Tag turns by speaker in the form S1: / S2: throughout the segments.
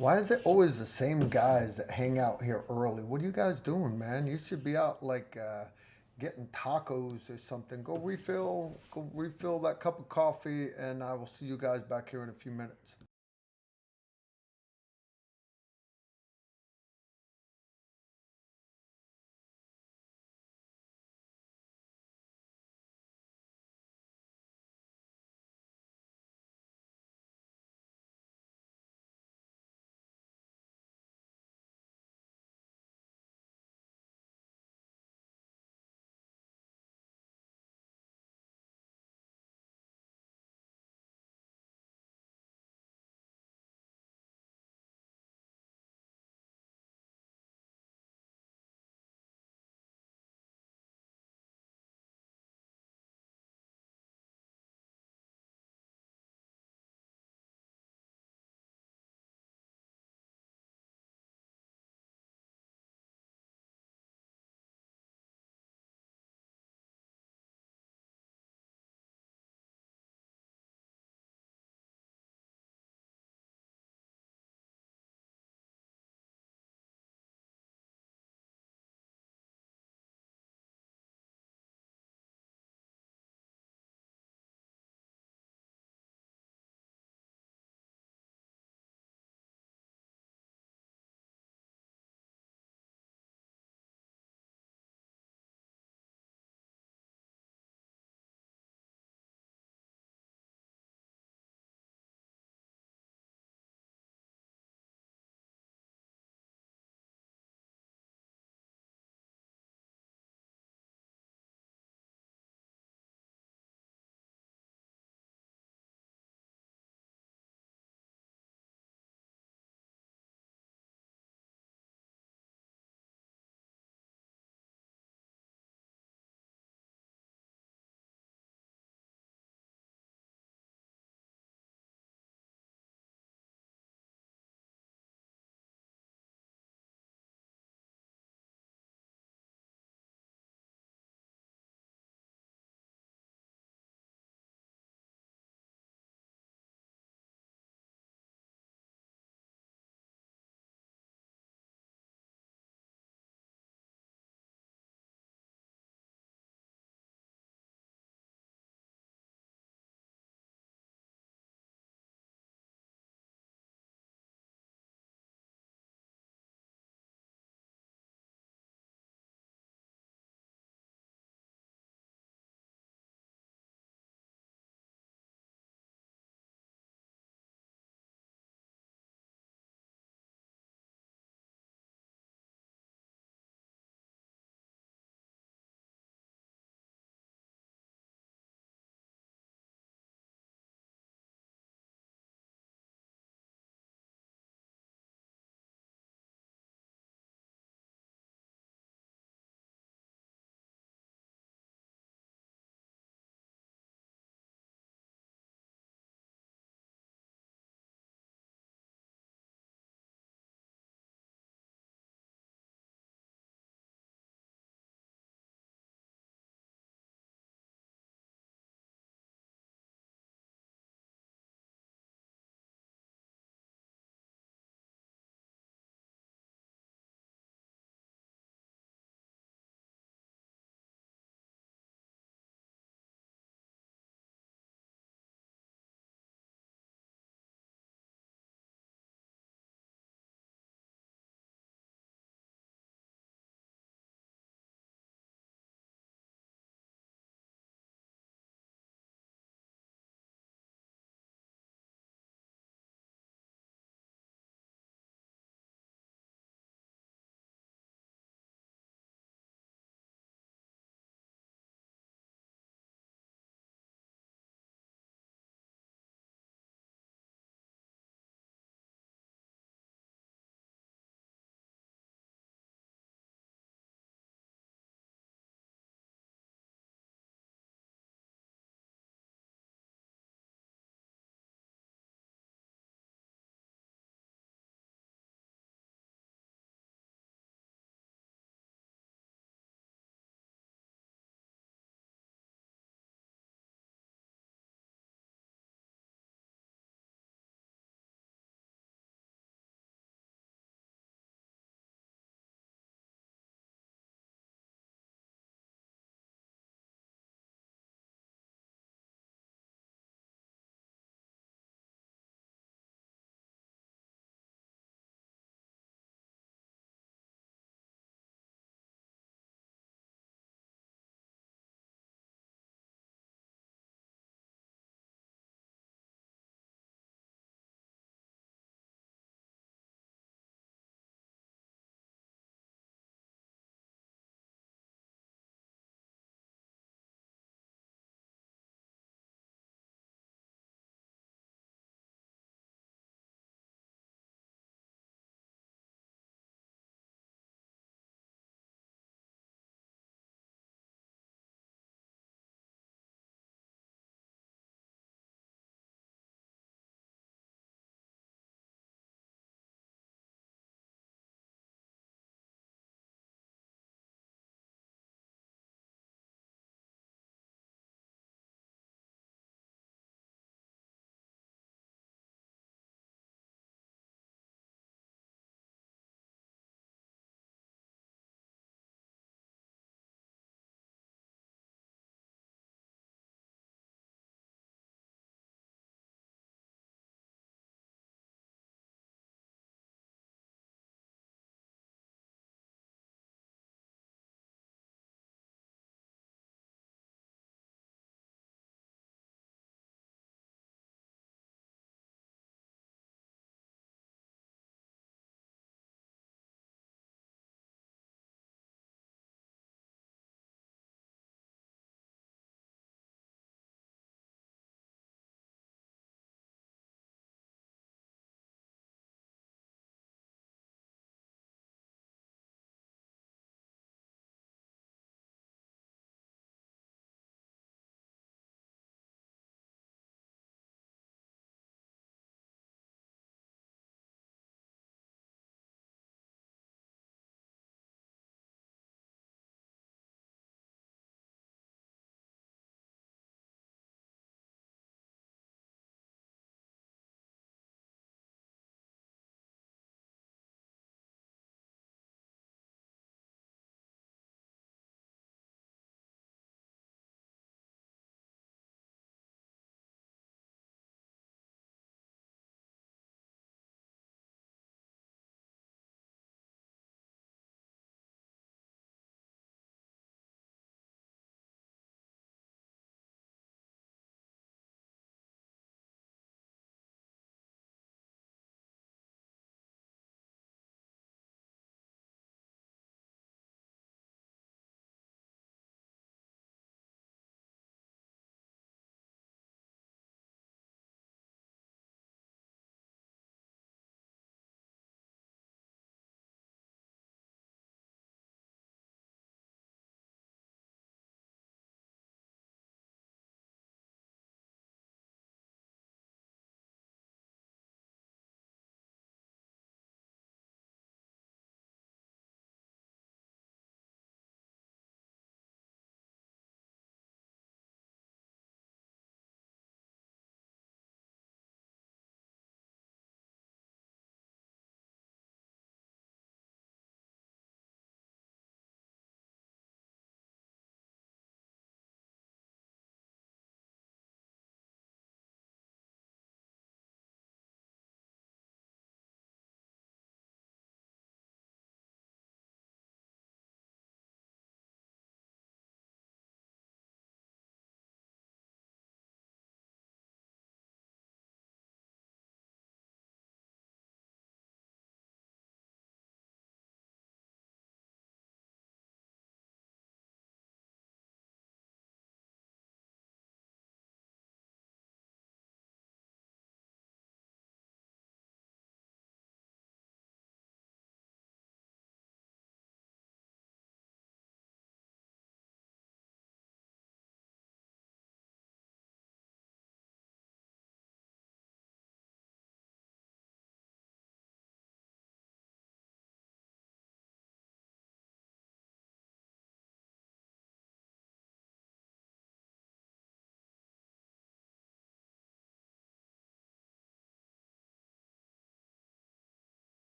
S1: Why is it always the same guys that hang out here early? What are you guys doing, man? You should be out like getting tacos or something. Go refill that cup of coffee, and I will see you guys back here in a few minutes.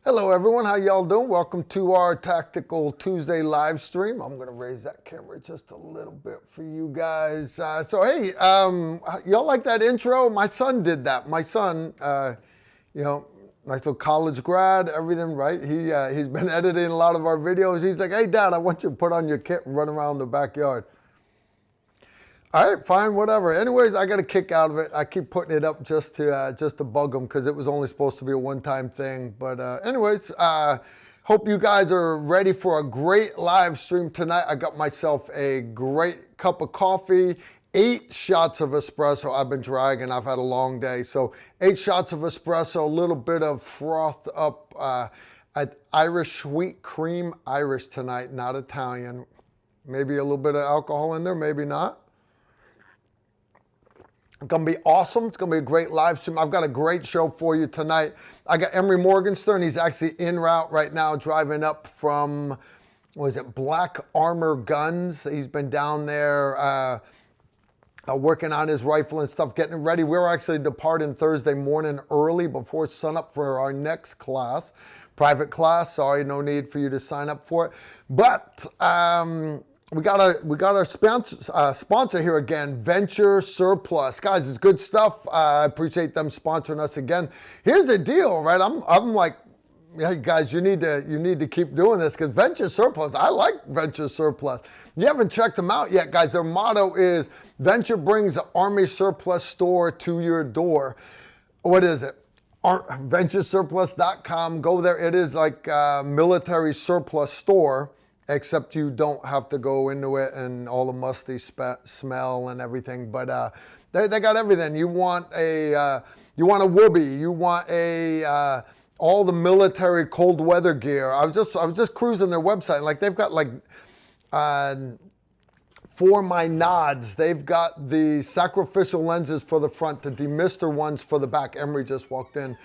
S1: Hello everyone, how y'all doing? Welcome to our Tactical Tuesday live stream. I'm gonna raise that camera just a little bit for you guys. So hey, y'all like that intro? My son did that. My son, nice little college grad, everything, right? He's been editing a lot of our videos. He's like, hey Dad, I want you to put on your kit and run around the backyard. All right, fine, whatever. Anyways, I got a kick out of it. I keep putting it up just to bug them because it was only supposed to be a one-time thing. But anyways, hope you guys are ready for a great live stream tonight. I got myself a great cup of coffee, 8 shots of espresso. I've been dragging. I've had a long day. So 8 shots of espresso, a little bit of frothed up Irish sweet cream Irish tonight, not Italian. Maybe a little bit of alcohol in there, maybe not. It's going to be awesome. It's going to be a great live stream. I've got a great show for you tonight. I got Emery Morgenstern. He's actually en route right now, driving up from, Black Armor Guns. He's been down there working on his rifle and stuff, getting ready. We're actually departing Thursday morning early before sunup for our next class, private class. Sorry, no need for you to sign up for it. But we got our sponsor here again, Venture Surplus. Guys, it's good stuff. I appreciate them sponsoring us again. Here's the deal, right? I'm like, hey guys, you need to keep doing this because Venture Surplus, I like Venture Surplus. You haven't checked them out yet, guys. Their motto is Venture brings the Army Surplus store to your door. What is it? VentureSurplus.com. Go there. It is like a military surplus store, except you don't have to go into it and all the musty smell and everything. But they got everything. You want a whoopee. You want all the military cold weather gear. I was just cruising their website. Like they've got for my nods, they've got the sacrificial lenses for the front, the demister ones for the back. Emery just walked in.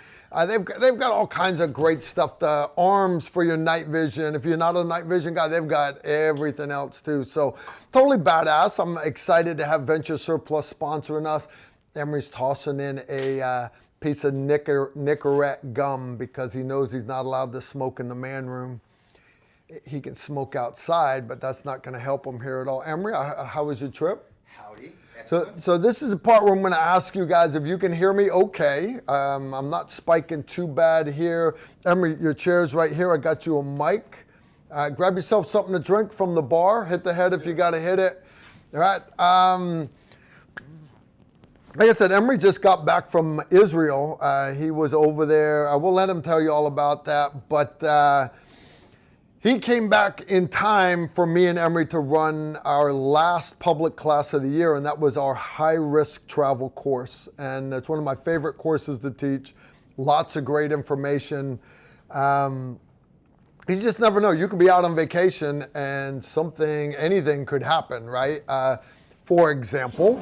S1: They've got all kinds of great stuff. The arms for your night vision. If you're not a night vision guy, they've got everything else too. So totally badass. I'm excited to have Venture Surplus sponsoring us. Emery's tossing in a piece of Nicorette gum because he knows he's not allowed to smoke in the man room. He can smoke outside, but that's not going to help him here at all. Emery, how was your trip?
S2: Howdy.
S1: So this is the part where I'm going to ask you guys if you can hear me okay. I'm not spiking too bad here. Emery, your chair's right here. I got you a mic. Grab yourself something to drink from the bar. Hit the head if you got to hit it. All right. Like I said, Emery just got back from Israel. He was over there. I will let him tell you all about that. But he came back in time for me and Emery to run our last public class of the year, and that was our high-risk travel course. And it's one of my favorite courses to teach. Lots of great information. You just never know. You could be out on vacation and anything could happen, right? For example,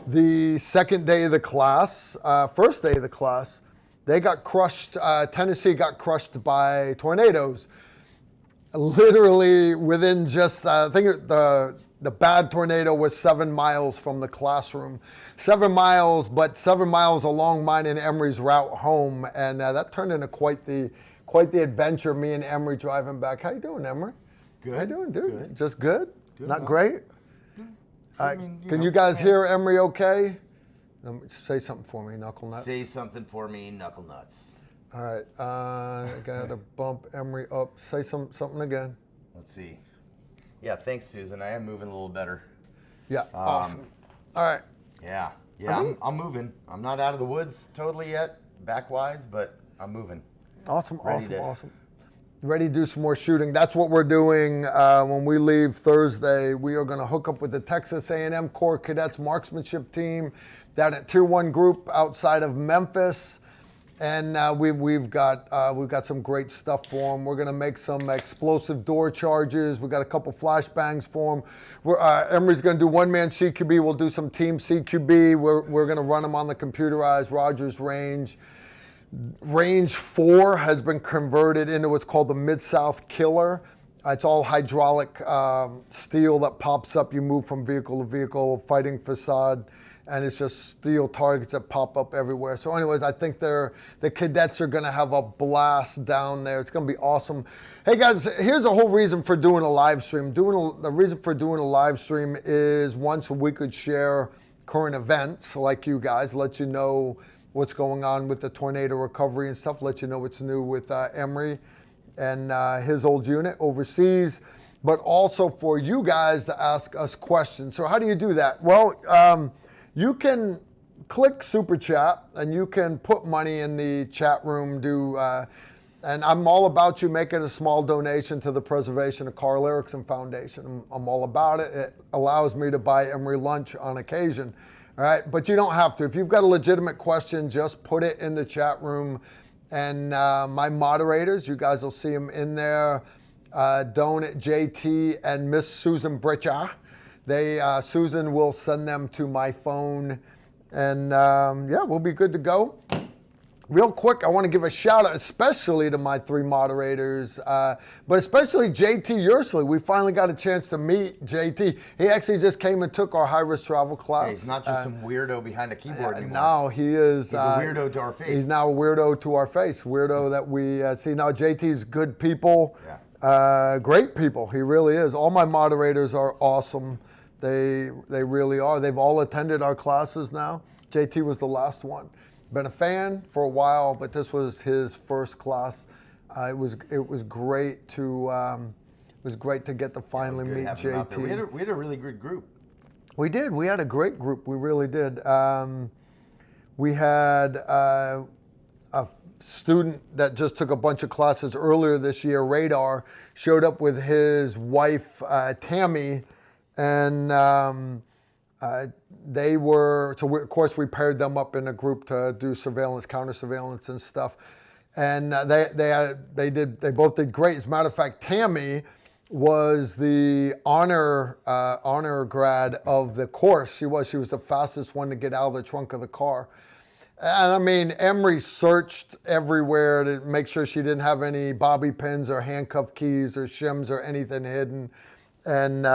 S1: the second day of the class, first day of the class, they got crushed. Tennessee got crushed by tornadoes. Literally within just, I think the bad tornado was 7 miles from the classroom. 7 miles, but 7 miles along mine and Emery's route home. And that turned into quite the adventure, me and Emery driving back. How you doing, Emery?
S2: Good.
S1: How you doing, dude?
S2: Good.
S1: Just good? Not great? Can you
S2: guys
S1: guys hear Emery okay? Say something for me, Knuckle Nuts.
S2: Say something for me, Knuckle Nuts.
S1: All right, I gotta bump Emery up. Say something again.
S2: Let's see. Yeah, thanks, Susan. I am moving a little better.
S1: Yeah, awesome. All right.
S2: Yeah, I'm moving. I'm not out of the woods totally yet, back-wise, but I'm moving.
S1: Awesome. Ready to do some more shooting. That's what we're doing when we leave Thursday. We are gonna hook up with the Texas A&M Corps Cadets Marksmanship Team down at Tier 1 Group outside of Memphis. And we've got some great stuff for them. We're gonna make some explosive door charges. We got a couple flashbangs for them. Emery's gonna do one-man CQB. We'll do some team CQB. We're gonna run them on the computerized Rogers range. Range 4 has been converted into what's called the Mid-South Killer. It's all hydraulic steel that pops up. You move from vehicle to vehicle, fighting facade. and it's just steel targets that pop up everywhere. So anyways, I think the cadets are going to have a blast down there. It's going to be awesome. Hey guys, here's a whole reason for doing a live stream. The reason for doing a live stream is once we could share current events like you guys, let you know what's going on with the tornado recovery and stuff, let you know what's new with Emery and his old unit overseas, but also for you guys to ask us questions. So how do you do that? Well, you can click Super Chat and you can put money in the chat room, and I'm all about you making a small donation to the preservation of Carl Erickson Foundation. I'm all about it. It allows me to buy Emery lunch on occasion. All right, but you don't have to. If you've got a legitimate question, just put it in the chat room. And my moderators, you guys will see them in there, Donut JT and Miss Susan Britcha. Susan will send them to my phone, and yeah, we'll be good to go. Real quick, I want to give a shout out, especially to my 3 moderators, but especially JT Yersley. We finally got a chance to meet JT. He actually just came and took our high-risk travel class.
S2: Hey, he's not just some weirdo behind a keyboard anymore.
S1: No, he is.
S2: He's a weirdo to our face.
S1: He's now a weirdo to our face. Weirdo that we see. Now, JT's good people, great people. He really is. All my moderators are awesome. They really are. They've all attended our classes now. JT was the last one. Been a fan for a while, but this was his first class. It was great to get to finally meet JT.
S2: We had a really good group.
S1: We did. We had a great group. We really did. We had a student that just took a bunch of classes earlier this year. Radar showed up with his wife Tammy, and of course we paired them up in a group to do surveillance, counter surveillance and stuff. And they both did great. As a matter of fact, Tammy was the honor grad of the course. She was the fastest one to get out of the trunk of the car. And I mean, Emery searched everywhere to make sure she didn't have any bobby pins or handcuff keys or shims or anything hidden. And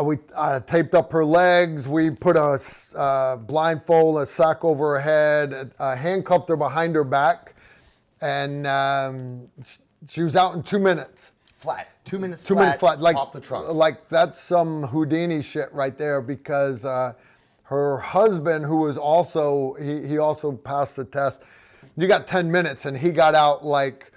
S1: we taped up her legs. We put a blindfold, a sack over her head, handcuffed her behind her back, and she was out in 2 minutes.
S2: Flat. 2 minutes.
S1: 2 minutes flat. Like
S2: pop the trunk.
S1: Like that's some Houdini shit right there, because her husband, who was also he also passed the test. You got 10 minutes, and he got out like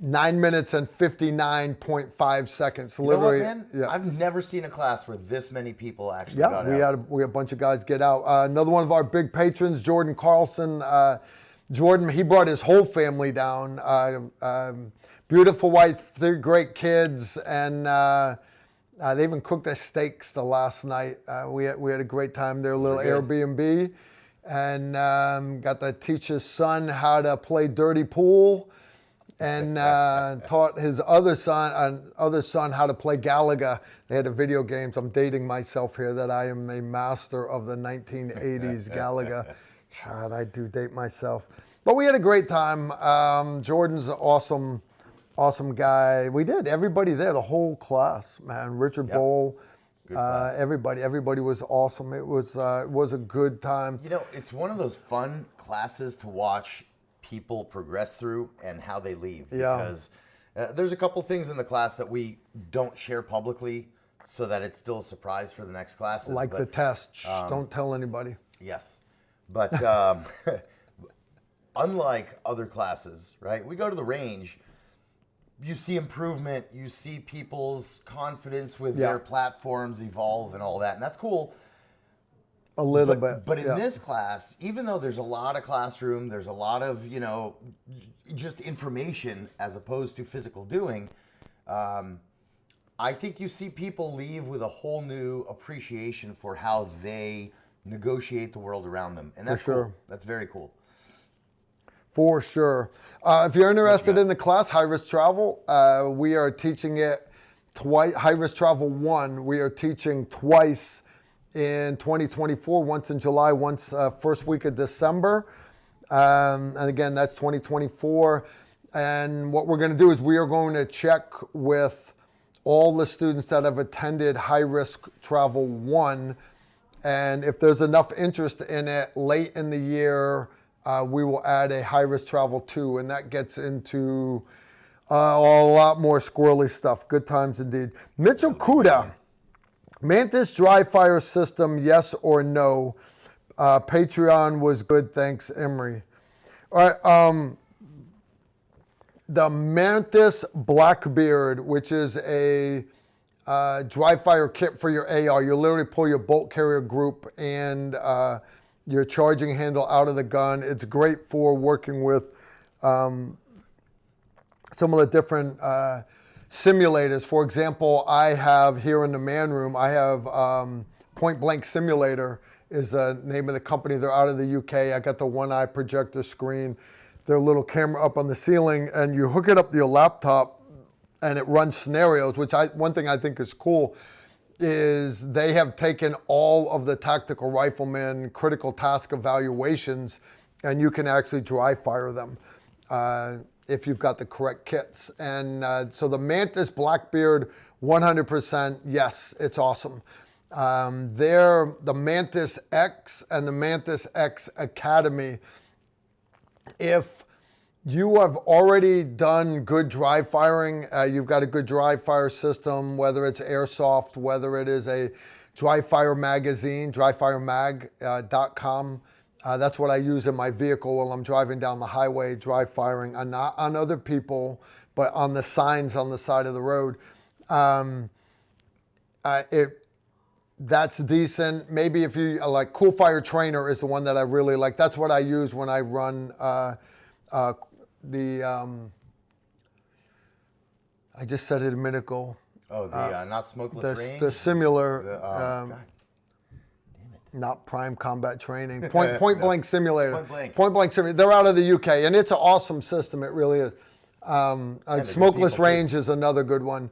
S1: 9 minutes and 59.5 seconds. Literally,
S2: you know what, man? I've never seen a class where this many people actually got out.
S1: We had a bunch of guys get out. Another one of our big patrons, Jordan Carlson. Jordan, he brought his whole family down. Beautiful wife, 3 great kids, and they even cooked their steaks the last night. We had a great time there, a little Airbnb, and got to teach his son how to play dirty pool. And taught his other son how to play Galaga. They had a video games. I'm dating myself here that I am a master of the 1980s Galaga. God, I do date myself. But we had a great time. Jordan's an awesome guy. We did. Everybody there, the whole class, man. Richard Bowl, everybody was awesome. It was a good time.
S2: You know, it's one of those fun classes to watch people progress through and how they leave, because there's a couple things in the class that we don't share publicly, so that it's still a surprise for the next classes.
S1: Like the test. Don't tell anybody.
S2: Yes, but unlike other classes, right? We go to the range, you see improvement, you see people's confidence with their platforms evolve and all that, and that's cool.
S1: A little bit.
S2: But in this class, even though there's a lot of classroom, there's a lot of, just information as opposed to physical doing, I think you see people leave with a whole new appreciation for how they negotiate the world around them. And that's cool. That's very cool.
S1: For sure. If you're interested in the class, High Risk Travel, we are teaching it twice. High Risk Travel 1, we are teaching twice in 2024, once in July, once first week of December. And again, that's 2024. And what we're going to do is we are going to check with all the students that have attended High Risk Travel 1 And if there's enough interest in it late in the year, we will add a high-risk travel 2, and that gets into a lot more squirrely stuff. Good times indeed. Mitchell Kuda, Mantis dry fire system, yes or no? Patreon was good, thanks, Emery. All right, the Mantis Blackbeard, which is a dry fire kit for your AR. You literally pull your bolt carrier group and your charging handle out of the gun. It's great for working with some of the different simulators. For example, I have here in the man room, I have Point Blank Simulator is the name of the company. They're out of the UK. I got the one-eye projector screen, their little camera up on the ceiling, and you hook it up to your laptop and it runs scenarios, which one thing I think is cool is they have taken all of the tactical rifleman critical task evaluations and you can actually dry fire them if you've got the correct kits. And so the Mantis Blackbeard, 100%, yes, it's awesome. They're the Mantis X and the Mantis X Academy. If you have already done good dry firing, you've got a good dry fire system, whether it's airsoft, whether it is a dry fire magazine, dryfiremag.com. That's what I use in my vehicle while I'm driving down the highway, dry firing, not on other people, but on the signs on the side of the road. That's decent. Maybe if you like, Cool Fire Trainer is the one that I really like. That's what I use when I run I just said it a minute ago.
S2: Oh, the not smokeless range?
S1: The similar, not prime combat training. Point Blank Simulator. Point Blank Simulator. They're out of the UK, and it's an awesome system. It really is. Smokeless range is another good one.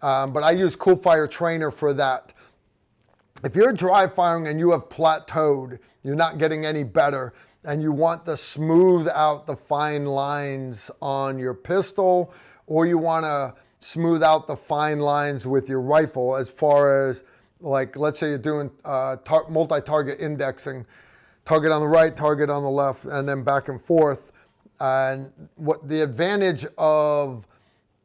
S1: But I use Cool Fire Trainer for that. If you're dry firing and you have plateaued, you're not getting any better, and you want to smooth out the fine lines on your pistol, or you want to smooth out the fine lines with your rifle as far as, like, let's say you're doing multi-target indexing, target on the right, target on the left, and then back and forth. And what the advantage of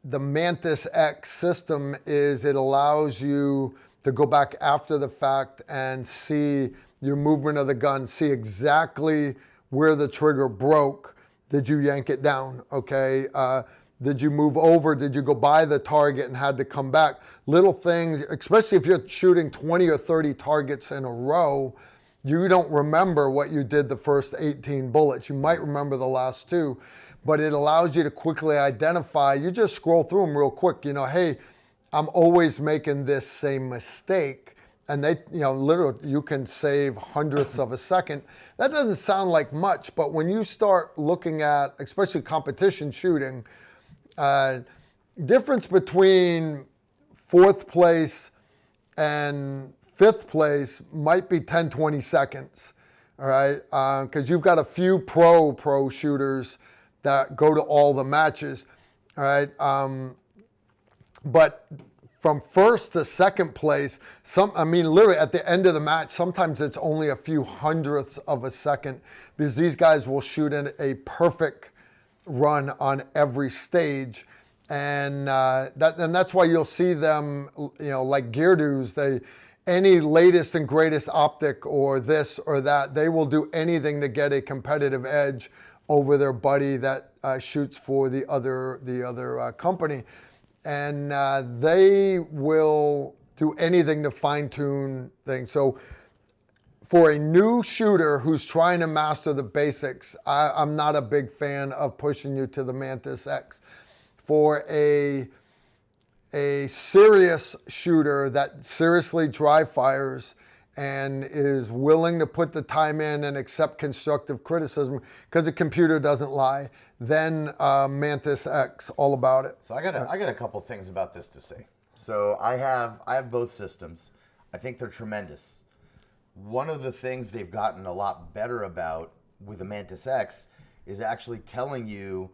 S1: the Mantis X system is it allows you to go back after the fact and see your movement of the gun, see exactly where the trigger broke. Did you yank it down? Okay. Did you move over? Did you go by the target and had to come back? Little things, especially if you're shooting 20 or 30 targets in a row, you don't remember what you did the first 18 bullets. You might remember the last 2, but it allows you to quickly identify. You just scroll through them real quick. You know, hey, I'm always making this same mistake. And they, literally, you can save hundredths of a second. That doesn't sound like much, but when you start looking at, especially competition shooting, difference between 4th place and 5th place might be 10, 20 seconds, all right? Because you've got a few pro shooters that go to all the matches, all right? But from 1st to 2nd place, literally at the end of the match, sometimes it's only a few hundredths of a second because these guys will shoot in a perfect run on every stage. And that's why you'll see them, like Geardoos, any latest and greatest optic or this or that, they will do anything to get a competitive edge over their buddy that shoots for the other company. And they will do anything to fine-tune things. So for a new shooter who's trying to master the basics, I'm not a big fan of pushing you to the Mantis X. For a serious shooter that seriously dry fires and is willing to put the time in and accept constructive criticism because the computer doesn't lie, then Mantis X, all about it.
S2: So I got a couple things about this to say. So I have both systems. I think they're tremendous. One of the things they've gotten a lot better about with the Mantis X is actually telling you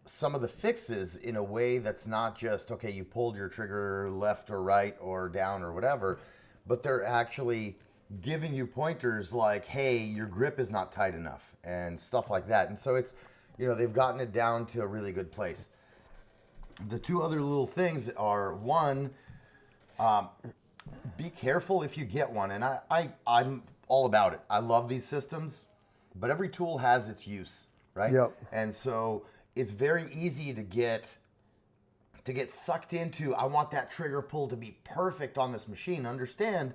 S2: some of the fixes in a way that's not just, okay, you pulled your trigger left or right or down or whatever, but they're actually giving you pointers like, hey, your grip is not tight enough and stuff like that. And so it's, they've gotten it down to a really good place. The two other little things are, one, be careful if you get one. And I'm all about it. I love these systems, but every tool has its use, right?
S1: Yep.
S2: And so it's very easy to get sucked into, I want that trigger pull to be perfect on this machine. Understand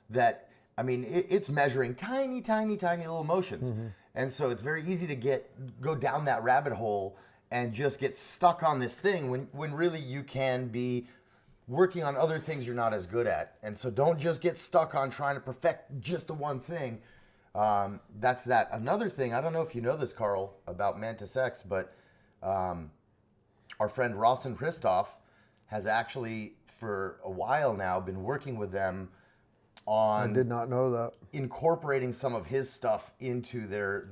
S2: that, it's measuring tiny, tiny, tiny little motions. Mm-hmm. And so it's very easy to go down that rabbit hole and just get stuck on this thing when really you can be working on other things you're not as good at. And so don't just get stuck on trying to perfect just the one thing. That's that. Another thing, I don't know if you know this, Carl, about Mantis X, but our friend Rawson Christoph has actually, for a while now, been working with them on...
S1: I did not know that.
S2: ...incorporating some of his stuff into their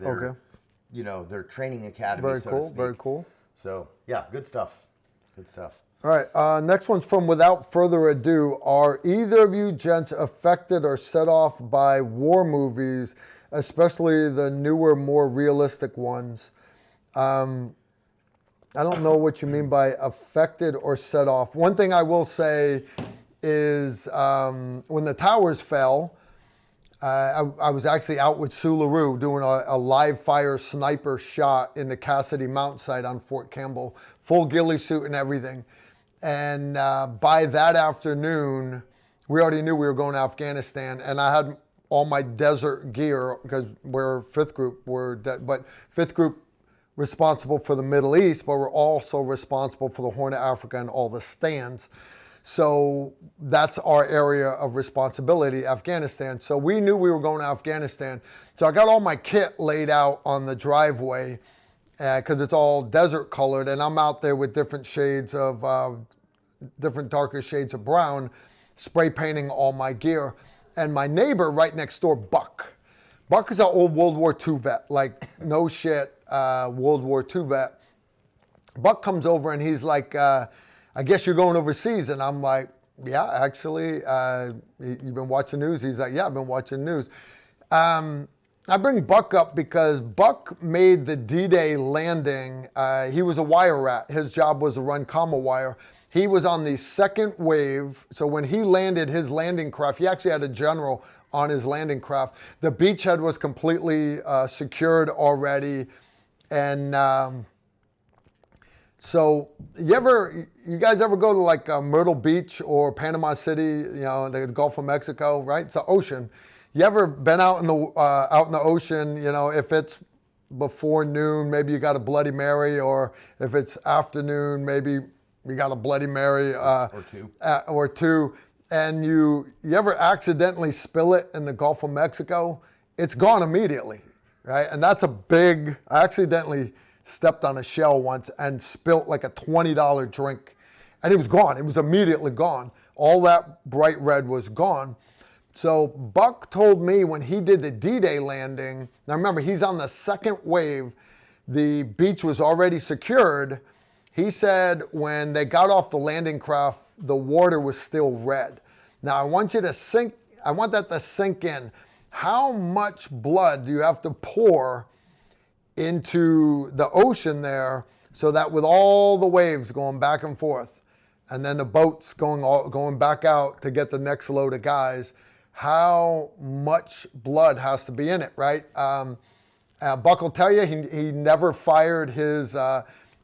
S2: their training academy,
S1: very
S2: so
S1: cool,
S2: to speak.
S1: Very cool.
S2: So, yeah, good stuff. Good stuff.
S1: All right, next one's from Without Further Ado. Are either of you gents affected or set off by war movies, especially the newer, more realistic ones? I don't know what you mean by affected or set off. One thing I will say is when the towers fell, I was actually out with Sue LaRue doing a live fire sniper shot in the Cassidy Mount site on Fort Campbell, full ghillie suit and everything. And by that afternoon, we already knew we were going to Afghanistan, and I had all my desert gear because we're fifth group, but fifth group responsible for the Middle East, but we're also responsible for the Horn of Africa and all the stands. So that's our area of responsibility, Afghanistan. So we knew we were going to Afghanistan. So I got all my kit laid out on the driveway because it's all desert colored, and I'm out there with different shades of, different darker shades of brown, spray painting all my gear. And my neighbor right next door, Buck. Buck is an old World War II vet, like no shit, World War II vet. Buck comes over and he's like, I guess you're going overseas. And I'm like, yeah, actually, you've been watching news? He's like, yeah, I've been watching news. I bring Buck up because Buck made the D-Day landing. He was a wire rat. His job was to run comma wire. He was on the second wave. So when he landed his landing craft, he actually had a general on his landing craft. The beachhead was completely secured already. And so you guys ever go to like Myrtle Beach or Panama City, the Gulf of Mexico, right? It's the ocean. You ever been out in the ocean, if it's before noon, maybe you got a Bloody Mary, or if it's afternoon, maybe you got a Bloody Mary or two, and you ever accidentally spill it in the Gulf of Mexico, it's gone immediately, right? And that's I accidentally stepped on a shell once and spilt like a $20 drink, and it was gone. It was immediately gone. All that bright red was gone. So Buck told me when he did the D-Day landing, now remember, he's on the second wave, the beach was already secured. He said when they got off the landing craft, the water was still red. Now I want that to sink in. How much blood do you have to pour into the ocean there so that with all the waves going back and forth, and then the boats going back out to get the next load of guys, how much blood has to be in it, right? Buck will tell you he never fired his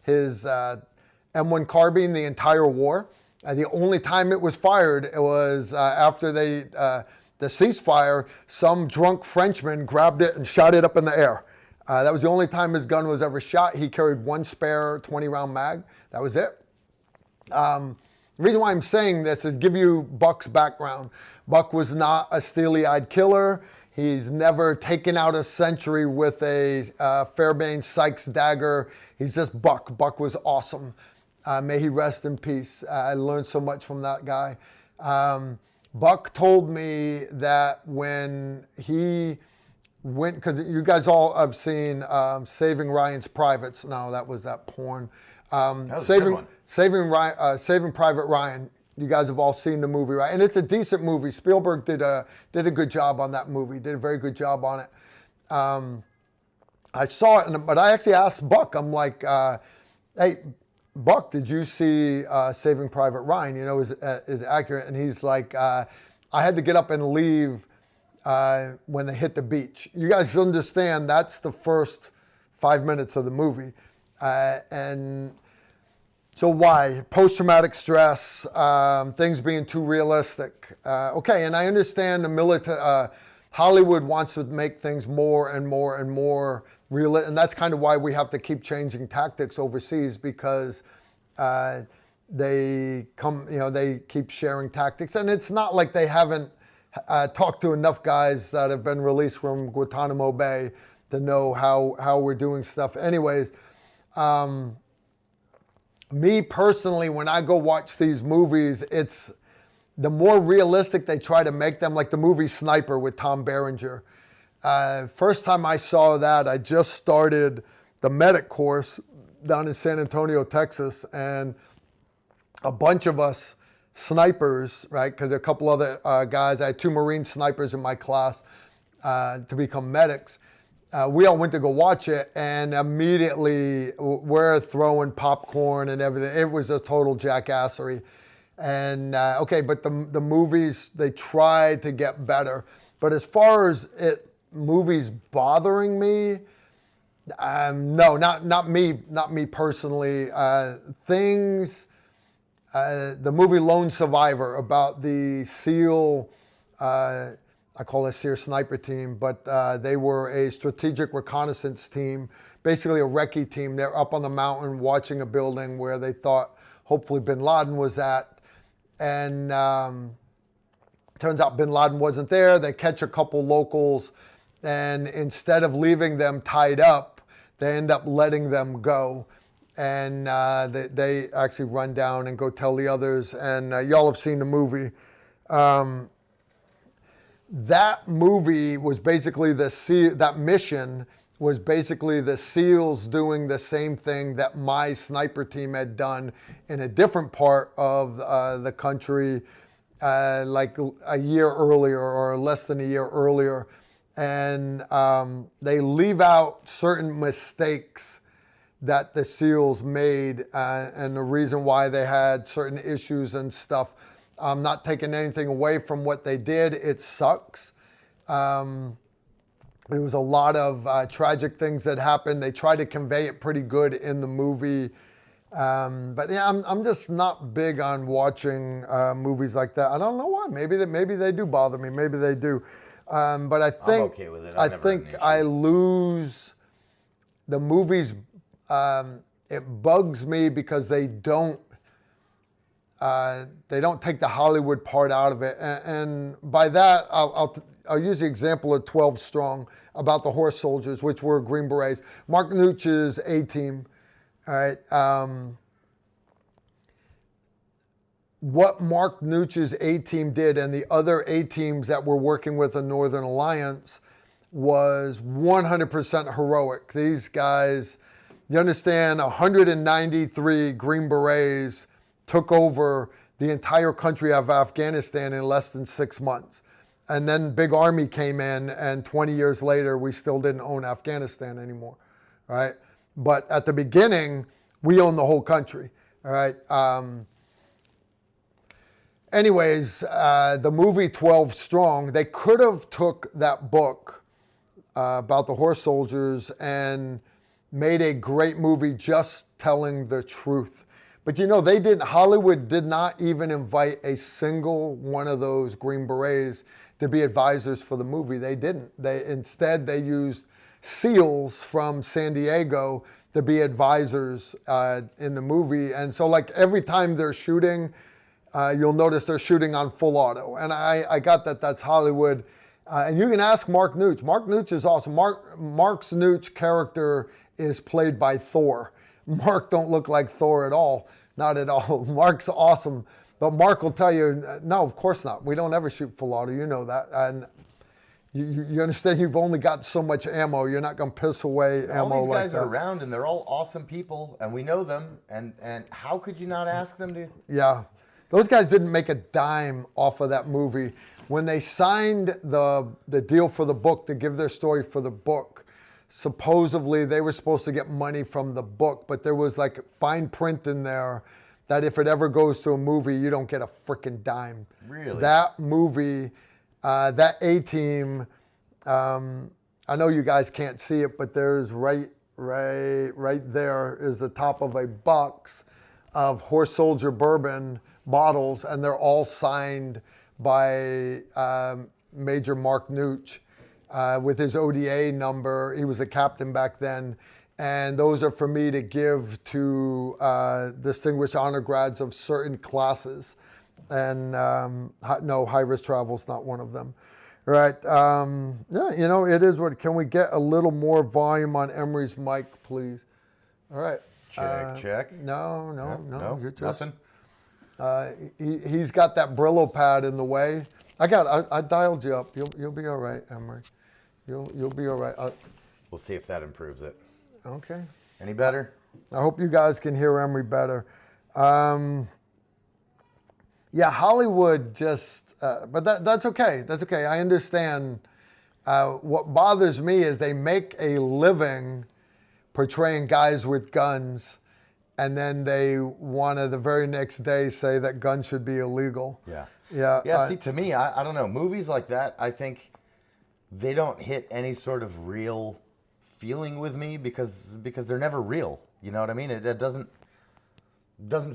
S1: M1 carbine the entire war. The only time it was fired, it was after the ceasefire. Some drunk Frenchman grabbed it and shot it up in the air. That was the only time his gun was ever shot. He carried one spare 20-round mag. That was it. The reason why I'm saying this is to give you Buck's background. Buck was not a steely-eyed killer. He's never taken out a sentry with a Fairbairn Sykes dagger. He's just Buck. Buck was awesome. May he rest in peace. I learned so much from that guy. Buck told me that when he went, because you guys all have seen Saving Ryan's Privates. No, that was that porn.
S2: That was a good one.
S1: Saving Private Ryan. You guys have all seen the movie, right? And it's a decent movie. Spielberg did a good job on that movie. Did a very good job on it. I saw it, but I actually asked Buck. I'm like, hey, Buck, did you see Saving Private Ryan? You know, is it accurate? And he's like, I had to get up and leave when they hit the beach. You guys understand that's the first 5 minutes of the movie. And so why? Post-traumatic stress, things being too realistic. Okay, and I understand the Hollywood wants to make things more and more and more real, and that's kind of why we have to keep changing tactics overseas, because they keep sharing tactics, and it's not like they haven't talked to enough guys that have been released from Guantanamo Bay to know how we're doing stuff. Anyways, me personally, when I go watch these movies, it's the more realistic they try to make them, like the movie Sniper with Tom Berenger. First time I saw that, I just started the medic course down in San Antonio, Texas, and a bunch of us snipers, right, because a couple other guys, I had 2 Marine snipers in my class to become medics. We all went to go watch it, and immediately we're throwing popcorn and everything. It was a total jackassery. And okay, but the movies, they try to get better. But as far as movies bothering me, no, not me personally. The movie Lone Survivor about the SEAL, I call it SEAL sniper team, but they were a strategic reconnaissance team, basically a recce team. They're up on the mountain watching a building where they thought hopefully bin Laden was at. And turns out bin Laden wasn't there. They catch a couple locals, and instead of leaving them tied up, they end up letting them go. And they actually run down and go tell the others. And y'all have seen the movie. That movie was basically that mission was basically the SEALs doing the same thing that my sniper team had done in a different part of the country, like a year earlier or less than a year earlier. And they leave out certain mistakes that the SEALs made and the reason why they had certain issues and stuff. I'm not taking anything away from what they did. It sucks. There was a lot of tragic things that happened. They tried to convey it pretty good in the movie. But yeah, I'm just not big on watching movies like that. I don't know why. Maybe they do bother me. Maybe they do. But I think
S2: I'm okay with it.
S1: I think I lose the movies. It bugs me because they don't take the Hollywood part out of it. And by that, I'll use the example of 12 Strong about the horse soldiers, which were Green Berets. Mark Nucci's A-Team, all right? What Mark Nucci's A-Team did and the other A-Teams that were working with the Northern Alliance was 100% heroic. These guys, you understand, 193 Green Berets took over the entire country of Afghanistan in less than 6 months. And then Big Army came in, and 20 years later, we still didn't own Afghanistan anymore, all right? But at the beginning, we owned the whole country, all right? Anyways, the movie 12 Strong, they could have took that book about the horse soldiers and made a great movie just telling the truth. But you know, Hollywood did not even invite a single one of those Green Berets to be advisors for the movie. They didn't. Instead, they used SEALs from San Diego to be advisors in the movie. And so like every time they're shooting, you'll notice they're shooting on full auto. And I got that that's Hollywood. And you can ask Mark Nucci. Mark Nucci is awesome. Mark's Nucci character is played by Thor. Mark don't look like Thor at all. Not at all. Mark's awesome. But Mark will tell you, no, of course not. We don't ever shoot full auto. You know that. And you understand you've only got so much ammo. You're not going to piss away ammo like that.
S2: All these guys are around, and they're all awesome people, and we know them. And how could you not ask them to?
S1: Yeah. those guys didn't make a dime off of that movie. When they signed the deal for the book to give their story for the book, supposedly they were supposed to get money from the book, but there was like fine print in there that if it ever goes to a movie, you don't get a freaking dime.
S2: Really?
S1: That movie, that A-Team, I know you guys can't see it, but there's right there is the top of a box of Horse Soldier bourbon bottles, and they're all signed by Major Mark Nooch with his ODA number. He was a captain back then. And those are for me to give to distinguished honor grads of certain classes. And no, high-risk travel is not one of them. Right. Yeah, you know, it is what, can we get a little more volume on Emery's mic, please? All right.
S2: Check.
S1: No, you're just,
S2: nothing.
S1: He's got that Brillo pad in the way. I dialed you up. You'll be all right, Emery. You'll be all right.
S2: We'll see if that improves it.
S1: Okay.
S2: Any better?
S1: I hope you guys can hear Emery better. Yeah, Hollywood just, but that's okay. That's okay. I understand. What bothers me is they make a living portraying guys with guns, and then they want to the very next day say that guns should be illegal.
S2: Yeah.
S1: Yeah.
S2: Yeah, see, to me, I don't know. Movies like that, I think they don't hit any sort of real feeling with me because they're never real. You know what I mean? It doesn't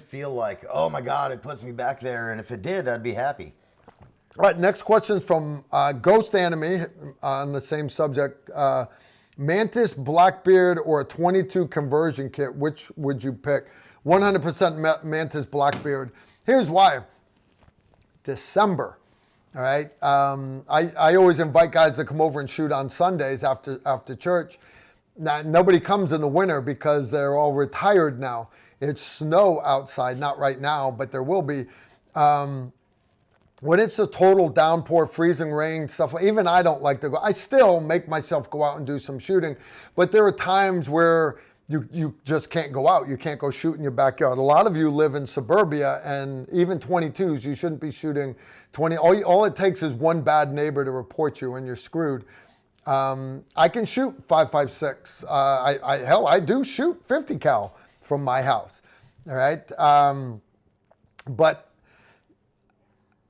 S2: feel like, oh my God, it puts me back there. And if it did, I'd be happy.
S1: All right, next question from Ghost Anime on the same subject. Mantis, Blackbeard, or a 22 conversion kit, which would you pick? 100% Mantis Blackbeard. Here's why. December. All right. I always invite guys to come over and shoot on Sundays after church. Now, nobody comes in the winter because they're all retired now. It's snow outside, not right now, but there will be. When it's a total downpour, freezing rain, stuff, even I don't like to go. I still make myself go out and do some shooting, but there are times where you just can't go out. You can't go shoot in your backyard. A lot of you live in suburbia, and even 22s, you shouldn't be shooting 20. All it takes is one bad neighbor to report you and you're screwed. I can shoot 5.56. I do shoot 50 cal from my house. All right. But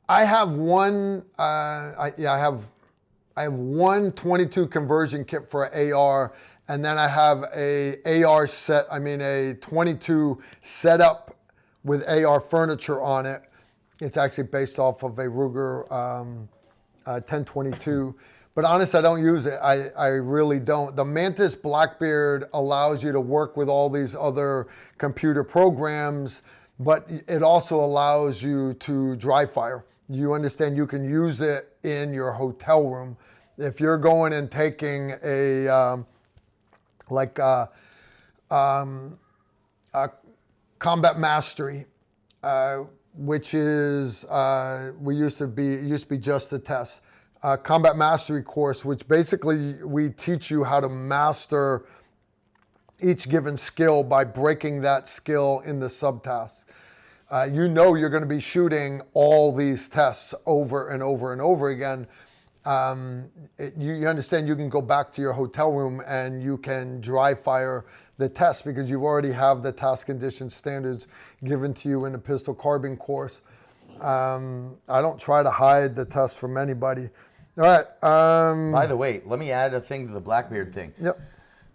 S1: I have one, I have one 22 conversion kit for an AR, and then I have a 22 setup with AR furniture on it. It's actually based off of a Ruger 1022. But honestly, I don't use it. I really don't. The Mantis Blackbeard allows you to work with all these other computer programs, but it also allows you to dry fire. You understand you can use it in your hotel room. If you're going and taking a combat mastery, which is used to be just a test. Combat mastery course, which basically we teach you how to master each given skill by breaking that skill into subtasks. You know you're going to be shooting all these tests over and over and over again. You understand you can go back to your hotel room and you can dry fire the test because you already have the task condition standards given to you in the pistol carbine course. I don't try to hide the test from anybody. All right.
S2: By the way, let me add a thing to the Blackbeard thing.
S1: Yep.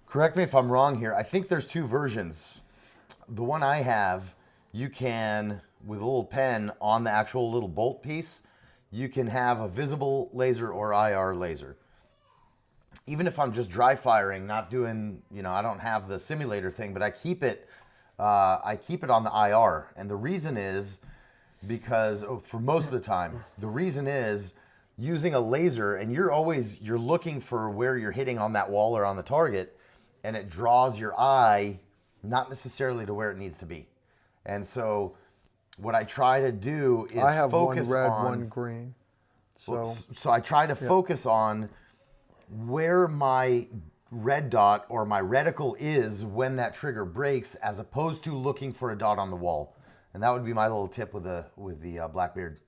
S2: Correct me if I'm wrong here. I think there's two versions. The one I have, you can, with a little pen on the actual little bolt piece, you can have a visible laser or IR laser. Even if I'm just dry firing, not doing, I don't have the simulator thing, but I keep it on the IR. And the reason is because, for most of the time, the reason is using a laser, and you're looking for where you're hitting on that wall or on the target, and it draws your eye not necessarily to where it needs to be. And so what I try to do is
S1: I have
S2: focus
S1: one red,
S2: on
S1: one green. So
S2: I try to focus on where my red dot or my reticle is when that trigger breaks, as opposed to looking for a dot on the wall. And that would be my little tip with the Blackbeard.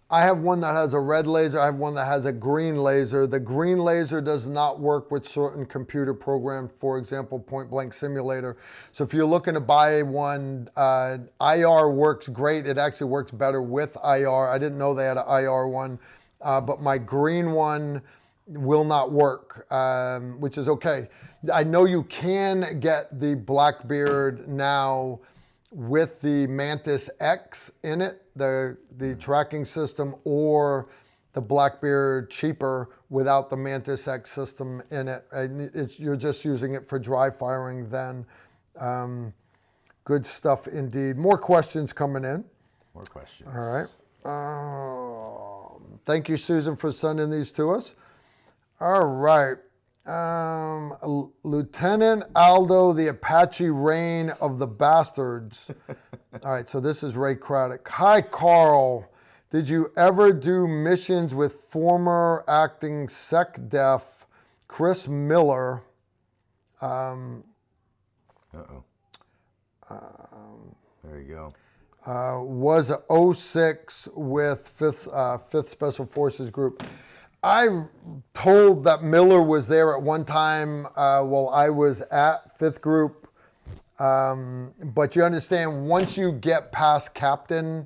S1: I have one that has a red laser. I have one that has a green laser. The green laser does not work with certain computer programs, for example, Point Blank Simulator. So if you're looking to buy one, IR works great. It actually works better with IR. I didn't know they had an IR one, but my green one will not work, which is okay. I know you can get the Blackbeard now with the Mantis X in it, the tracking system, or the Blackbeard cheaper without the Mantis X system in it. And you're just using it for dry firing then. Good stuff indeed. More questions coming in.
S2: More questions.
S1: All right. Thank you, Susan, for sending these to us. All right. Lieutenant Aldo, the Apache Rain of the Bastards. All right, so this is Ray Craddock. Hi, Carl. Did you ever do missions with former acting SecDef Chris Miller?
S2: There you go.
S1: Was 06 with 5th Special Forces Group. I told that Miller was there at one time while I was at 5th Group. But you understand, once you get past captain,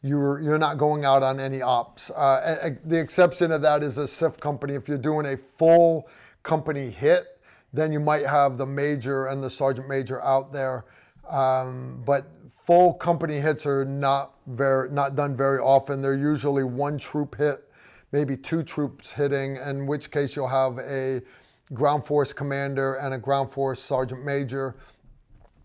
S1: you're not going out on any ops. The exception of that is a SIF company. If you're doing a full company hit, then you might have the major and the sergeant major out there. But full company hits are not done very often. They're usually one troop hit, maybe 2 troops hitting, in which case you'll have a ground force commander and a ground force sergeant major.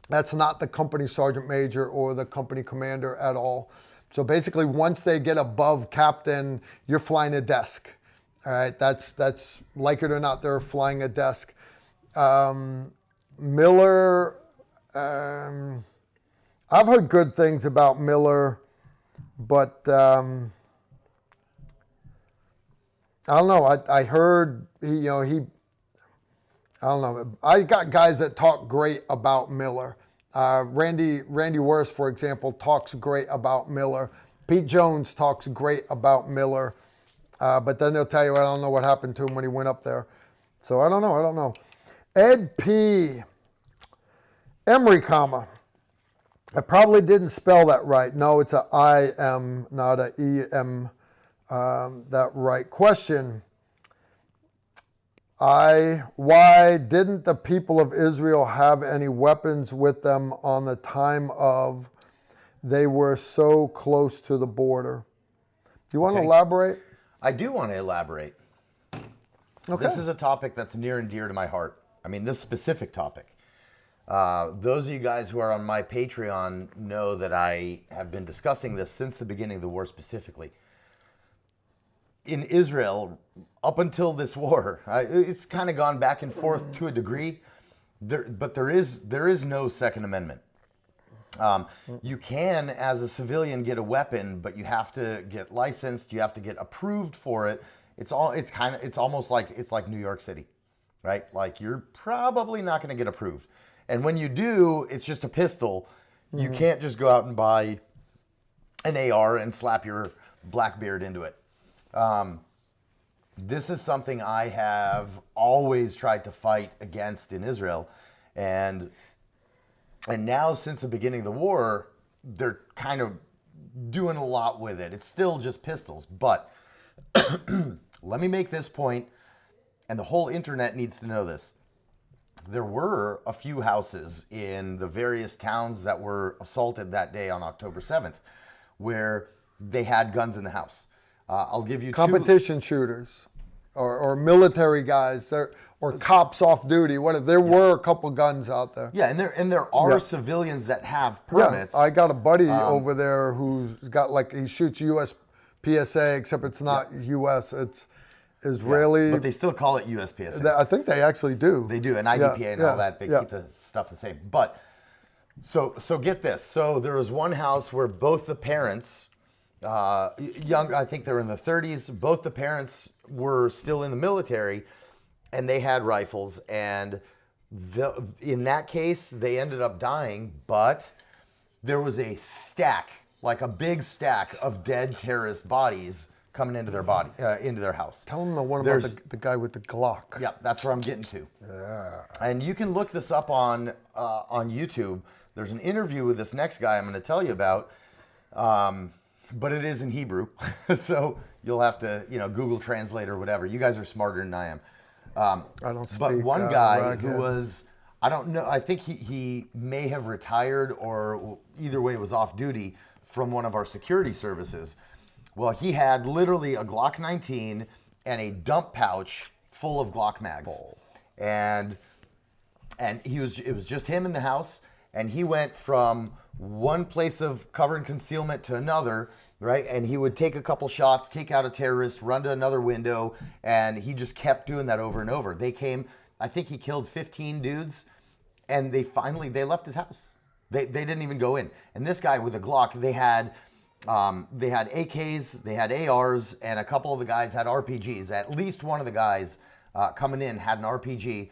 S1: That's not the company sergeant major or the company commander at all. So basically, once they get above captain, you're flying a desk. All right, that's like it or not, they're flying a desk. Miller, I've heard good things about Miller, but I don't know. I heard I don't know. I got guys that talk great about Miller. Randy Worth, for example, talks great about Miller. Pete Jones talks great about Miller, but then they'll tell you, I don't know what happened to him when he went up there. So I don't know. Ed P. Emery, comma. I probably didn't spell that right. No, it's a I-M, not a E-M. That right. Question. Why didn't the people of Israel have any weapons with them on the time of they were so close to the border? Do you want to elaborate?
S2: I do want to elaborate. Okay. This is a topic that's near and dear to my heart. I mean, this specific topic. Those of you guys who are on my Patreon know that I have been discussing this since the beginning of the war specifically. In Israel, up until this war, it's kind of gone back and forth to a degree, but there is no Second Amendment. You can, as a civilian, get a weapon, but you have to get licensed. You have to get approved for it. It's almost like New York City, right? Like, you're probably not going to get approved, and when you do, it's just a pistol. You can't just go out and buy an AR and slap your Blackbeard into it. This is something I have always tried to fight against in Israel, and now since the beginning of the war, they're kind of doing a lot with it. It's still just pistols, but let me make this point, and the whole internet needs to know this. There were a few houses in the various towns that were assaulted that day on October 7th where they had guns in the house. I'll give you
S1: competition shooters or military guys or cops off duty. There were a couple guns out there.
S2: Yeah, and there are civilians that have permits.
S1: Yeah, I got a buddy over there who's got he shoots US PSA, except it's not US, it's Israeli.
S2: But they still call it US PSA.
S1: I think they actually do.
S2: They do, and IDPA and all that, they keep the stuff the same. But so get this. So there was one house where both the parents, young, I think they were in the 30s. Both the parents were still in the military, and they had rifles. And in that case, they ended up dying. But there was a stack, like a big stack of dead terrorist bodies coming into their house.
S1: Tell them the one about the guy with the Glock.
S2: Yeah, that's where I'm getting to.
S1: Yeah.
S2: And you can look this up on YouTube. There's an interview with this next guy I'm going to tell you about, but it is in Hebrew, so you'll have to, Google Translate or whatever. You guys are smarter than I am.
S1: I don't speak.
S2: But one guy who was, I don't know, I think he may have retired or either way was off duty from one of our security services. Well, he had literally a Glock 19 and a dump pouch full of Glock mags. Oh. And it was just him in the house, and he went from one place of cover and concealment to another, right? And he would take a couple shots, take out a terrorist, run to another window, and he just kept doing that over and over. They came, I think he killed 15 dudes, and they left his house. They didn't even go in. And this guy with a Glock, they had AKs, they had ARs, and a couple of the guys had RPGs. At least one of the guys coming in had an RPG,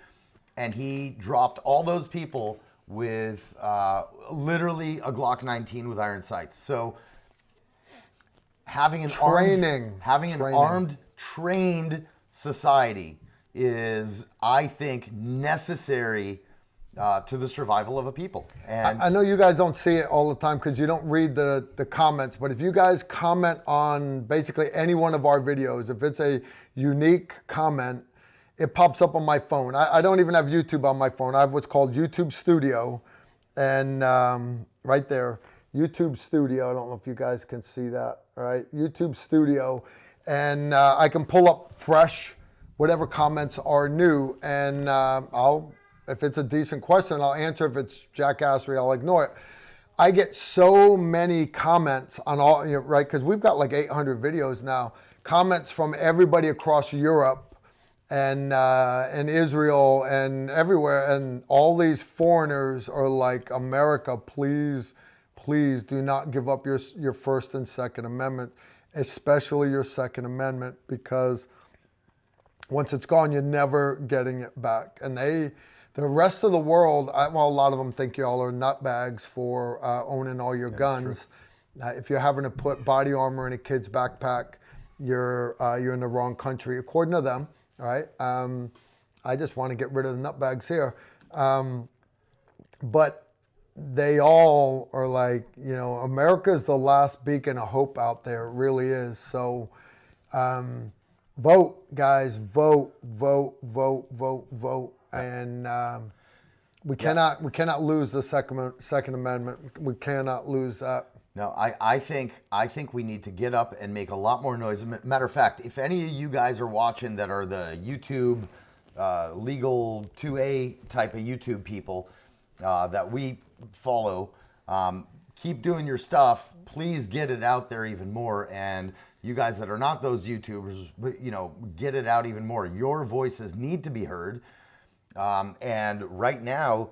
S2: and he dropped all those people with literally a Glock 19 with iron sights. So having an armed, trained society is, I think, necessary to the survival of a people. And
S1: I know you guys don't see it all the time because you don't read the comments, but if you guys comment on basically any one of our videos, if it's a unique comment, it pops up on my phone. I don't even have YouTube on my phone. I have what's called YouTube Studio, and right there, YouTube Studio. I don't know if you guys can see that, right? YouTube Studio, and I can pull up fresh, whatever comments are new, and if it's a decent question, I'll answer. If it's jackassery, I'll ignore it. I get so many comments on all, right? Because we've got like 800 videos now. Comments from everybody across Europe and Israel and everywhere. And all these foreigners are like, America, please do not give up your First and Second Amendment, especially your Second Amendment, because once it's gone, you're never getting it back. And the rest of the world, a lot of them think y'all are nutbags for owning all your guns. If you're having to put body armor in a kid's backpack, you're in the wrong country, according to them. All right. I just want to get rid of the nutbags here, but they all are like, America's the last beacon of hope out there. It really is. So, vote, guys. Vote. And we cannot lose the Second Amendment. We cannot lose that.
S2: No, I think we need to get up and make a lot more noise. Matter of fact, if any of you guys are watching that are the YouTube legal 2A type of YouTube people that we follow, keep doing your stuff. Please get it out there even more. And you guys that are not those YouTubers, get it out even more. Your voices need to be heard. And right now,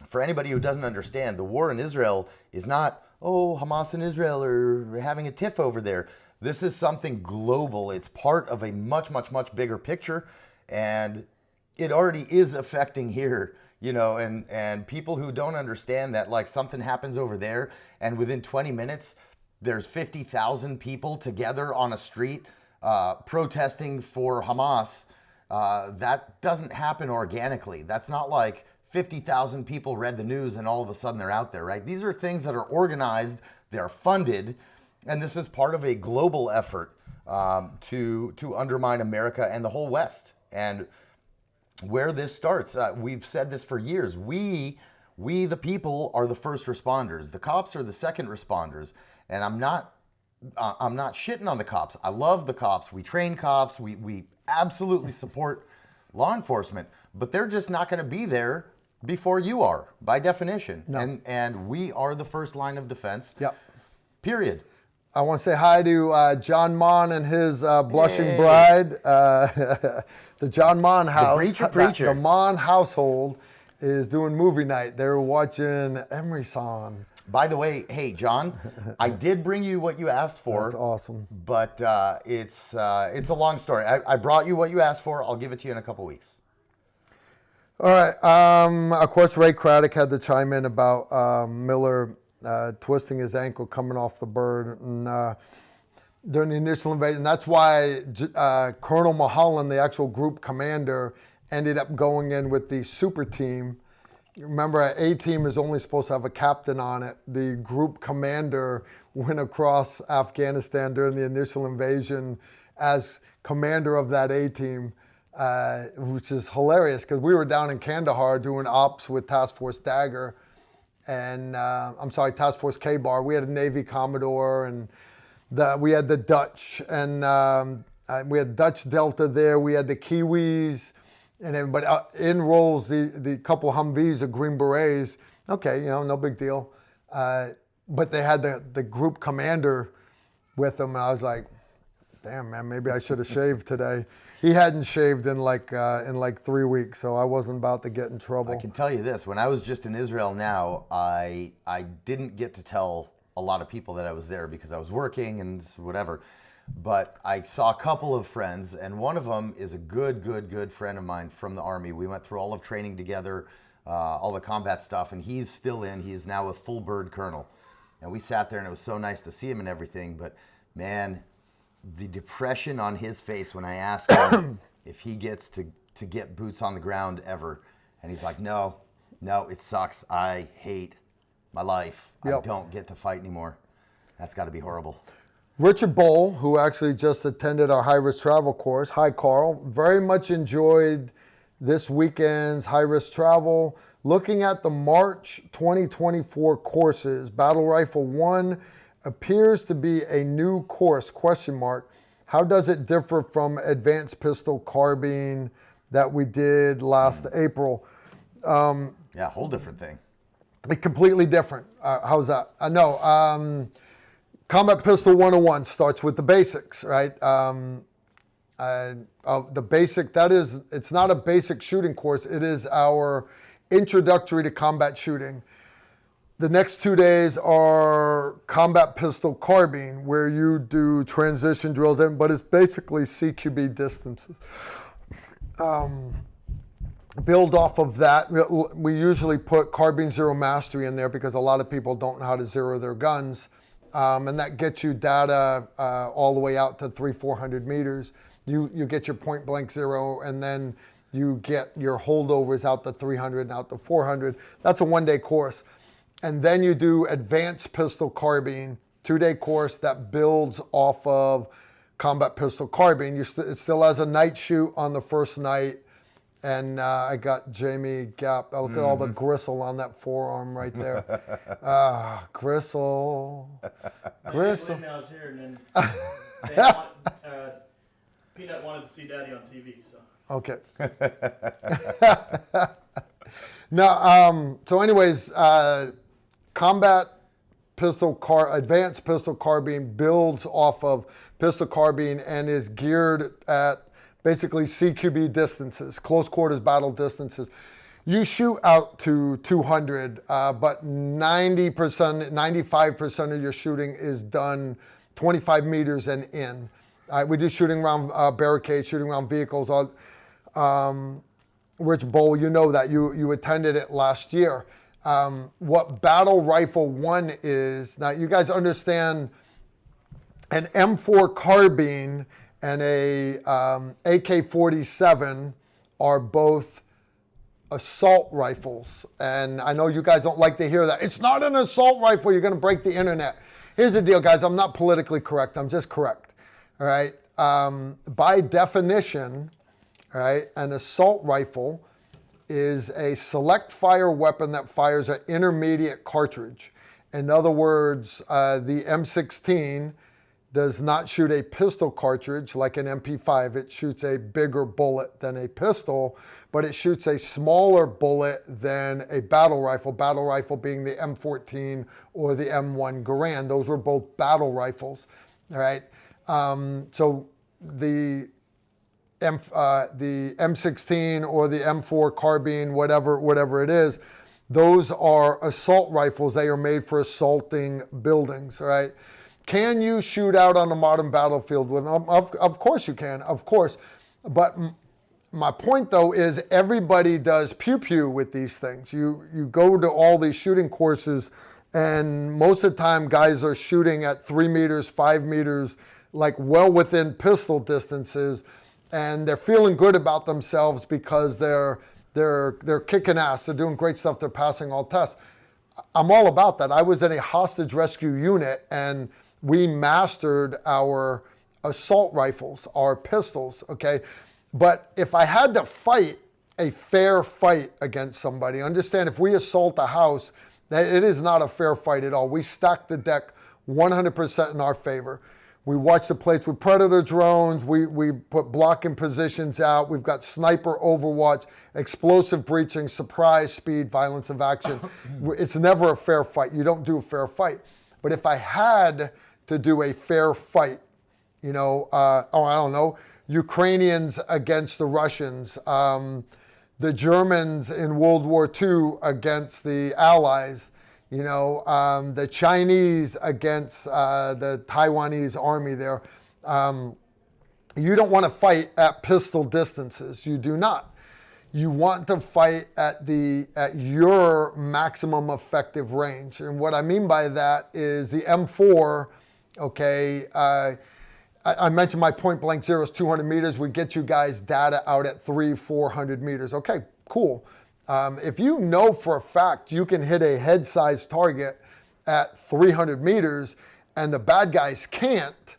S2: for anybody who doesn't understand, the war in Israel is not, Hamas and Israel are having a tiff over there. This is something global. It's part of a much, much, much bigger picture. And it already is affecting here, and people who don't understand that, like, something happens over there and within 20 minutes, there's 50,000 people together on a street protesting for Hamas. That doesn't happen organically. That's not like 50,000 people read the news and all of a sudden they're out there, right? These are things that are organized, they're funded, and this is part of a global effort to undermine America and the whole West. And where this starts, we've said this for years. We the people are the first responders. The cops are the second responders. And I'm not shitting on the cops. I love the cops. We train cops. We absolutely support law enforcement, but they're just not going to be there before you are, by definition. No. And we are the first line of defense. Yep. Period.
S1: I want to say hi to John Mon and his blushing bride. The John Mon house.
S2: The preacher.
S1: The Mon household is doing movie night. They're watching Emery-san.
S2: By the way, hey, John, I did bring you what you asked for.
S1: That's awesome.
S2: But it's a long story. I brought you what you asked for. I'll give it to you in a couple weeks.
S1: All right. Of course, Ray Craddock had to chime in about Miller twisting his ankle coming off the bird. And during the initial invasion, that's why Colonel Mulholland, the actual group commander, ended up going in with the super team. Remember, an A team is only supposed to have a captain on it. The group commander went across Afghanistan during the initial invasion as commander of that A team, which is hilarious because we were down in Kandahar doing ops with Task Force Dagger and, Task Force K-Bar. We had a Navy Commodore and we had the Dutch and we had Dutch Delta there. We had the Kiwis. And everybody in rolls the couple Humvees of Green Berets. Okay, no big deal. But they had the group commander with them, and I was like, "Damn, man, maybe I should have shaved today." He hadn't shaved in like 3 weeks, so I wasn't about to get in trouble.
S2: I can tell you this: when I was just in Israel now, I didn't get to tell a lot of people that I was there because I was working and whatever. But I saw a couple of friends, and one of them is a good friend of mine from the Army. We went through all of training together, all the combat stuff, and he's still in. He is now a full bird colonel. And we sat there, and it was so nice to see him and everything. But, man, the depression on his face when I asked him if he gets to get boots on the ground ever. And he's like, no, it sucks. I hate my life. Yep. I don't get to fight anymore. That's got to be horrible.
S1: Richard Bowl, who actually just attended our high-risk travel course. Hi, Carl. Very much enjoyed this weekend's high-risk travel. Looking at the March 2024 courses, Battle Rifle 1 appears to be a new course, ? How does it differ from Advanced Pistol Carbine that we did last April?
S2: Yeah, whole different thing.
S1: Completely different. How's that? Combat Pistol 101 starts with the basics, right? The basic, it's not a basic shooting course. It is our introductory to combat shooting. The next 2 days are Combat Pistol Carbine, where you do transition drills, but it's basically CQB distances. Build off of that. We usually put Carbine Zero Mastery in there because a lot of people don't know how to zero their guns. And that gets you data all the way out to 300-400 meters. You get your point blank zero, and then you get your holdovers out to 300 and out to 400. That's a 1-day course. And then you do Advanced Pistol Carbine, 2-day course that builds off of Combat Pistol Carbine. It still has a night shoot on the first night. And I got Jamie Gap. Look at all the gristle on that forearm right there. Gristle.
S3: Gristle. I was here, and then Peanut wanted to see Daddy on TV. So.
S1: Okay. So anyways, Advanced Pistol Carbine builds off of Pistol Carbine and is geared at basically CQB distances, close quarters battle distances. You shoot out to 200, but 90%, 95% of your shooting is done 25 meters and in. We do shooting around barricades, shooting around vehicles. Rich Bowl, you know that. You attended it last year. What Battle Rifle 1 is, now you guys understand an M4 carbine and a AK-47 are both assault rifles. And I know you guys don't like to hear that. It's not an assault rifle. You're going to break the internet. Here's the deal, guys. I'm not politically correct. I'm just correct. All right. By definition, all right, an assault rifle is a select fire weapon that fires an intermediate cartridge. In other words, the M16 does not shoot a pistol cartridge like an MP5. It shoots a bigger bullet than a pistol, but it shoots a smaller bullet than a battle rifle being the M14 or the M1 Garand. Those were both battle rifles, all right? So the M16 or the M4 carbine, whatever it is, those are assault rifles. They are made for assaulting buildings, all right? Can you shoot out on a modern battlefield with them? Of course you can, of course. But my point, though, is everybody does pew-pew with these things. You go to all these shooting courses And most of the time, guys are shooting at 3 meters, 5 meters, like well within pistol distances, and they're feeling good about themselves because they're kicking ass. They're doing great stuff. They're passing all tests. I'm all about that. I was in a hostage rescue unit, and we mastered our assault rifles, our pistols, okay? But if I had to fight a fair fight against somebody, understand if we assault a house, that it is not a fair fight at all. We stack the deck 100% in our favor. We watch the plates with Predator drones. We put blocking positions out. We've got sniper overwatch, explosive breaching, surprise, speed, violence of action. It's never a fair fight. You don't do a fair fight. But if I had to do a fair fight, I don't know, Ukrainians against the Russians, the Germans in World War II against the Allies, the Chinese against the Taiwanese army there. You don't want to fight at pistol distances. You do not. You want to fight at your maximum effective range. And what I mean by that is the M4, okay, I mentioned my point blank zero is 200 meters. We get you guys data out at 400 meters. Okay, cool. If you know for a fact you can hit a head-sized target at 300 meters and the bad guys can't,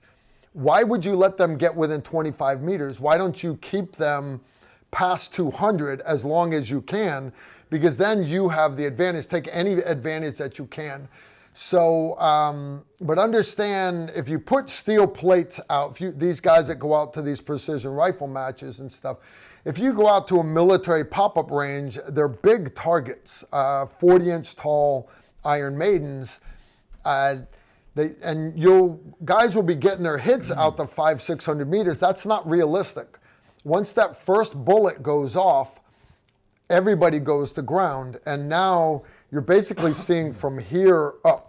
S1: why would you let them get within 25 meters? Why don't you keep them past 200 as long as you can? Because then you have the advantage. Take any advantage that you can. So, but understand, if you put steel plates out, these guys that go out to these precision rifle matches and stuff, if you go out to a military pop-up range, they're big targets, 40-inch tall Iron Maidens, guys will be getting their hits out to 500-600 meters. That's not realistic. Once that first bullet goes off, everybody goes to ground, and now you're basically seeing from here up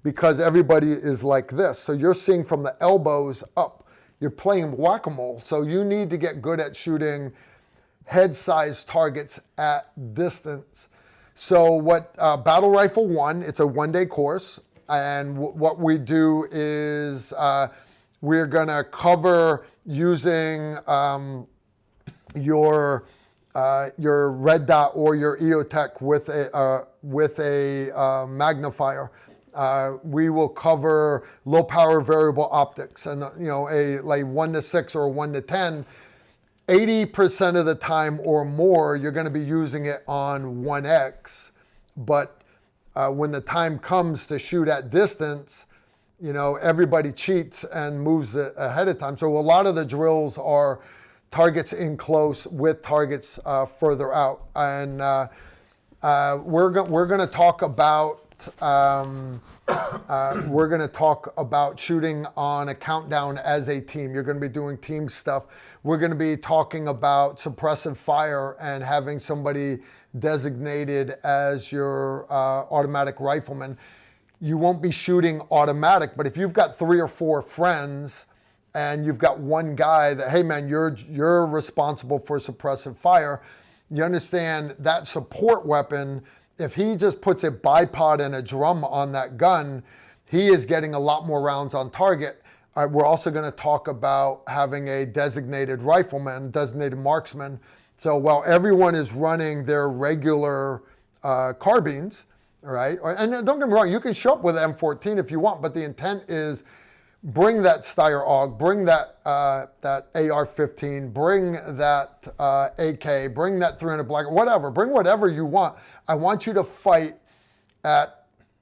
S1: because everybody is like this. So you're seeing from the elbows up. You're playing whack-a-mole. So you need to get good at shooting head-sized targets at distance. So what Battle Rifle 1, it's a one-day course. And what we do is we're going to cover using your red dot or your EOTech with a magnifier. We will cover low power variable optics, and a like 1:6 or 1:10. 80% of the time or more, you're going to be using it on 1X. But when the time comes to shoot at distance, everybody cheats and moves it ahead of time. So a lot of the drills are targets in close with targets further out, and we're going to talk about shooting on a countdown as a team. You're going to be doing team stuff. We're going to be talking about suppressive fire and having somebody designated as your automatic rifleman. You won't be shooting automatic, but if you've got 3 or 4 friends and you've got one guy that, hey man, you're responsible for suppressive fire, you understand that support weapon, if he just puts a bipod and a drum on that gun, he is getting a lot more rounds on target. We're also going to talk about having a designated rifleman, designated marksman. So while everyone is running their regular carbines, all right, and don't get me wrong, you can show up with an M14 if you want, but the intent is bring that Steyr AUG, bring that AR-15, bring that AK, bring that 300 Black, whatever, bring whatever you want. I want you to fight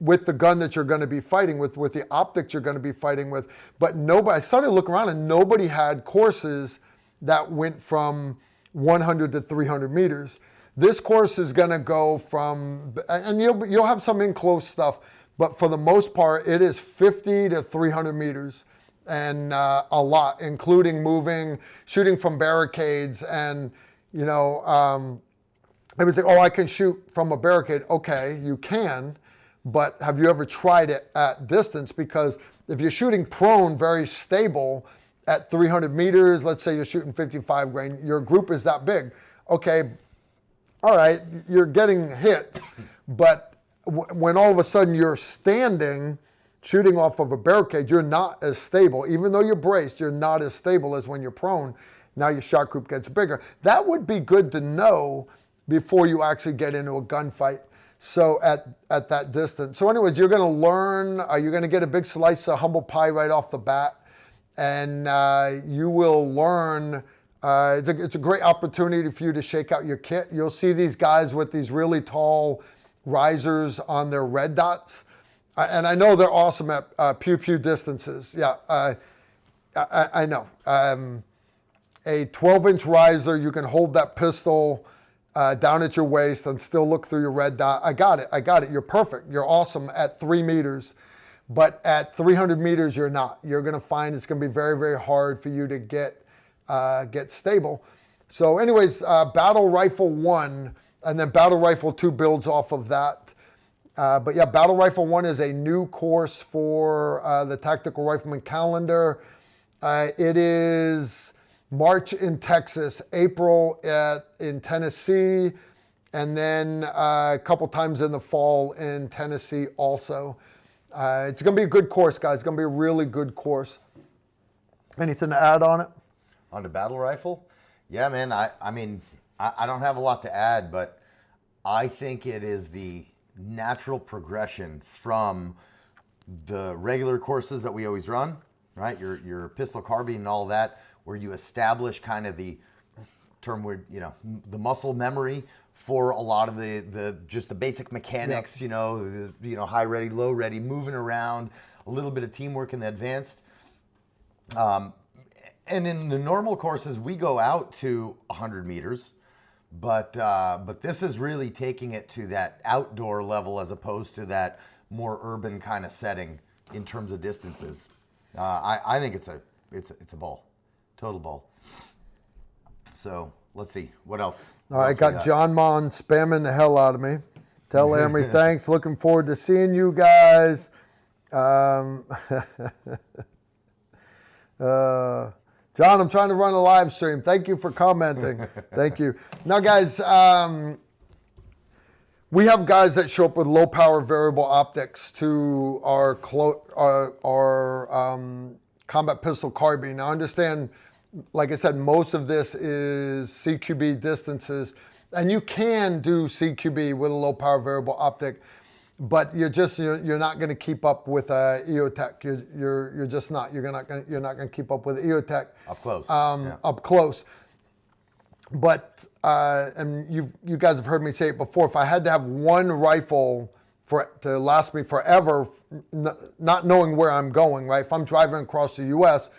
S1: with the gun that you're going to be fighting with the optics you're going to be fighting with. But nobody, I started looking around and nobody had courses that went from 100 to 300 meters. This course is going to go from, and you'll have some in-close stuff, but for the most part, it is 50 to 300 meters and a lot, including moving, shooting from barricades. And, I would say, oh, I can shoot from a barricade. Okay, you can, but have you ever tried it at distance? Because if you're shooting prone, very stable at 300 meters, let's say you're shooting 55 grain, your group is that big. Okay, all right, you're getting hits, but when all of a sudden you're standing, shooting off of a barricade, you're not as stable. Even though you're braced, you're not as stable as when you're prone. Now your shot group gets bigger. That would be good to know before you actually get into a gunfight. So at that distance. So anyways, you're going to learn, you're going to get a big slice of humble pie right off the bat. And you will learn, it's a great opportunity for you to shake out your kit. You'll see these guys with these really tall risers on their red dots. And I know they're awesome at pew-pew distances. Yeah, I know. A 12-inch riser, you can hold that pistol down at your waist and still look through your red dot. I got it. You're perfect. You're awesome at 3 meters. But at 300 meters, you're not. You're going to find it's going to be very, very hard for you to get stable. So anyways, Battle Rifle 1 and then Battle Rifle 2 builds off of that. But yeah, Battle Rifle 1 is a new course for the Tactical Rifleman calendar. It is March in Texas, April in Tennessee, and then a couple times in the fall in Tennessee also. It's going to be a good course, guys. It's going to be a really good course. Anything to add on it?
S2: On the battle rifle? Yeah, man. I mean, I don't have a lot to add, but I think it is the natural progression from the regular courses that we always run, right? Your pistol carbine and all that, where you establish kind of the term where, the muscle memory for a lot of the just the basic mechanics, yeah. High ready, low ready, moving around, a little bit of teamwork in the advanced. And in the normal courses, we go out to 100 meters, but this is really taking it to that outdoor level as opposed to that more urban kind of setting in terms of distances. I think it's a ball, total ball. So let's see what else.
S1: All right, got John Mon spamming the hell out of me. Tell Amory thanks. Looking forward to seeing you guys. John, I'm trying to run a live stream. Thank you for commenting. Thank you. Now, guys, we have guys that show up with low power variable optics to our combat pistol carbine. Now, understand, like I said, most of this is CQB distances, and you can do CQB with a low power variable optic, but you're not going to keep up with EOTech. You're just not. You're not going to keep up with EOTech
S2: up close.
S1: Yeah. Up close. But and you guys have heard me say it before. If I had to have one rifle to last me forever, not knowing where I'm going, right? If I'm driving across the U.S.,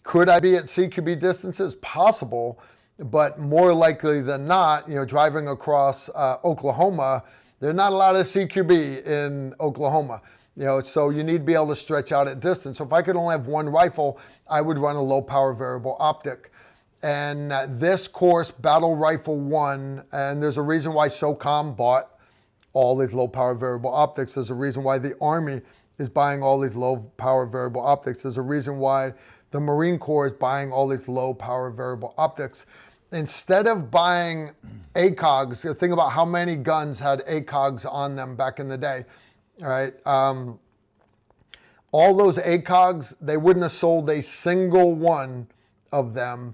S1: could I be at CQB distances? Possible, but more likely than not, driving across Oklahoma, there's not a lot of CQB in Oklahoma. So you need to be able to stretch out at distance. So if I could only have one rifle, I would run a low power variable optic. And this course, Battle Rifle 1, and there's a reason why SOCOM bought all these low power variable optics. There's a reason why the Army is buying all these low power variable optics. There's a reason why the Marine Corps is buying all these low power variable optics. Instead of buying ACOGs, think about how many guns had ACOGs on them back in the day, all right? All those ACOGs, they wouldn't have sold a single one of them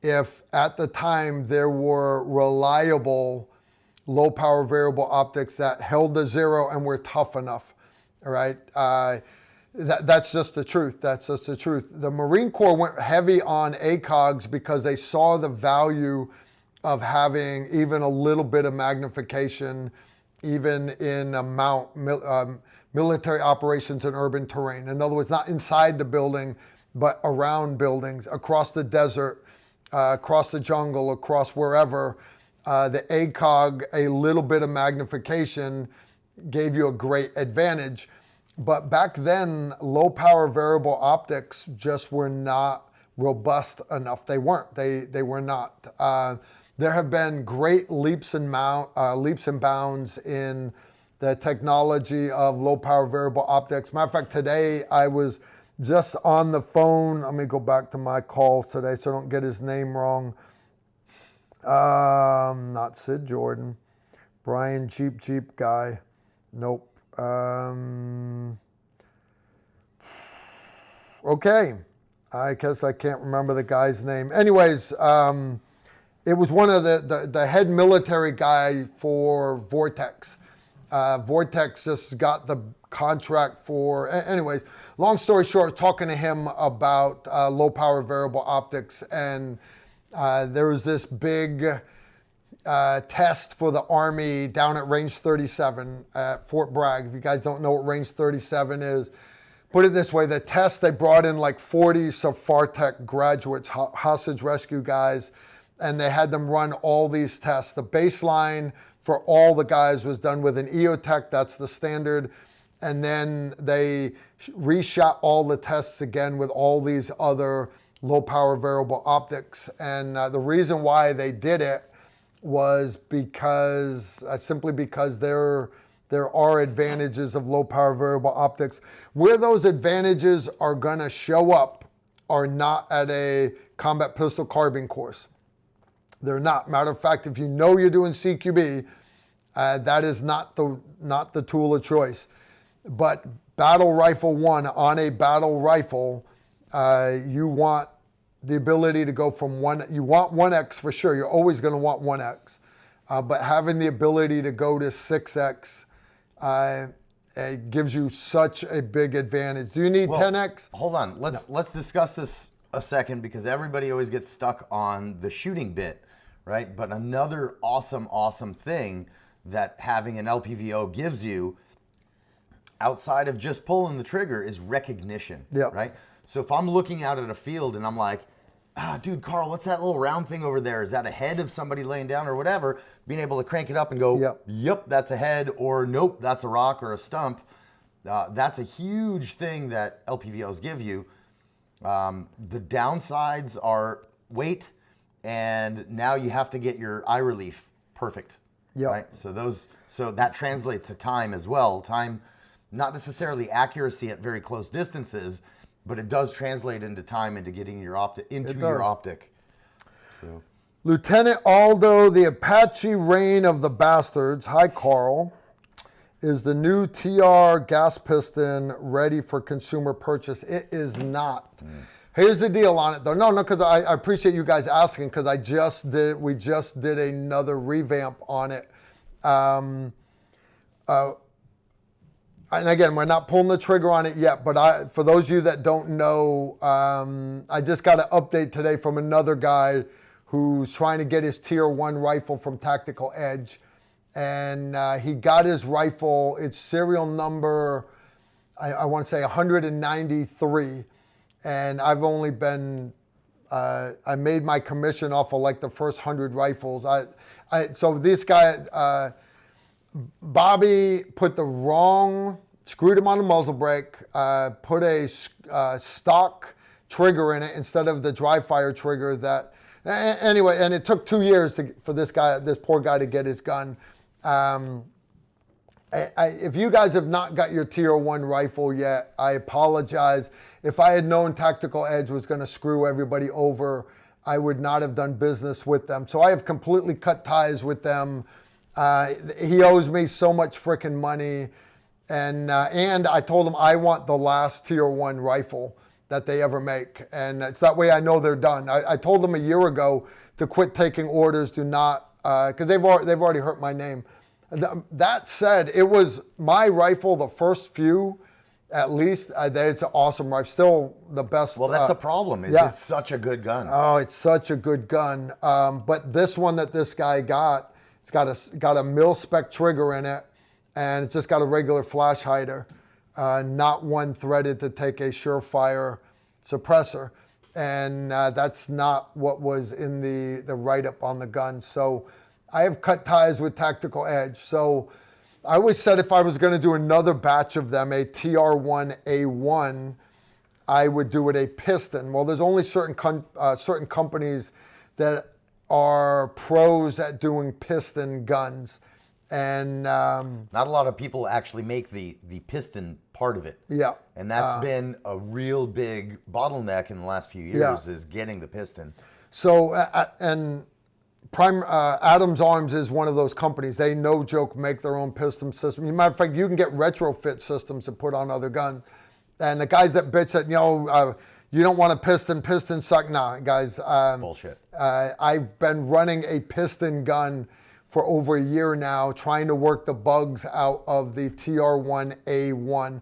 S1: if at the time there were reliable low power variable optics that held the zero and were tough enough, all right? That's just the truth. That's just the truth. The Marine Corps went heavy on ACOGs because they saw the value of having even a little bit of magnification, even in military operations in urban terrain. In other words, not inside the building, but around buildings, across the desert, across the jungle, across wherever. The ACOG, a little bit of magnification, gave you a great advantage. But back then, low power variable optics just were not robust enough. They weren't. They were not. There have been great leaps and bounds in the technology of low power variable optics. Matter of fact, today I was just on the phone. Let me go back to my calls today so I don't get his name wrong. Not Sid Jordan. Brian Jeep guy. Nope. Okay. I guess I can't remember the guy's name. Anyways, it was one of the head military guy for Vortex. Vortex just got the contract for, anyways, long story short, talking to him about low power variable optics, and there was this big test for the Army down at Range 37 at Fort Bragg. If you guys don't know what Range 37 is, put it this way, the test, they brought in like 40 SAFARTech graduates, hostage rescue guys, and they had them run all these tests. The baseline for all the guys was done with an EOTech, that's the standard, and then they reshot all the tests again with all these other low power variable optics. And the reason why they did it was because, simply because there are advantages of low power variable optics. Where those advantages are gonna show up are not at a combat pistol carbine course. They're not. Matter of fact, if you know you're doing CQB, that is not the tool of choice. But battle rifle one, on a battle rifle, you want the ability to go from you want 1X for sure. You're always going to want 1X. But having the ability to go to 6X it gives you such a big advantage. Do you need 10X?
S2: Hold on. Let's discuss this a second, because everybody always gets stuck on the shooting bit, right? But another awesome thing that having an LPVO gives you, outside of just pulling the trigger, is recognition, right? So if I'm looking out at a field and I'm like, dude, Carl, what's that little round thing over there? Is that a head of somebody laying down or whatever? Being able to crank it up and go, yep, that's a head, or nope, that's a rock or a stump. That's a huge thing that LPVOs give you. The downsides are weight, and now you have to get your eye relief perfect, right? So that translates to time as well. Time, not necessarily accuracy at very close distances, but it does translate into time, into getting your optic into your optic. So.
S1: Lieutenant Aldo, the Apache Rain of the Bastards. Hi, Carl. Is the new TR gas piston ready for consumer purchase? It is not. Here's the deal on it, though. No, because I appreciate you guys asking, because we just did another revamp on it. And again, we're not pulling the trigger on it yet, but for those of you that don't know, I just got an update today from another guy who's trying to get his Tier 1 rifle from Tactical Edge. And he got his rifle, its serial number, I want to say 193. And I've only been, I made my commission off of like the first 100 rifles. So this guy, Bobby put the wrong, screwed him on the muzzle brake, put a stock trigger in it instead of the dry fire trigger that, anyway, and it took 2 years for this poor guy to get his gun. If you guys have not got your Tier 1 rifle yet, I apologize. If I had known Tactical Edge was going to screw everybody over, I would not have done business with them. So I have completely cut ties with them. He owes me so much freaking money. And I told him I want the last Tier 1 rifle that they ever make. And it's that way I know they're done. I told them a year ago to quit taking orders, do not, because they've already hurt my name. That said, it was my rifle, the first few, at least. It's an awesome rifle, still the best.
S2: Well, that's the problem. It's such a good gun.
S1: Oh, it's such a good gun. But this one that this guy got, it's got a mil-spec trigger in it, and it's just got a regular flash hider, not one threaded to take a surefire suppressor. And that's not what was in the write-up on the gun. So I have cut ties with Tactical Edge. So I always said if I was going to do another batch of them, a TR1A1, I would do it a piston. Well, there's only certain companies that are pros at doing piston guns. And
S2: not a lot of people actually make the piston part of it.
S1: Yeah.
S2: And that's been a real big bottleneck in the last few years, is getting the piston.
S1: So, and Adams Arms is one of those companies. They, no joke, make their own piston system. As a matter of fact, you can get retrofit systems to put on other guns. And the guys that bitch that, you don't want a piston suck. Nah, guys.
S2: Bullshit.
S1: I've been running a piston gun for over a year now, trying to work the bugs out of the TR1A1.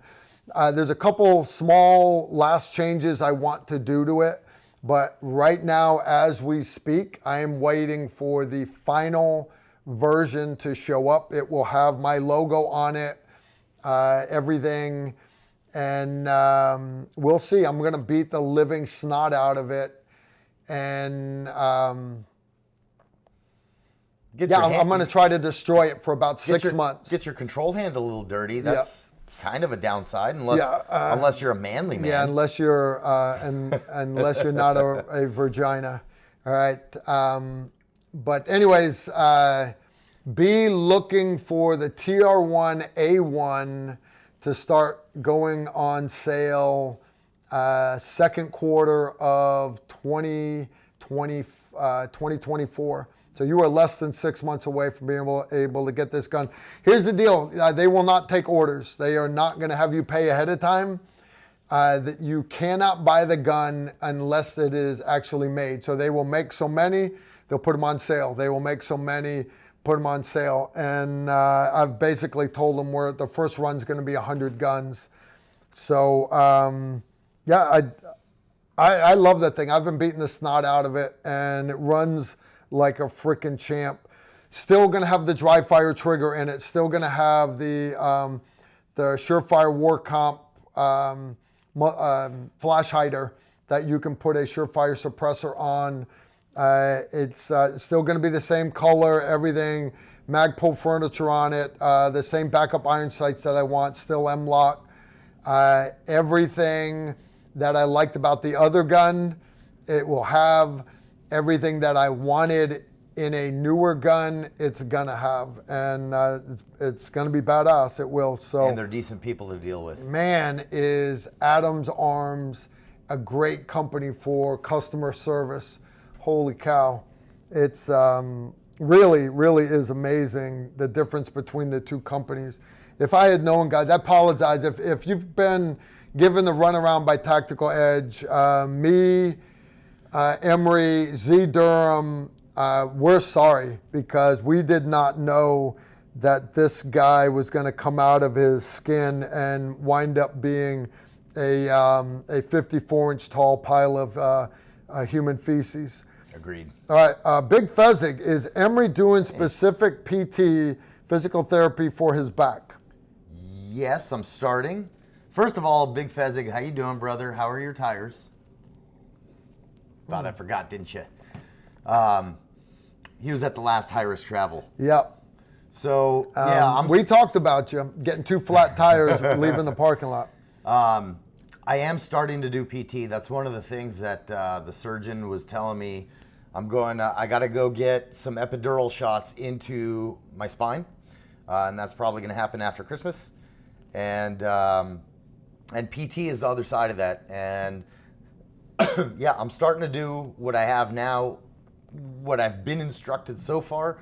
S1: There's a couple small last changes I want to do to it. But right now, as we speak, I am waiting for the final version to show up. It will have my logo on it, everything, and we'll see. I'm going to beat the living snot out of it, and I'm going to try to destroy it for about 6 months.
S2: Get your control hand a little dirty. That's kind of a downside, unless you're a manly man.
S1: Yeah, unless you're unless you're not a vagina. All right. But anyways, be looking for the TR1A1 to start going on sale second quarter of 2024. So you are less than 6 months away from being able to get this gun. Here's the deal. They will not take orders. They are not going to have you pay ahead of time. That you cannot buy the gun unless it is actually made. So they will make so many, they'll put them on sale. They will make so many, put them on sale. And I've basically told them the first run's going to be 100 guns. So, I love that thing. I've been beating the snot out of it, and it runs like a freaking champ. Still going to have the dry fire trigger in it. Still going to have the Surefire War Comp flash hider that you can put a Surefire suppressor on. It's still going to be the same color, everything. Magpul furniture on it. The same backup iron sights that I want. Still M-lock. Everything that I liked about the other gun, it will have. Everything that I wanted in a newer gun, it's gonna have, and it's gonna be badass. It will. So,
S2: and they're decent people to deal with.
S1: Man, is Adams Arms a great company for customer service? Holy cow! It's really, really is amazing the difference between the two companies. If I had known, guys, I apologize if you've been given the runaround by Tactical Edge, Emery, Z Durham, we're sorry because we did not know that this guy was going to come out of his skin and wind up being a 54-inch tall pile of human feces.
S2: Agreed.
S1: All right, Big Fezzig, is Emery doing specific PT, physical therapy for his back?
S2: Yes, I'm starting. First of all, Big Fezzig, how you doing, brother? How are your tires? Thought I forgot, didn't you? He was at the last high risk travel.
S1: Yep.
S2: So
S1: we talked about you getting 2 flat tires, leaving the parking lot.
S2: I am starting to do PT. That's one of the things that the surgeon was telling me. I got to go get some epidural shots into my spine, and that's probably going to happen after Christmas. And PT is the other side of that. And yeah, I'm starting to do what I have now, what I've been instructed so far.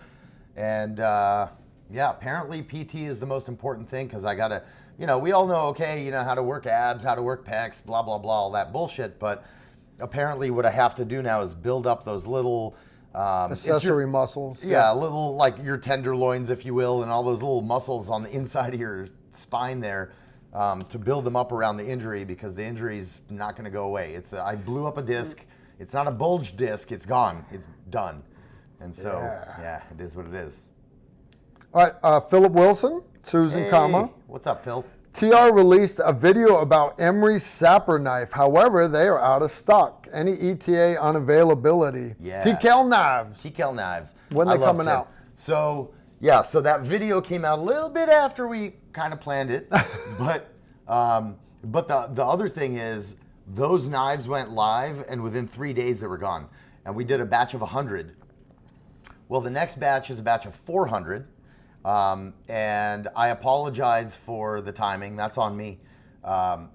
S2: And apparently PT is the most important thing because I got to, we all know, how to work abs, how to work pecs, blah, blah, blah, all that bullshit. But apparently what I have to do now is build up those little
S1: accessory muscles.
S2: Yeah, little like your tenderloins, if you will, and all those little muscles on the inside of your spine there. To build them up around the injury because the injury is not going to go away. I blew up a disc. It's not a bulged disc. It's gone. It's done. And so, it is what it is.
S1: All right, Philip Wilson, Susan, comma.
S2: What's up, Phil?
S1: TR released a video about Emery's Sapper knife. However, they are out of stock. Any ETA on availability?
S2: Yeah.
S1: TCAL knives.
S2: TCAL knives.
S1: When they coming out?
S2: So that video came out a little bit after we kind of planned it. But the other thing is those knives went live and within 3 days they were gone. And we did a batch of 100. Well, the next batch is a batch of 400. And I apologize for the timing. That's on me. No,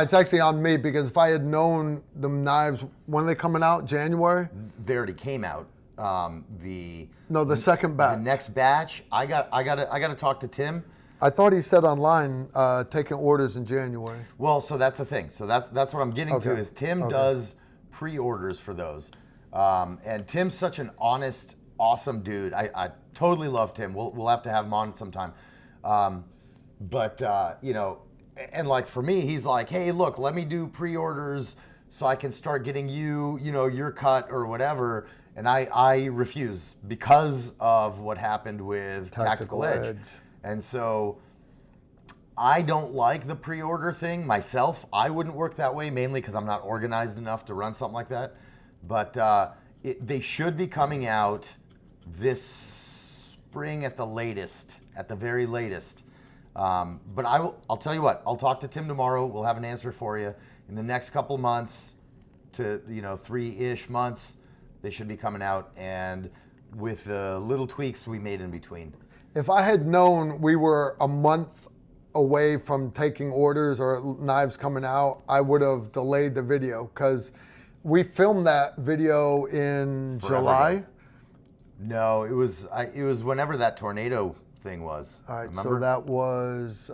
S1: it's actually on me because if I had known the knives, when are they coming out? January?
S2: They already came out.
S1: the second batch.
S2: The next batch, I gotta talk to Tim.
S1: I thought he said online taking orders in January.
S2: Well, so that's the thing. So that's what I'm getting to is Tim does pre-orders for those, and Tim's such an honest, awesome dude. I totally love Tim. We'll have to have him on sometime. But you know, and like for me, he's like, hey, look, let me do pre-orders so I can start getting you know, your cut or whatever. And I refuse because of what happened with Tactical Edge. And so I don't like the pre-order thing myself. I wouldn't work that way, mainly because I'm not organized enough to run something like that. But they should be coming out this spring at the latest, at the very latest. But I'll tell you what, I'll talk to Tim tomorrow. We'll have an answer for you. In the next couple months to, you know, 3-ish months, they should be coming out, and with the little tweaks we made in between.
S1: If I had known we were a month away from taking orders or knives coming out, I would have delayed the video, because we filmed that video in July.
S2: Ago. No, it was whenever that tornado thing was.
S1: All right,
S2: remember?
S1: so that was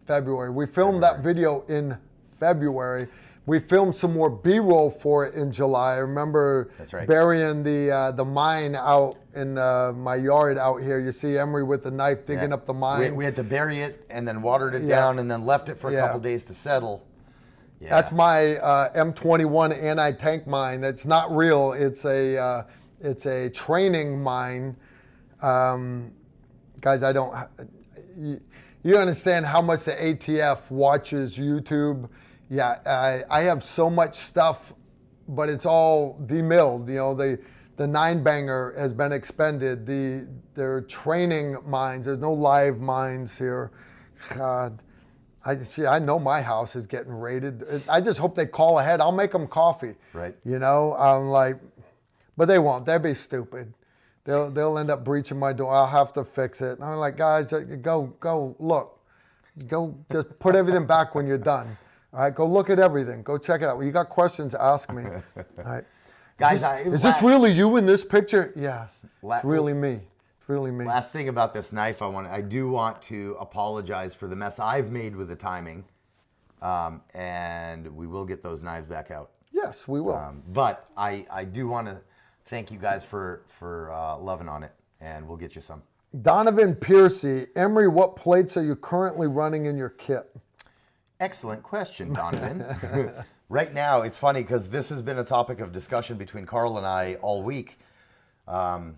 S1: February. We filmed that video in February. We filmed some more B-roll for it in July. I remember burying the mine out in my yard out here. You see Emery with the knife digging up the mine.
S2: We had to bury it and then watered it down and then left it for a couple days to settle. Yeah.
S1: That's my M21 anti-tank mine. That's not real. It's a training mine. Guys, you understand how much the ATF watches YouTube. Yeah, I have so much stuff, but it's all demilled. You know, the 9-banger has been expended. They're training mines. There's no live mines here. God, I know my house is getting raided. I just hope they call ahead. I'll make them coffee.
S2: Right.
S1: You know, I'm like, but they won't. They'd be stupid. They'll end up breaching my door. I'll have to fix it. And I'm like, guys, go look. Go just put everything back when you're done. All right, go look at everything. Go check it out. When you got questions, ask me. All right.
S2: Guys,
S1: is this really you in this picture? Yeah, it's really me. It's really me.
S2: Last thing about this knife, I do want to apologize for the mess I've made with the timing, and we will get those knives back out.
S1: Yes, we will.
S2: But I do want to thank you guys for loving on it, and we'll get you some.
S1: Donovan Piercy, Emery, what plates are you currently running in your kit?
S2: Excellent question, Donovan. Right now, it's funny because this has been a topic of discussion between Carl and I all week. I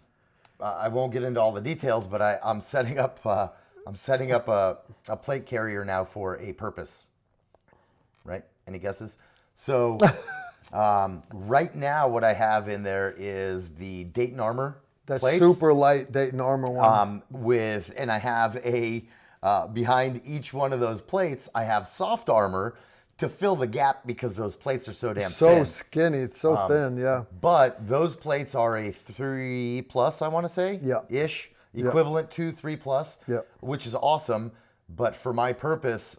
S2: won't get into all the details, but I'm setting up a plate carrier now for a purpose. Right? Any guesses? So right now, what I have in there is the Dayton Armor.
S1: That's
S2: plates,
S1: super light Dayton Armor ones.
S2: And I have a behind each one of those plates, I have soft armor to fill the gap because those plates are so damn thin.
S1: So skinny, it's so thin, yeah.
S2: But those plates are a 3+, I want to say, ish, equivalent to 3+, which is awesome. But for my purpose,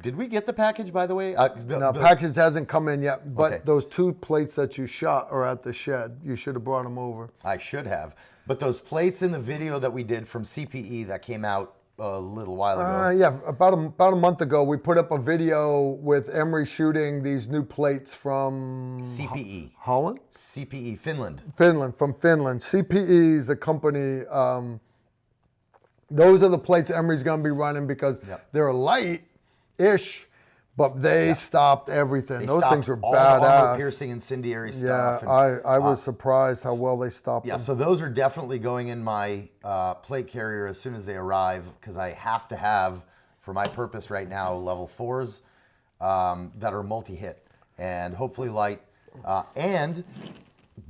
S2: did we get the package, by the way?
S1: No, package hasn't come in yet, but those 2 plates that you shot are at the shed. You should have brought them over.
S2: I should have. But those plates in the video that we did from CPE that came out a little while ago.
S1: Yeah, about a month ago, we put up a video with Emery shooting these new plates from
S2: CPE.
S1: Holland?
S2: CPE, Finland.
S1: From Finland. CPE is a company. Those are the plates Emery's going to be running because they're light-ish, but they stopped everything. Those things were
S2: all
S1: badass.
S2: Armor-piercing incendiary stuff.
S1: Yeah, I was surprised how well they stopped them.
S2: Yeah, so those are definitely going in my plate carrier as soon as they arrive because I have to have, for my purpose right now, level 4s that are multi-hit and hopefully light. And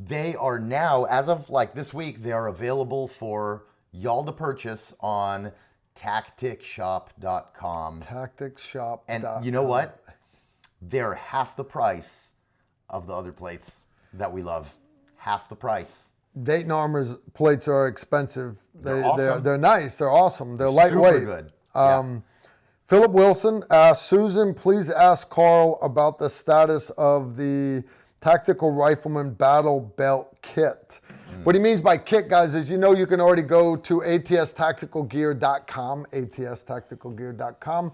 S2: they are now, as of like this week, they are available for y'all to purchase on tacticshop.com.
S1: Tacticshop.com.
S2: And you know what? They're half the price of the other plates that we love. Half the price.
S1: Dayton Armor's plates are expensive.
S2: Awesome.
S1: They're nice. They're awesome. They're lightweight.
S2: Super good.
S1: Philip Wilson asked, Susan, please ask Carl about the status of the Tactical Rifleman Battle Belt Kit. What he means by kit, guys, is you can already go to atstacticalgear.com, atstacticalgear.com,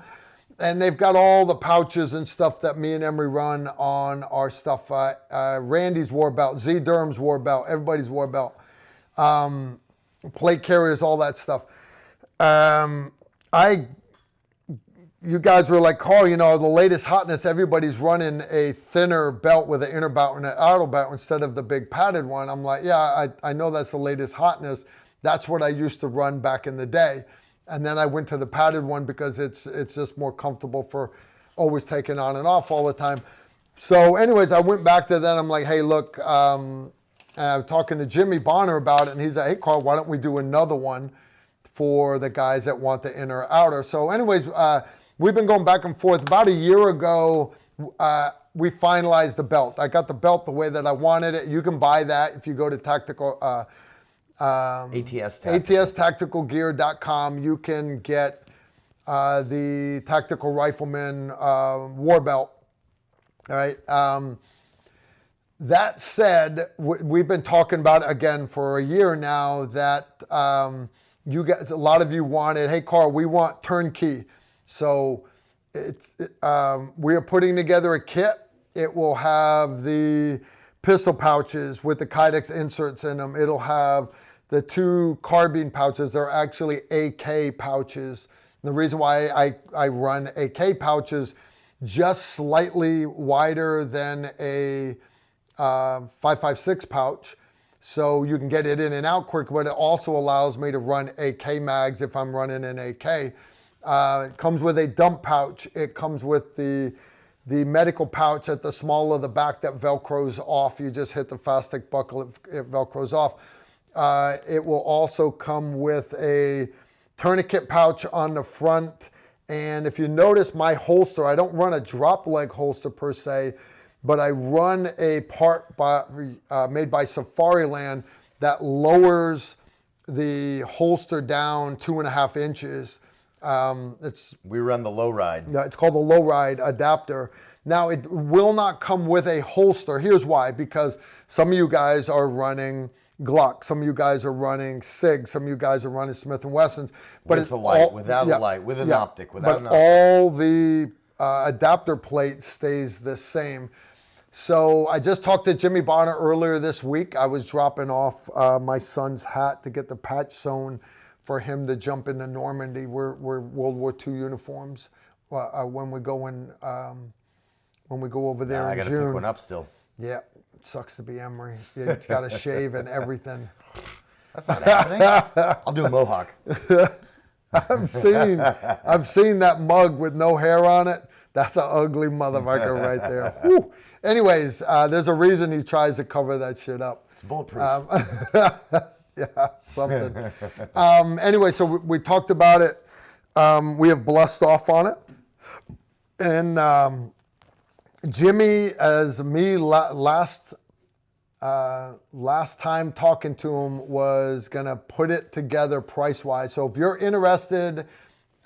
S1: and they've got all the pouches and stuff that me and Emery run on our stuff. Randy's war belt, Z Durham's war belt, everybody's war belt, plate carriers, all that stuff. You guys were like, Carl, the latest hotness, everybody's running a thinner belt with an inner belt and an outer belt instead of the big padded one. I'm like, yeah, I know that's the latest hotness. That's what I used to run back in the day. And then I went to the padded one because it's just more comfortable for always taking on and off all the time. So anyways, I went back to that. I'm like, hey, look, and I was talking to Jimmy Bonner about it. And he's like, hey, Carl, why don't we do another one for the guys that want the inner or outer? So anyways, we've been going back and forth. About a year ago, we finalized the belt. I got the belt the way that I wanted it. You can buy that if you go to atstacticalgear.com. You can get the Tactical Rifleman war belt. All right. That said, we've been talking about it again for a year now that you guys, a lot of you wanted, hey, Carl, we want turnkey. So we are putting together a kit. It will have the pistol pouches with the Kydex inserts in them. It'll have the 2 carbine pouches. They're actually AK pouches. The reason why I run AK pouches just slightly wider than a 5.56 pouch. So you can get it in and out quick, but it also allows me to run AK mags if I'm running an AK. It comes with a dump pouch. It comes with the medical pouch at the small of the back that Velcros off. You just hit the fast-stick buckle, it Velcros off. It will also come with a tourniquet pouch on the front. And if you notice my holster, I don't run a drop leg holster per se, but I run a part made by Safariland that lowers the holster down 2.5 inches.
S2: We run the low ride.
S1: It's called the low ride adapter. Now it will not come with a holster. Here's why: because some of you guys are running Glock, some of you guys are running SIG, some of you guys are running Smith & Wessons. But
S2: with a light, without a light, with an optic, without an optic.
S1: All the adapter plate stays the same. So I just talked to Jimmy Bonner earlier this week. I was dropping off my son's hat to get the patch sewn for him to jump into Normandy. We're World War II uniforms when we go over there in June.
S2: I got to pick one up still.
S1: Yeah, it sucks to be Emery. Yeah, it's got to shave and everything.
S2: That's not happening. I'll do a mohawk.
S1: I've seen that mug with no hair on it. That's an ugly motherfucker right there. Whew. Anyways, there's a reason he tries to cover that shit up.
S2: It's bulletproof.
S1: Yeah, something. Anyway, so we talked about it. We have blessed off on it. And Jimmy, as me last time talking to him, was going to put it together price-wise. So if you're interested,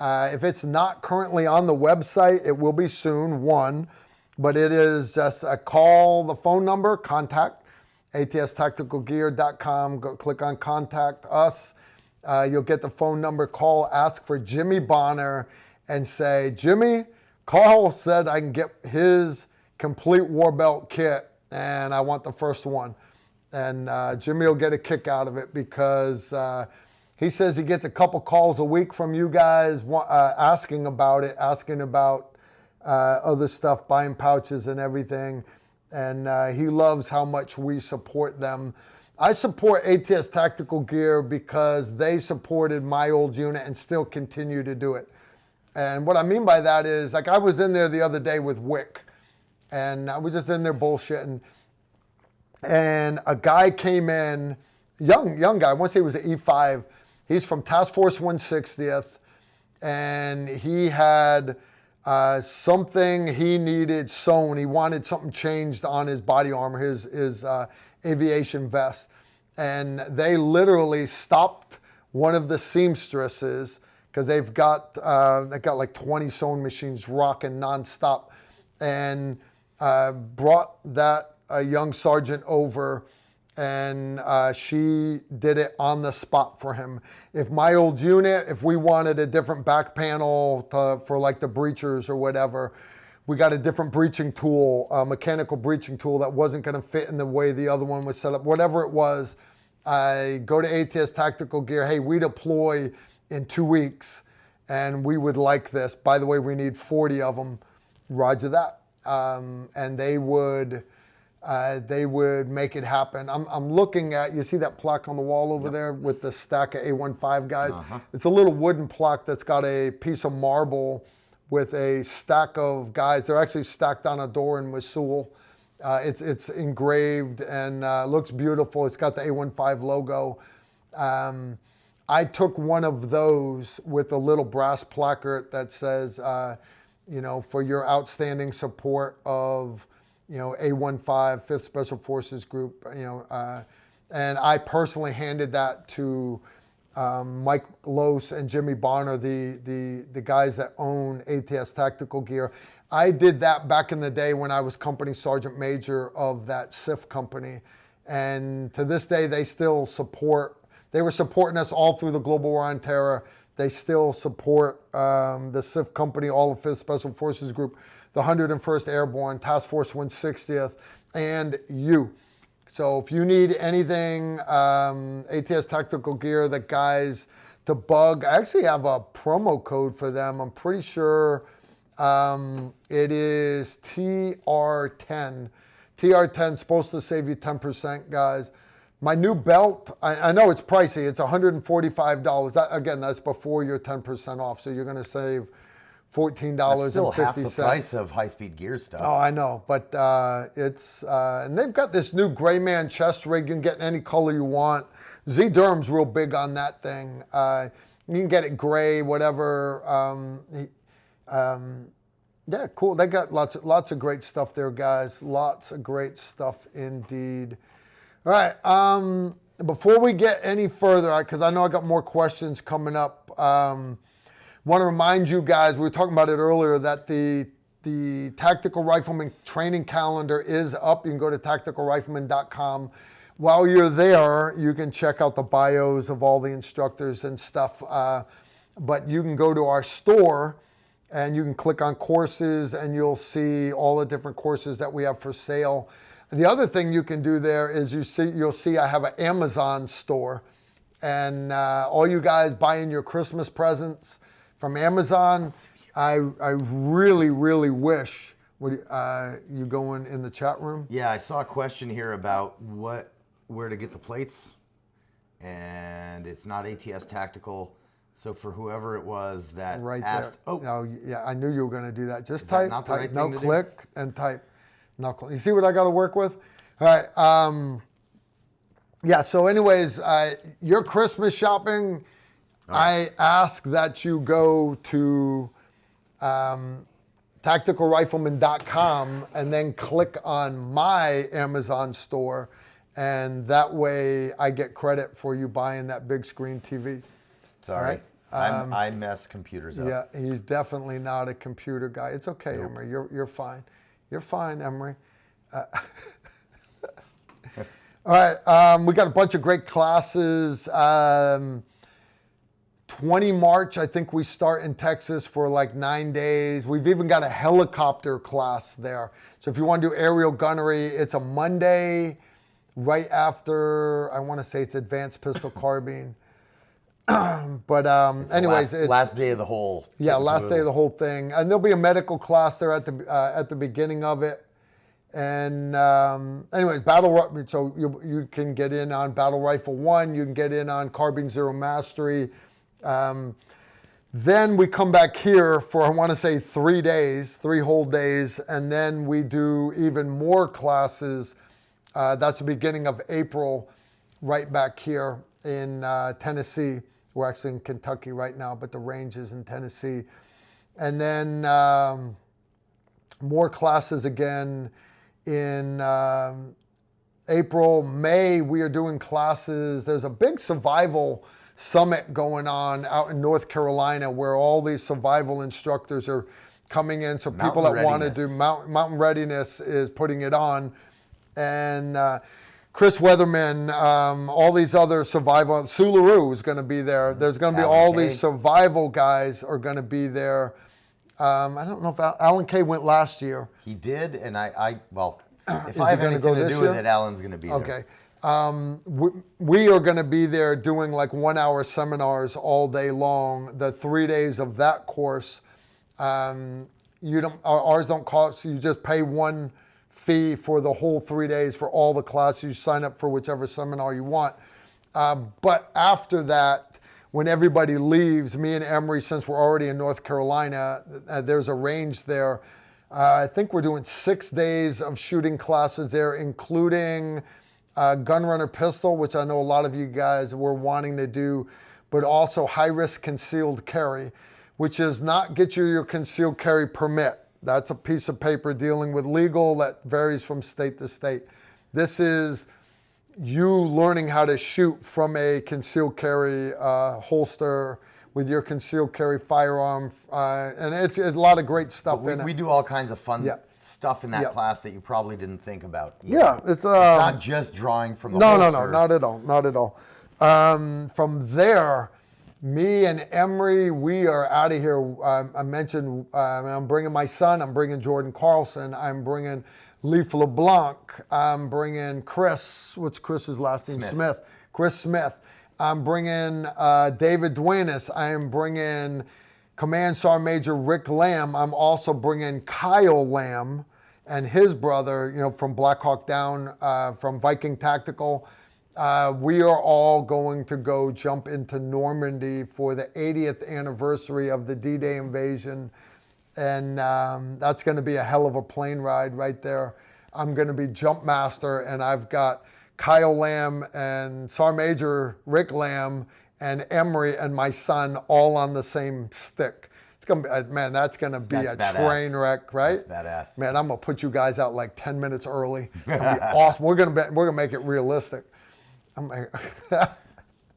S1: if it's not currently on the website, it will be soon, but it is just call the phone number, contact atstacticalgear.com, go click on contact us. You'll get the phone number, call, ask for Jimmy Bonner and say, Jimmy, Carl said I can get his complete war belt kit and I want the first one. And Jimmy will get a kick out of it because he says he gets a couple calls a week from you guys asking about it, asking about other stuff, buying pouches and everything. And he loves how much we support them. I support ATS Tactical Gear because they supported my old unit and still continue to do it. And what I mean by that is, like, I was in there the other day with Wick, and I was just in there bullshitting. And a guy came in, young guy, I want to say he was an E5. He's from Task Force 160th, and he had something he needed sewn. He wanted something changed on his body armor, his aviation vest. And they literally stopped one of the seamstresses because they got like 20 sewing machines rocking nonstop, and brought that a young sergeant over, and she did it on the spot for him. If my old unit, if we wanted a different back panel for like the breachers or whatever, we got a different breaching tool, a mechanical breaching tool that wasn't going to fit in the way the other one was set up, whatever it was, I go to ATS Tactical Gear, hey, we deploy in 2 weeks, and we would like this. By the way, we need 40 of them. Roger that. And they would make it happen. I'm looking at, you see that plaque on the wall over there with the stack of A15 guys? It's a little wooden plaque that's got a piece of marble with a stack of guys. They're actually stacked on a door in Mosul. It's engraved and looks beautiful. It's got the A15 logo. I took one of those with a little brass placard that says, for your outstanding support of, A15, 5th Special Forces Group, and I personally handed that to Mike Lose and Jimmy Bonner, the guys that own ATS Tactical Gear. I did that back in the day when I was company sergeant major of that SIF company. And to this day, they still support, they were supporting us all through the Global War on Terror. They still support the SIF company, all of 5th Special Forces Group, the 101st Airborne, Task Force 160th, and you. So if you need anything, ATS Tactical Gear, the guys to bug, I actually have a promo code for them. I'm pretty sure it is TR10. TR10 is supposed to save you 10%, guys. My new belt, I know it's pricey. It's $145. Again, that's before your 10% off. So you're going to save $14.50.
S2: That's still half the price of high-speed gear stuff.
S1: Oh, I know. But and they've got this new gray man chest rig. You can get any color you want. Z Durham's real big on that thing. You can get it gray, whatever. Yeah, cool. They got lots of great stuff there, guys. Lots of great stuff indeed. All right. Before we get any further, because I know I got more questions coming up, want to remind you guys, we were talking about it earlier, that the Tactical Rifleman training calendar is up. You can go to tacticalrifleman.com. While you're there, you can check out the bios of all the instructors and stuff. But you can go to our store and you can click on courses and you'll see all the different courses that we have for sale. The other thing you can do there is you'll see I have an Amazon store, and all you guys buying your Christmas presents from Amazon, I really, really wish you going in the chat room.
S2: Yeah, I saw a question here about where to get the plates, and it's not ATS Tactical. So for whoever it was that
S1: right
S2: asked,
S1: there. Oh, yeah, I knew you were going to do that. Just
S2: Is
S1: type,
S2: that not the right
S1: no,
S2: thing to do?
S1: click and type. Knuckle. You see what I got to work with? All right. Yeah, so anyways, your Christmas shopping, I ask that you go to tacticalrifleman.com and then click on my Amazon store, and that way I get credit for you buying that big screen TV.
S2: Sorry,
S1: right?
S2: I mess computers up.
S1: Yeah, he's definitely not a computer guy. It's okay, nope. Emery. You're fine. You're fine, Emery. All right, we got a bunch of great classes. 20 March, I think we start in Texas for like 9 days. We've even got a helicopter class there. So if you want to do aerial gunnery, it's a Monday right after, I want to say it's advanced pistol carbine. But anyways,
S2: it's last day of the whole.
S1: Yeah, last day of the whole thing. And there'll be a medical class there at the beginning of it. And anyways, so you can get in on Battle Rifle 1, you can get in on Carbine Zero Mastery. Then we come back here for, I want to say 3 days, 3 whole days, and then we do even more classes. That's the beginning of April, right back here in Tennessee. We're actually in Kentucky right now, but the range is in Tennessee. And then more classes again in April. May, we are doing classes. There's a big survival summit going on out in North Carolina where all these survival instructors are coming in. So people that want to do mountain readiness is putting it on. and Chris Weatherman, all these other survival. Sularoo is going to be there. There's going to be all these survival guys are going to be there. I don't know if Alan Kay went last year.
S2: He did, and well, if
S1: Is
S2: I
S1: he
S2: have
S1: gonna
S2: anything
S1: go
S2: to
S1: this
S2: do
S1: year?
S2: with it, Alan's going to be there.
S1: Okay. We are going to be there doing like 1 hour seminars all day long. The 3 days of that course, ours don't cost. You just pay one fee for the whole 3 days for all the classes. You sign up for whichever seminar you want. But after that, when everybody leaves, me and Emery, since we're already in North Carolina, there's a range there. I think we're doing 6 days of shooting classes there, including gunrunner pistol, which I know a lot of you guys were wanting to do, but also high-risk concealed carry, which is not get you your concealed carry permit. That's a piece of paper dealing with legal that varies from state to state. This is you learning how to shoot from a concealed carry holster with your concealed carry firearm, and it's a lot of great stuff in it.
S2: We do all kinds of fun stuff in that class that you probably didn't think about.
S1: It's
S2: not just drawing from the
S1: no,
S2: holster.
S1: not at all, not at all. From there, me and Emery, we are out of here. I mentioned I'm bringing my son. I'm bringing Jordan Carlson. I'm bringing Leif LeBlanc. I'm bringing Chris. What's Chris's last name? Smith. Chris Smith. I'm bringing David Duenas. I am bringing Command Sergeant Major Rick Lamb. I'm also bringing Kyle Lamb and his brother, from Black Hawk Down, from Viking Tactical. We are all going to go jump into Normandy for the 80th anniversary of the D-Day invasion. And that's going to be a hell of a plane ride right there. I'm going to be jump master, and I've got Kyle Lamb and Sergeant Major Rick Lamb and Emery and my son all on the same stick. It's gonna be, man, that's gonna be a train wreck, right?
S2: That's badass.
S1: Man, I'm gonna put you guys out like 10 minutes early. It's gonna be awesome. We're gonna make it realistic.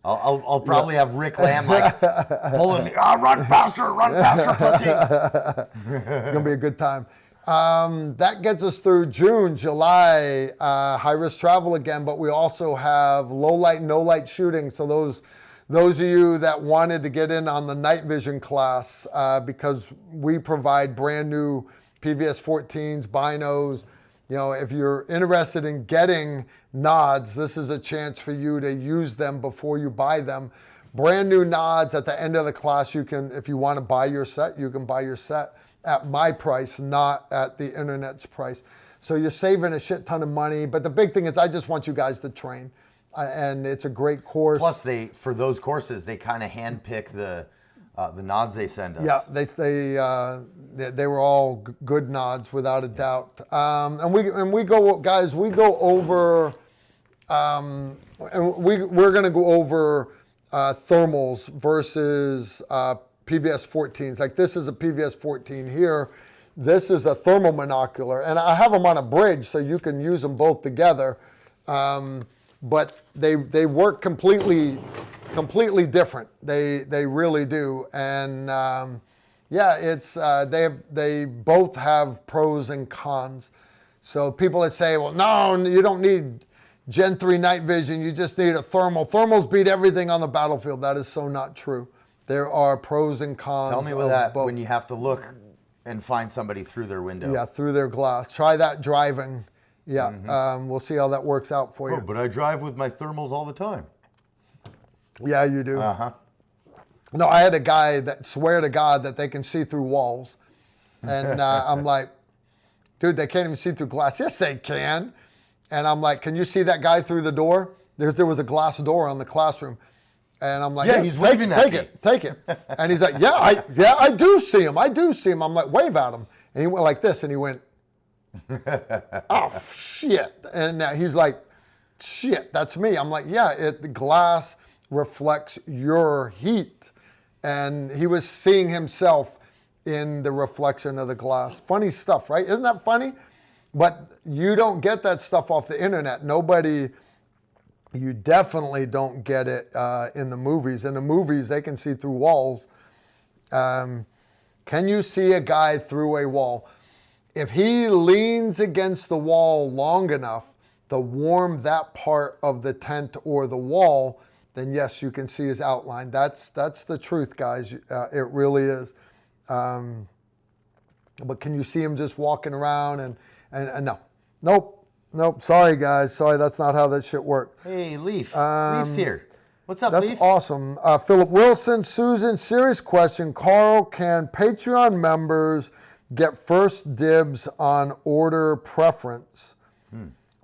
S2: I'll probably have Rick Lamb like pulling me. Run faster, platoon.
S1: It's gonna be a good time. That gets us through June, July, high-risk travel again, but we also have low-light, no-light shooting. So those of you that wanted to get in on the night vision class, because we provide brand new PVS 14s, binos. If you're interested in getting nods, this is a chance for you to use them before you buy them. Brand new nods at the end of the class. You can, if you want to buy your set, you can buy your set at my price, not at the internet's price. So you're saving a shit ton of money. But the big thing is I just want you guys to train. And it's a great course.
S2: Plus, for those courses, they kind of handpick the nods they send us.
S1: Yeah, they were all good nods without a doubt. And we go, guys. We go over, and we're going to go over thermals versus PVS 14s. Like this is a PVS 14 here. This is a thermal monocular, and I have them on a bridge so you can use them both together. But they work completely different. They really do. And it's they both have pros and cons. So people that say, well, no, you don't need Gen 3 night vision. You just need a thermal. Thermals beat everything on the battlefield. That is so not true. There are pros and cons.
S2: Tell me with that when you have to look and find somebody through their window.
S1: Yeah, through their glass. Try that driving. Yeah, we'll see how that works out for you.
S2: But I drive with my thermals all the time.
S1: Yeah, you do.
S2: Uh-huh.
S1: No, I had a guy that swear to God that they can see through walls. And I'm like, dude, they can't even see through glass. Yes, they can. And I'm like, can you see that guy through the door? There was a glass door on the classroom. And I'm like,
S2: yeah, he's waving at me.
S1: Take it. And he's like, I do see him. I do see him. I'm like, wave at him. And he went like this, and he went, oh, shit. And he's like, shit, that's me. I'm like, yeah, the glass reflects your heat. And he was seeing himself in the reflection of the glass. Funny stuff, right? Isn't that funny? But you don't get that stuff off the internet. You definitely don't get it in the movies. In the movies, they can see through walls. Can you see a guy through a wall? If he leans against the wall long enough, to warm that part of the tent or the wall, then yes, you can see his outline. That's the truth, guys. It really is. But can you see him just walking around and no. Nope. Sorry, guys. Sorry, that's not how that shit works.
S2: Hey, Leaf. Leaf's here. What's up,
S1: That's
S2: Leaf?
S1: awesome. Philip Wilson, Susan, serious question. Carl, can Patreon members get first dibs on order preference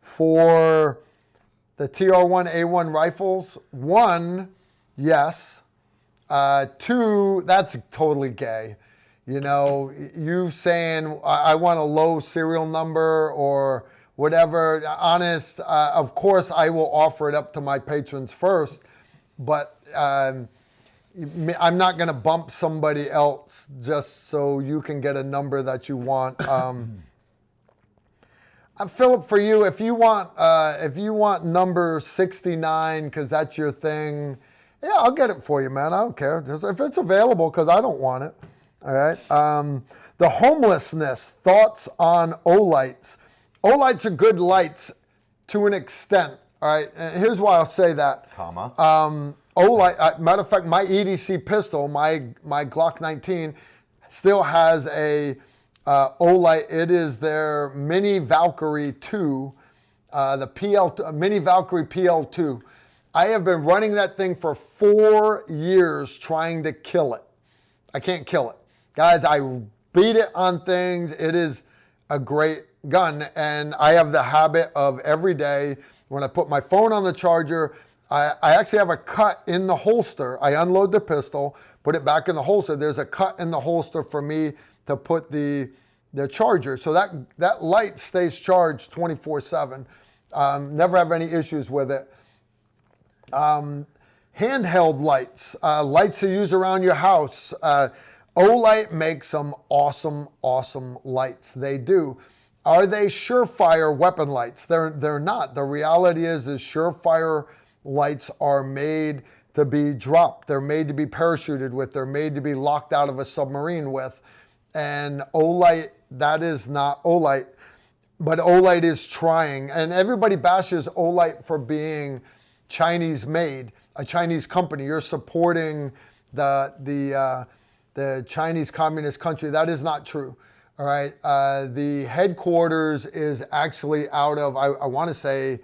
S1: for the TR1A1 rifles? 1, yes. 2, that's totally gay. You know, you saying I want a low serial number or whatever. Honest, of course, I will offer it up to my patrons first, but I'm not going to bump somebody else just so you can get a number that you want. Philip, for you, if you want number 69 because that's your thing, yeah, I'll get it for you, man. I don't care if it's available because I don't want it. All right. The homelessness, thoughts on Olights. Olights are good lights to an extent. All right. And here's why I'll say that. Olight, matter of fact, my EDC pistol, my Glock 19, still has a Olight. It is their Mini Valkyrie 2, the Mini Valkyrie PL2. I have been running that thing for 4 years trying to kill it. I can't kill it. Guys, I beat it on things. It is a great gun. And I have the habit of every day when I put my phone on the charger, I actually have a cut in the holster. I unload the pistol, put it back in the holster. There's a cut in the holster for me to put the charger. So that light stays charged 24/7. Never have any issues with it. Handheld lights, lights to use around your house. Olight makes some awesome lights. They do. Are they surefire weapon lights? They're not. The reality is surefire lights are made to be dropped. They're made to be parachuted with. They're made to be locked out of a submarine with. And Olight, that is not Olight. But Olight is trying. And everybody bashes Olight for being Chinese made, a Chinese company. You're supporting the Chinese communist country. That is not true. All right. The headquarters is actually out of, I want to say,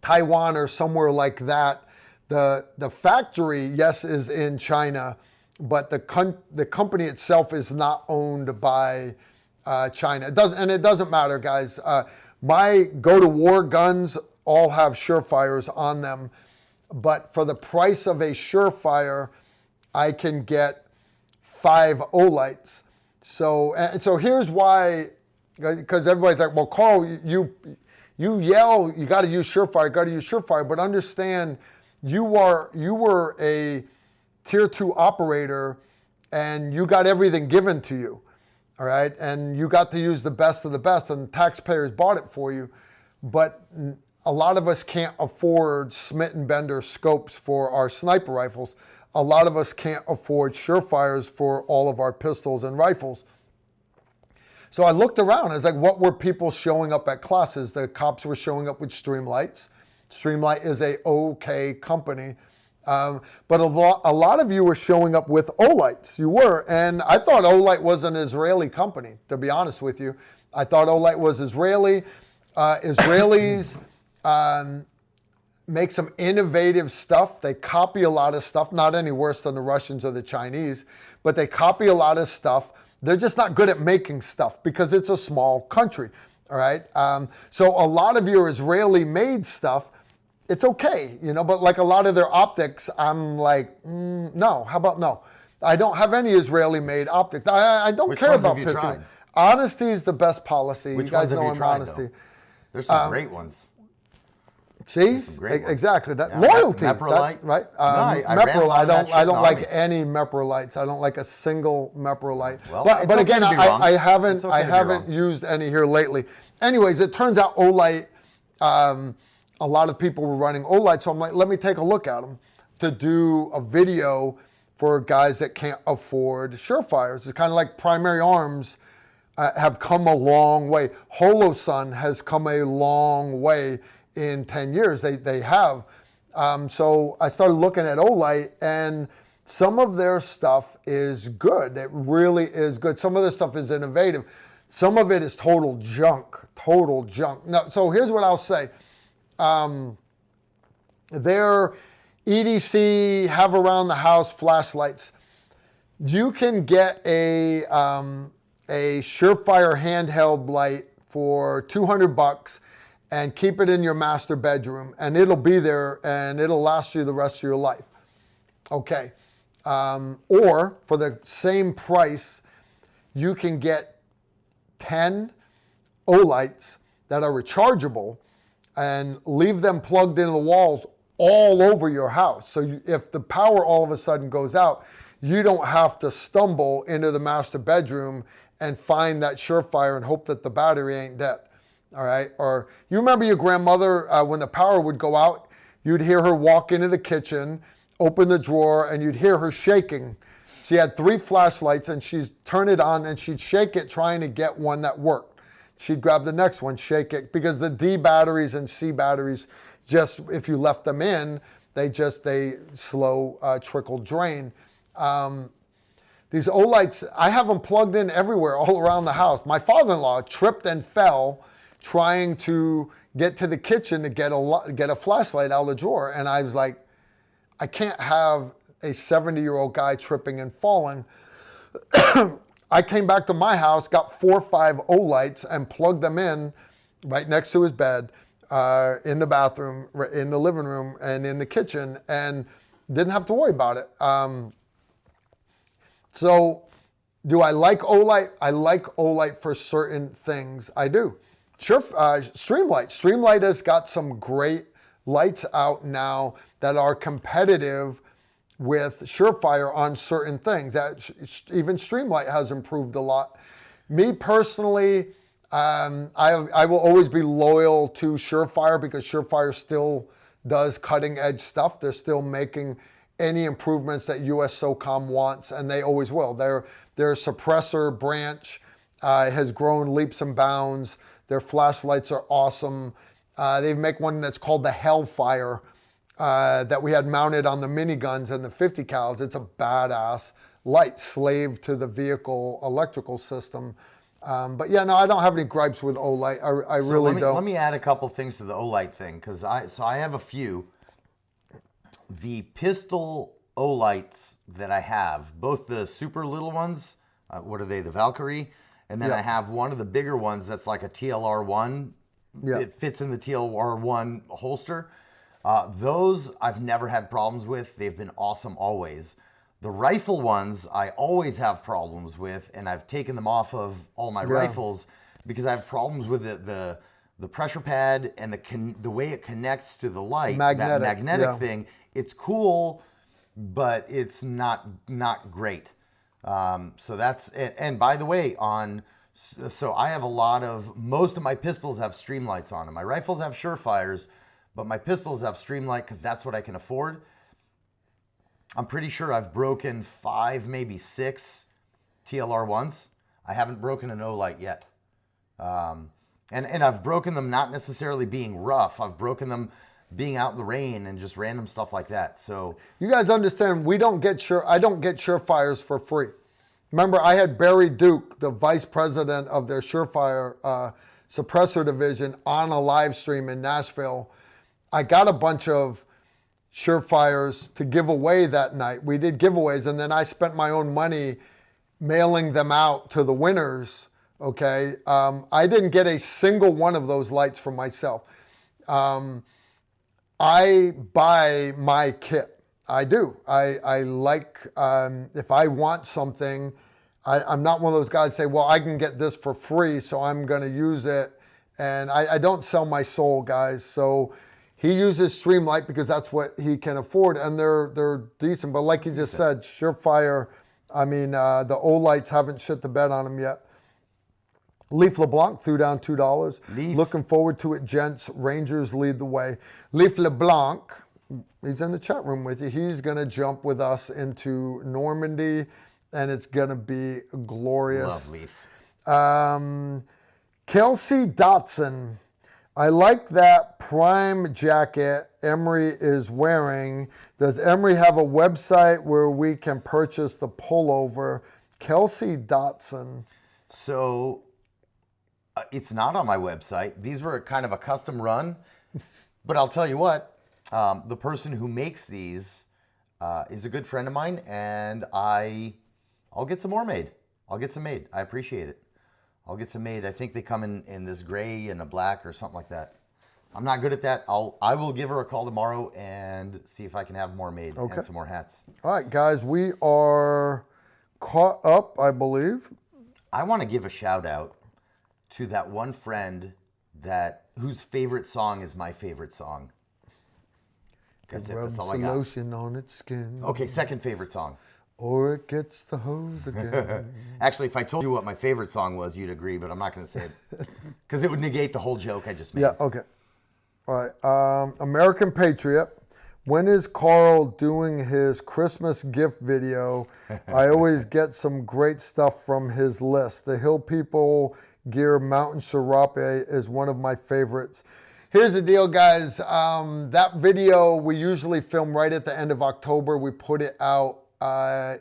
S1: Taiwan or somewhere like that. The factory, yes, is in China, but the company itself is not owned by China. It doesn't matter, guys. My go-to-war guns all have surefires on them, but for the price of a surefire, I can get 5 Olights. So here's why, because everybody's like, well, Carl, you yell, you got to use surefire, but understand you were a tier 2 operator and you got everything given to you, all right? And you got to use the best of the best and taxpayers bought it for you. But a lot of us can't afford Smith & Bender scopes for our sniper rifles. A lot of us can't afford surefires for all of our pistols and rifles. So I looked around. I was like, what were people showing up at classes? The cops were showing up with Streamlights. Streamlight is a okay company. But a lot of you were showing up with Olights. You were. And I thought Olight was an Israeli company, to be honest with you. I thought Olight was Israeli. Israelis make some innovative stuff. They copy a lot of stuff, not any worse than the Russians or the Chinese, but they copy a lot of stuff. They're just not good at making stuff because it's a small country, all right? So a lot of your Israeli-made stuff, it's okay, but like a lot of their optics, I'm like, no, how about no? I don't have any Israeli-made optics. I don't care about pissing. Honesty is the best policy.
S2: Which
S1: you guys
S2: ones have
S1: know
S2: you
S1: I'm
S2: tried,
S1: honesty.
S2: though? There's some great ones.
S1: See,
S2: great ones.
S1: exactly that
S2: Yeah,
S1: loyalty,
S2: Meprolite?
S1: right?
S2: I ran a
S1: Meprolite.
S2: lot of that shit
S1: I don't
S2: in
S1: like
S2: the
S1: any Meprolites. I don't like a single Meprolite.
S2: Well,
S1: but
S2: it's okay
S1: again,
S2: to be wrong.
S1: I haven't
S2: It's okay to be wrong.
S1: used any here lately. Anyways, it turns out Olight. A lot of people were running Olight, so I'm like, let me take a look at them to do a video for guys that can't afford surefires. It's kind of like Primary Arms have come a long way. Holosun has come a long way in 10 years. They have. So I started looking at Olight, and some of their stuff is good. It really is good. Some of their stuff is innovative. Some of it is total junk. Now, so here's what I'll say. Their EDC, have around the house flashlights. You can get a Surefire handheld light for $200 and keep it in your master bedroom, and it'll be there and it'll last you the rest of your life. Okay. Or for the same price, you can get 10 Olights that are rechargeable and leave them plugged into the walls all over your house. So if the power all of a sudden goes out, you don't have to stumble into the master bedroom and find that Surefire and hope that the battery ain't dead. All right. Or you remember your grandmother, when the power would go out, you'd hear her walk into the kitchen, open the drawer, and you'd hear her shaking. She had 3 flashlights, and she'd turn it on and she'd shake it trying to get one that worked. She'd grab the next one, shake it, because the D batteries and C batteries, just if you left them in, they slow trickle drain. These Olights, I have them plugged in everywhere, all around the house. My father-in-law tripped and fell trying to get to the kitchen to get a flashlight out of the drawer. And I was like, I can't have a 70-year-old guy tripping and falling. I came back to my house, got 4 or 5 Olights and plugged them in right next to his bed, in the bathroom, in the living room, and in the kitchen, and didn't have to worry about it. So do I like Olight? I like Olight for certain things. I do. Sure, Streamlight. Streamlight has got some great lights out now that are competitive with Surefire on certain things. That even Streamlight has improved a lot. Me personally, I will always be loyal to Surefire because Surefire still does cutting edge stuff. They're still making any improvements that US SOCOM wants, and they always will. Their suppressor branch has grown leaps and bounds. Their flashlights are awesome. They make one that's called the Hellfire that we had mounted on the miniguns and the 50 cals. It's a badass light, slave to the vehicle electrical system. But yeah, no, I don't have any gripes with Olight. I really don't.
S2: Let me add a couple things to the Olight thing, because I have a few. The pistol Olights that I have, both the super little ones, what are they, the Valkyrie? And then I have one of the bigger ones that's like a TLR1. Yeah. It fits in the TLR1 holster. Those I've never had problems with. They've been awesome always. The rifle ones I always have problems with, and I've taken them off of all my rifles because I have problems with the pressure pad and the way it connects to the light. That magnetic thing. It's cool, but it's not great. So that's it. And by the way, so I have most of my pistols have Streamlights on them. My rifles have Surefires, but my pistols have Streamlight because that's what I can afford. I'm pretty sure I've broken 5, maybe 6 TLR1s. I haven't broken an Olight yet. And I've broken them not necessarily being rough. I've broken them being out in the rain and just random stuff like that. So
S1: you guys understand, I don't get Surefires for free. Remember, I had Barry Duke, the vice president of their Surefire suppressor division, on a live stream in Nashville. I got a bunch of Surefires to give away that night. We did giveaways, and then I spent my own money mailing them out to the winners. Okay, I didn't get a single one of those lights for myself. I buy my kit. I do. I like, if I want something, I'm not one of those guys say, well, I can get this for free, so I'm going to use it. And I don't sell my soul, guys. So he uses Streamlight because that's what he can afford, and they're decent. But like you just said, Surefire, I mean, the Olights haven't shit the bed on them yet. Leaf LeBlanc threw down $2. Looking forward to it, gents. Rangers lead the way. Leaf LeBlanc, he's in the chat room with you. He's going to jump with us into Normandy, and it's going to be glorious.
S2: Love Leaf.
S1: Kelsey Dotson. I like that prime jacket Emery is wearing. Does Emery have a website where we can purchase the pullover? Kelsey Dotson.
S2: So it's not on my website. These were kind of a custom run. But I'll tell you what, the person who makes these is a good friend of mine, and I'll get some more made. I'll get some made. I appreciate it. I'll get some made. I think they come in this gray and a black or something like that. I'm not good at that. I will give her a call tomorrow and see if I can have more made and some more hats.
S1: All right, guys, we are caught up, I believe.
S2: I want to give a shout out to that one friend whose favorite song is my favorite song. That's it. That's all I got.
S1: Lotion on its skin.
S2: Okay, second favorite song.
S1: Or it gets the hose again.
S2: Actually, if I told you what my favorite song was, you'd agree, but I'm not going to say it because it would negate the whole joke I just made.
S1: Yeah, okay. All right. American Patriot. When is Carl doing his Christmas gift video? I always get some great stuff from his list. The Hill People Gear Mountain Serape is one of my favorites. Here's the deal, guys. That video we usually film right at the end of October. We put it out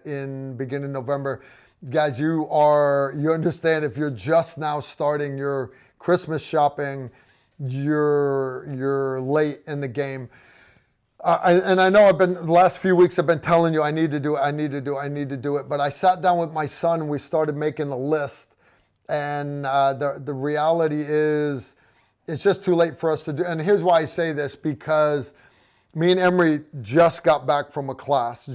S1: in beginning November. Guys, you understand if you're just now starting your Christmas shopping, you're late in the game. And I know the last few weeks I've been telling you I need to do it. But I sat down with my son and we started making a list. And the reality is it's just too late for us to do. And here's why I say this, because me and Emery just got back from a class.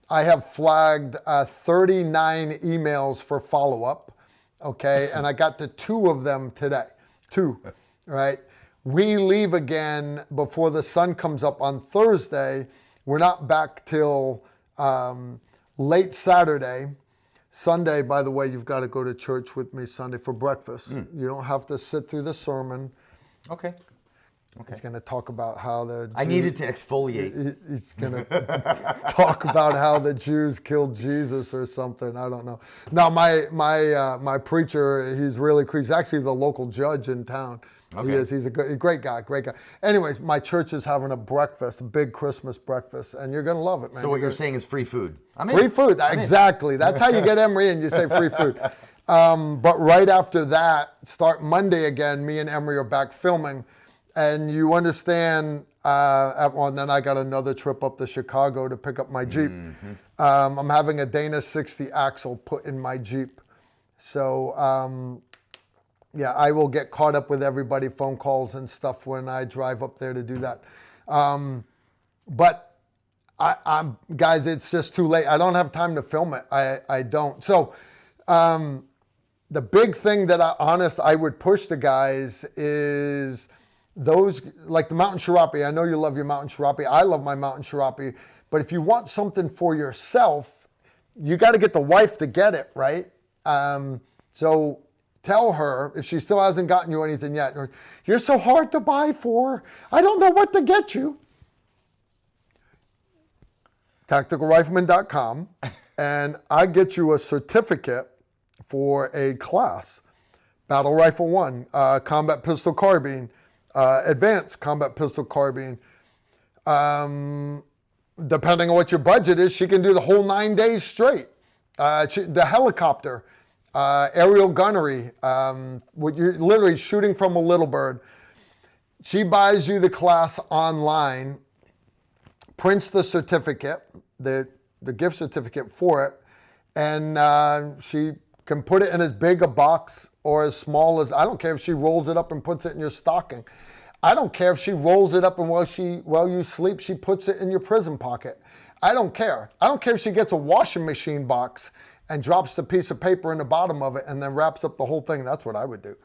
S1: I have flagged 39 emails for follow-up, okay? And I got to 2 of them today. 2, right? We leave again before the sun comes up on Thursday. We're not back till late Saturday. Sunday, by the way, you've got to go to church with me Sunday for breakfast. You don't have to sit through the sermon.
S2: Okay.
S1: He's going to talk about how
S2: I needed to exfoliate.
S1: He's going to talk about how the Jews killed Jesus or something. I don't know. No, my preacher, he's actually the local judge in town. Okay. He is. He's a great guy. Anyways, my church is having a big Christmas breakfast, and you're going to love it, man.
S2: So what you're saying is free food.
S1: Free food, exactly. That's how you get Emery in. You say free food. But right after that, start Monday again, me and Emery are back filming. And you understand, and then I got another trip up to Chicago to pick up my Jeep. Mm-hmm. I'm having a Dana 60 axle put in my Jeep. So, yeah, I will get caught up with everybody, phone calls and stuff when I drive up there to do that. But, guys, it's just too late. I don't have time to film it. I don't. So, the big thing that I would push the guys is those, like the Mountain Serape. I know you love your Mountain Serape. I love my Mountain Serape. But if you want something for yourself, you got to get the wife to get it, right? So tell her, if she still hasn't gotten you anything yet, you're so hard to buy for. I don't know what to get you. TacticalRifleman.com, and I get you a certificate for a class. Battle Rifle 1, Combat Pistol Carbine, Advanced Combat Pistol Carbine. Depending on what your budget is, she can do the whole 9 days straight. The helicopter, aerial gunnery, what you're literally shooting from a little bird. She buys you the class online, prints the certificate, the gift certificate for it, and she can put it in as big a box or as small as, I don't care if she rolls it up and puts it in your stocking. I don't care if she rolls it up and while you sleep, she puts it in your prison pocket. I don't care. I don't care if she gets a washing machine box and drops the piece of paper in the bottom of it and then wraps up the whole thing. That's what I would do.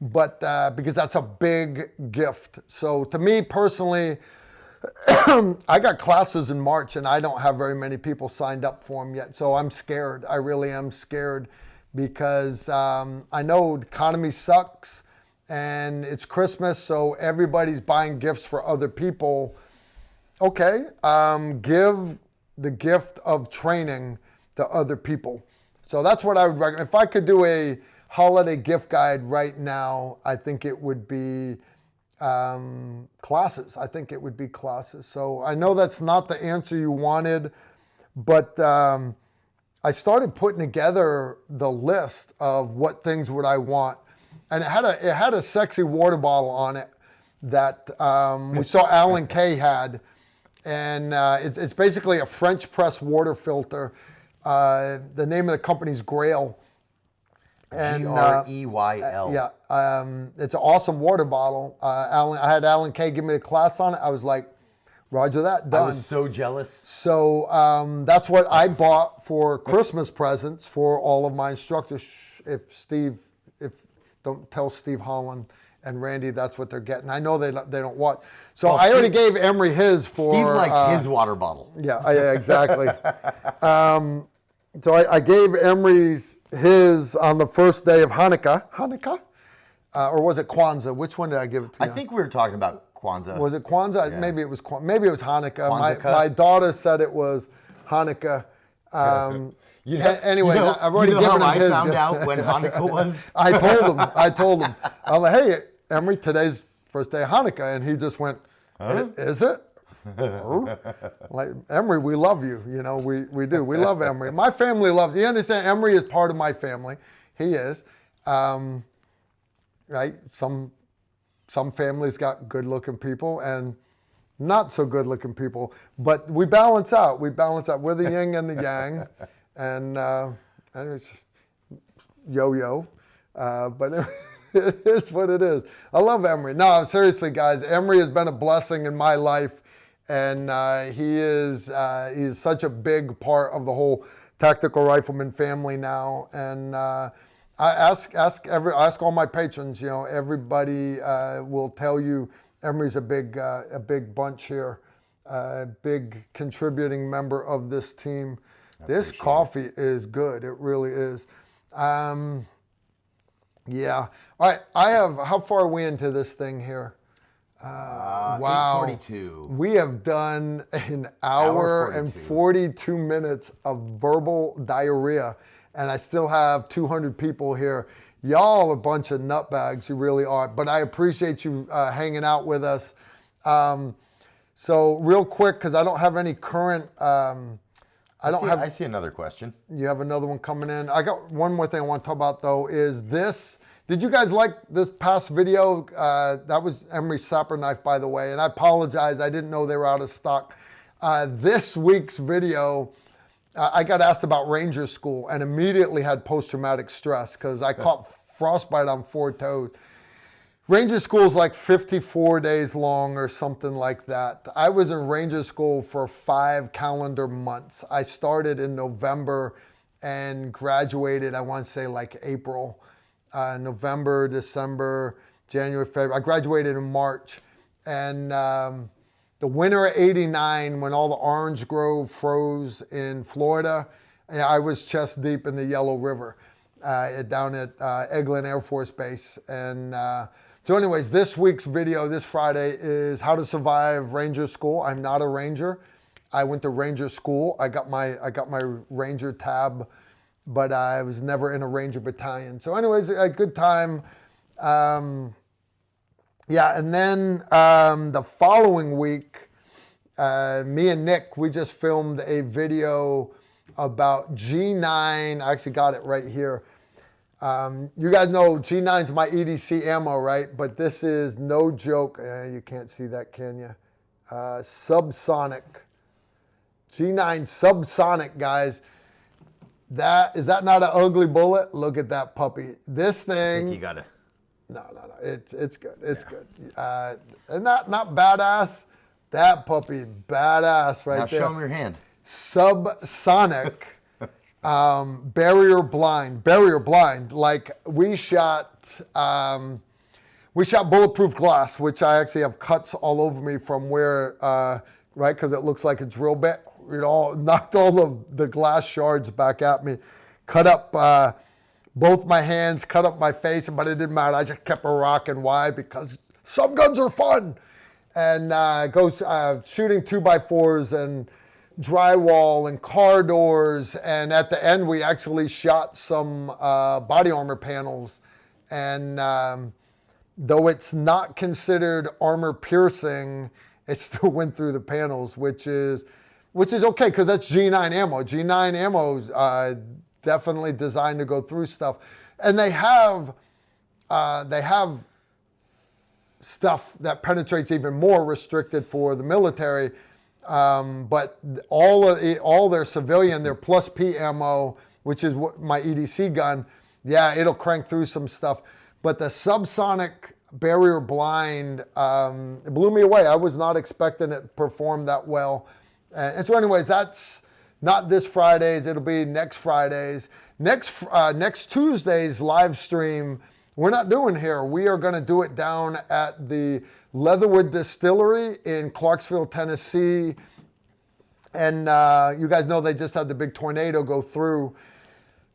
S1: But because that's a big gift. So to me personally, I got classes in March and I don't have very many people signed up for them yet. So I'm scared. I really am scared because I know the economy sucks and it's Christmas, so everybody's buying gifts for other people. Okay, give the gift of training to other people. So that's what I would recommend. If I could do a holiday gift guide right now, I think it would be classes. I think it would be classes. So I know that's not the answer you wanted, but I started putting together the list of what things would I want, and it had a sexy water bottle on it that we saw Alan Kay had, and it's basically a French press water filter. The name of the company's Grail. And
S2: Greyl.
S1: Yeah, it's an awesome water bottle. I had Alan Kay give me a class on it. I was like, Roger that, done.
S2: I was so jealous.
S1: So that's what I bought for Christmas presents for all of my instructors. Don't tell Steve Holland and Randy that's what they're getting. I know they don't watch. So I already gave Emery his for.
S2: Steve likes his water bottle.
S1: Yeah, exactly. So I gave Emery's his on the first day of Hanukkah, or was it Kwanzaa? Which one did I give it to?
S2: I think we were talking about Kwanzaa.
S1: Was it Kwanzaa?
S2: Yeah.
S1: Maybe it was Hanukkah.
S2: Kwanzaa.
S1: My daughter said it was Hanukkah. Anyway, I've already given him his.
S2: I found out when Hanukkah was?
S1: I told him. I'm like, hey, Emery, today's first day of Hanukkah, and he just went, is it? Like, Emery, we love you. You know, we do. We love Emery. My family loves you. You understand? Emery is part of my family. He is. Right? Some families got good-looking people and not so good-looking people, but we balance out. We're the yin and the yang, and it's yo-yo, but it is what it is. I love Emery. No, seriously, guys, Emery has been a blessing in my life, and he is such a big part of the whole Tactical Rifleman family now, and I ask all my patrons. You know, everybody will tell you Emery's a big bunch here, a big contributing member of this team. This coffee is good. It really is. Yeah. All right. How far are we into this thing here? Wow.
S2: 8:42.
S1: We have done an hour and 42 minutes of verbal diarrhea, and I still have 200 people here. Y'all a bunch of nutbags, you really are. But I appreciate you hanging out with us. So real quick, because I don't have any current. I
S2: see another question.
S1: You have another one coming in. I got one more thing I want to talk about though. Is this? Did you guys like this past video? That was Emery's Sapper knife, by the way. And I apologize. I didn't know they were out of stock. This week's video. I got asked about Ranger School and immediately had post-traumatic stress because I caught frostbite on 4 toes. Ranger School is like 54 days long or something like that. I was in Ranger School for 5 calendar months. I started in November and graduated, I want to say like April, November, December, January, February. I graduated in March. And the winter of '89, when all the orange grove froze in Florida, I was chest deep in the Yellow River down at Eglin Air Force Base. And so anyways, this week's video, this Friday, is how to survive Ranger School. I'm not a Ranger. I went to Ranger School. I got my Ranger tab, but I was never in a Ranger battalion. So anyways, a good time. Yeah, and then the following week, me and Nick, we just filmed a video about G9. I actually got it right here. You guys know G9 is my EDC ammo, right? But this is no joke. You can't see that, can you? Subsonic. G9 subsonic, guys. Is that not an ugly bullet? Look at that puppy. This thing.
S2: I think you got it.
S1: No. It's good. It's good. And not badass. That puppy, badass right there.
S2: Now show me your hand.
S1: Subsonic, barrier blind. Like we shot bulletproof glass, which I actually have cuts all over me from where, right? Because it looks like a drill bit. You know, knocked all the glass shards back at me, cut up both my hands, cut up my face, but it didn't matter. I just kept rocking. Why? Because some guns are fun. And goes shooting 2x4s and drywall and car doors. And at the end, we actually shot some body armor panels. And though it's not considered armor piercing, it still went through the panels, which is okay because that's G9 ammo. G9 ammo definitely designed to go through stuff, and they have stuff that penetrates even more restricted for the military. But all their civilian, their plus P ammo, which is what my EDC gun, yeah, it'll crank through some stuff. But the subsonic barrier blind, it blew me away. I was not expecting it to perform that well. And so anyways, that's not this Friday's. It'll be next Friday's. Next Tuesday's live stream, we're not doing here. We are going to do it down at the Leatherwood Distillery in Clarksville, Tennessee. And you guys know they just had the big tornado go through.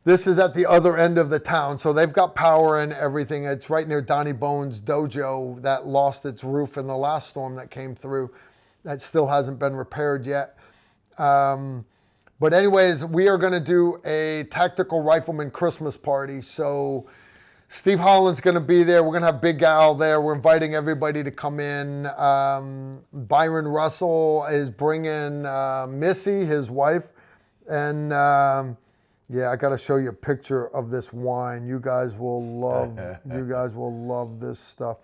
S1: This is at the other end of the town, so they've got power and everything. It's right near Donnie Bones' dojo that lost its roof in the last storm that came through. That still hasn't been repaired yet. But anyways, we are going to do a tactical rifleman Christmas party. So Steve Holland's going to be there. We're going to have Big Al there. We're inviting everybody to come in. Byron Russell is bringing Missy, his wife, and yeah, I got to show you a picture of this wine. You guys will love. You guys will love this stuff.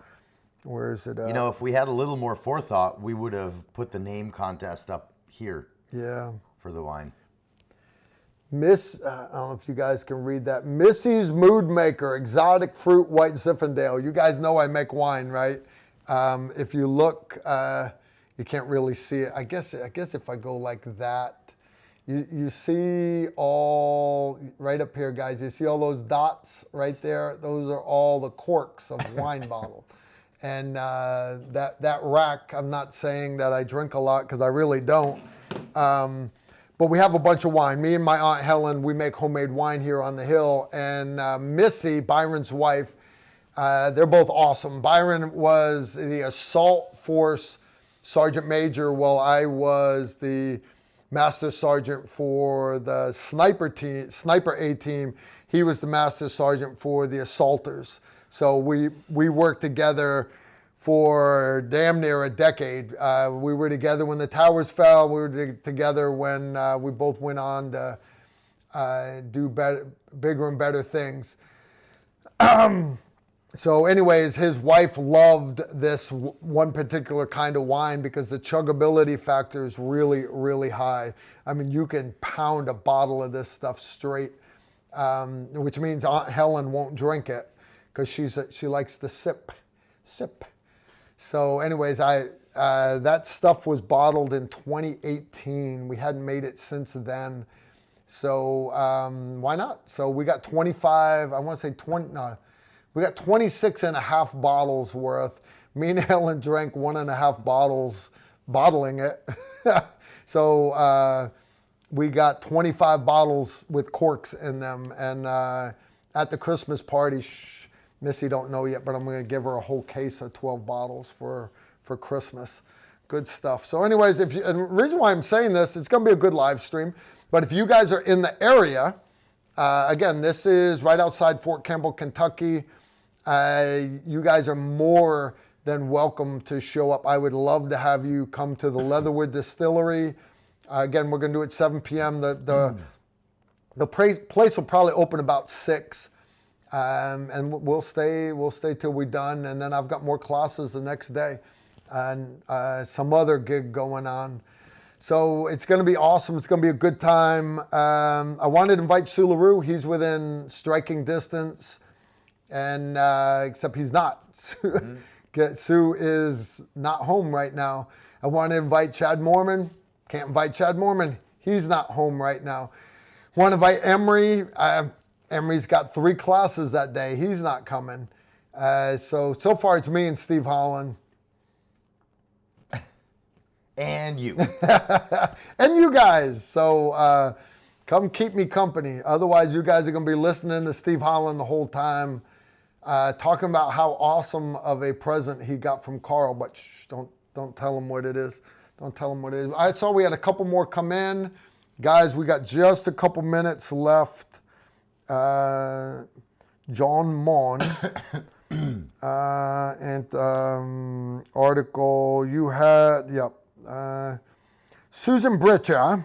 S1: Where is it at?
S2: You know, if we had a little more forethought, we would have put the name contest up here.
S1: Yeah.
S2: For the wine.
S1: I don't know if you guys can read that. Missy's Mood Maker, Exotic Fruit White Zinfandel. You guys know I make wine, right? If you look, you can't really see it. I guess if I go like that, you see all, right up here, guys, you see all those dots right there? Those are all the corks of wine bottle. And that rack, I'm not saying that I drink a lot because I really don't. But we have a bunch of wine. Me and my Aunt Helen, we make homemade wine here on the hill. And Missy, Byron's wife, they're both awesome. Byron was the assault force sergeant major while I was the master sergeant for the sniper A team. He was the master sergeant for the assaulters. So we worked together for damn near a decade. We were together when the towers fell. We were together when we both went on to do bigger and better things. So anyways, his wife loved this one particular kind of wine because the chuggability factor is really, really high. I mean, you can pound a bottle of this stuff straight, which means Aunt Helen won't drink it because she likes to sip. So anyways, that stuff was bottled in 2018. We hadn't made it since then. So why not? So we got 25, I want to say 20, no, we got 26 and a half bottles worth. Me and Helen drank 1.5 bottles, bottling it. So we got 25 bottles with corks in them. And at the Christmas party, Missy don't know yet, but I'm going to give her a whole case of 12 bottles for Christmas. Good stuff. So anyways, and the reason why I'm saying this, it's going to be a good live stream. But if you guys are in the area, again, this is right outside Fort Campbell, Kentucky. You guys are more than welcome to show up. I would love to have you come to the Leatherwood Distillery. Again, we're going to do it 7 p.m. The place will probably open about 6. And we'll stay till we're done. And then I've got more classes the next day and some other gig going on. So it's going to be awesome. It's going to be a good time. I wanted to invite Sue LaRue. He's within striking distance, and except he's not. Sue is not home right now. I want to invite Chad Mormon. Can't invite Chad Mormon. He's not home right now. Want to invite Emery. Emery's got 3 classes that day. He's not coming. So far it's me and Steve Holland.
S2: And you.
S1: And you guys. So come keep me company. Otherwise, you guys are going to be listening to Steve Holland the whole time, talking about how awesome of a present he got from Carl. But shh, don't tell him what it is. Don't tell them what it is. I saw we had a couple more come in. Guys, we got just a couple minutes left. John Mon. Article you had, yep. Susan Britcher.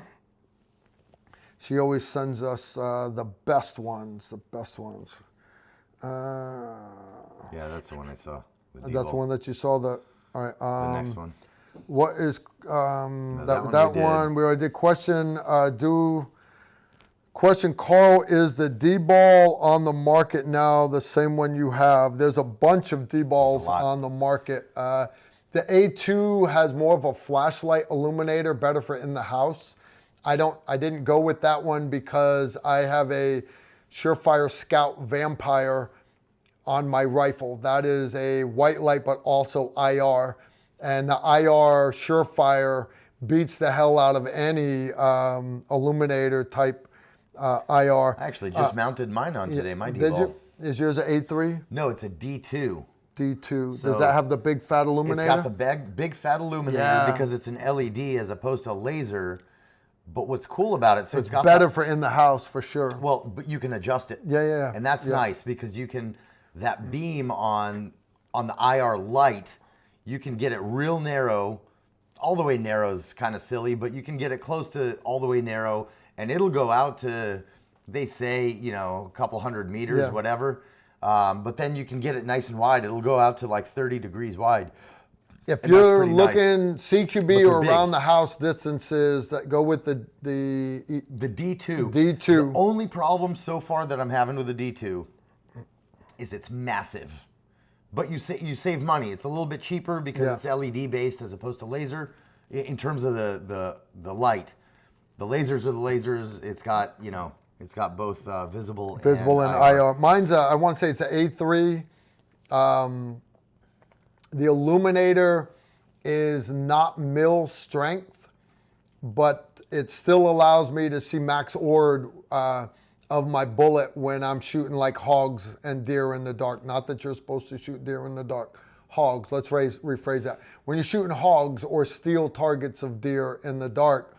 S1: She always sends us the best ones,
S2: Yeah, that's the one I saw.
S1: That's the one that you saw. All right.
S2: The next one.
S1: What is that one? We already did. Question. Question. Carl, is the D-ball on the market now? The same one you have? There's a bunch of D-balls on the market. The A2 has more of a flashlight illuminator, better for in the house. I didn't go with that one because I have a Surefire Scout Vampire on my rifle. That is a white light, but also IR. And the IR Surefire beats the hell out of any illuminator type IR.
S2: I actually just mounted mine on today, my D-ball.
S1: Did you? Is yours an A3?
S2: No, it's a D2.
S1: D2.
S2: So
S1: does that have the big fat illuminator?
S2: It's got the big fat illuminator because it's an LED as opposed to a laser. But what's cool about it, so it's got
S1: better for in the house for sure.
S2: Well, but you can adjust it.
S1: Yeah.
S2: And that's nice because you can, that beam on the IR light, you can get it real narrow. All the way narrow is kind of silly, but you can get it close to all the way narrow, and it'll go out to, they say, a couple hundred meters, whatever. But then you can get it nice and wide. It'll go out to like 30 degrees wide.
S1: If you're looking
S2: nice.
S1: CQB or around the house distances, that go with the
S2: D2.
S1: D2.
S2: The only problem so far that I'm having with the D2 is it's massive. But you save money. It's a little bit cheaper because it's LED based as opposed to laser in terms of the light. The lasers are the lasers. It's got both visible and IR.
S1: Mine's I want to say it's an A3. The illuminator is not mil strength, but it still allows me to see max ord of my bullet when I'm shooting like hogs and deer in the dark. Not that you're supposed to shoot deer in the dark. Hogs, let's rephrase that. When you're shooting hogs or steel targets of deer in the dark,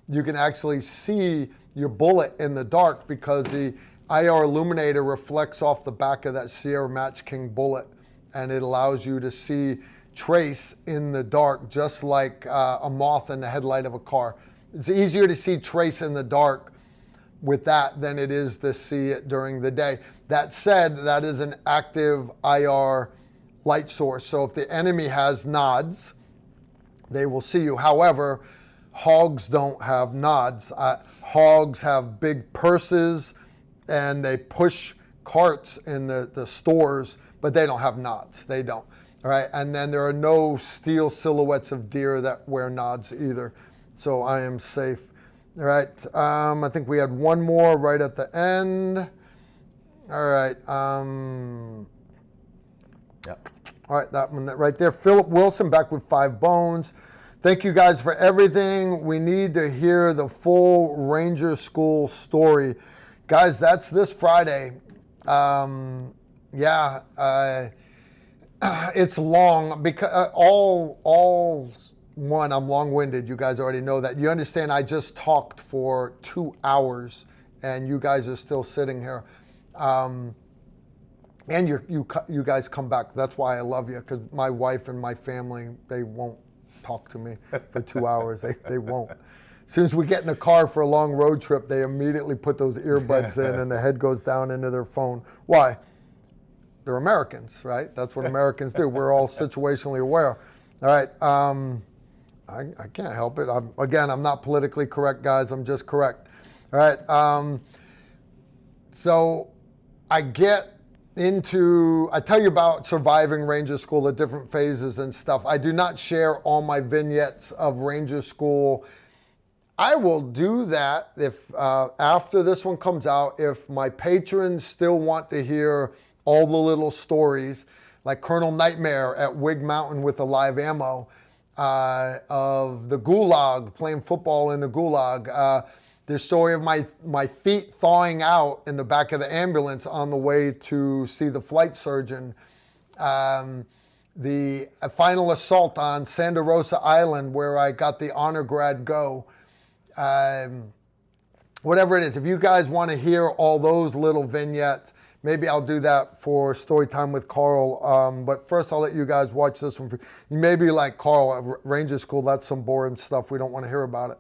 S1: you can actually see your bullet in the dark because the IR illuminator reflects off the back of that Sierra Match King bullet, and it allows you to see trace in the dark, just like a moth in the headlight of a car. It's easier to see trace in the dark with that than it is to see it during the day. That said, that is an active IR light source. So if the enemy has nods, they will see you. However, hogs don't have nods. Hogs have big purses and they push carts in the stores, but they don't have nods. They don't. All right. And then there are no steel silhouettes of deer that wear nods either. So I am safe. All right. I think we had one more right at the end. All right.
S2: Yep.
S1: All right. That one right there. Philip Wilson back with 5 bones. Thank you guys for everything. We need to hear the full Ranger School story. Guys, that's this Friday. It's long because I'm long-winded. You guys already know that. You understand I just talked for 2 hours and you guys are still sitting here. And you guys come back. That's why I love you, because my wife and my family, they won't talk to me for 2 hours. They won't. As soon as we get in a car for a long road trip, they immediately put those earbuds in and the head goes down into their phone. Why? They're Americans, right? That's what Americans do. We're all situationally aware. All right. I can't help it. I'm not politically correct, guys. I'm just correct. All right. So I tell you about surviving Ranger School, the different phases and stuff. I do not share all my vignettes of Ranger School. I will do that if after this one comes out, if my patrons still want to hear all the little stories, like Colonel Nightmare at Wig Mountain with the live ammo, of the Gulag, playing football in the Gulag, the story of my feet thawing out in the back of the ambulance on the way to see the flight surgeon. the final assault on Santa Rosa Island, where I got the honor grad go. Whatever it is, if you guys want to hear all those little vignettes, maybe I'll do that for story time with Carl. But first, I'll let you guys watch this one. You may be like, Carl, Ranger School, that's some boring stuff. We don't want to hear about it.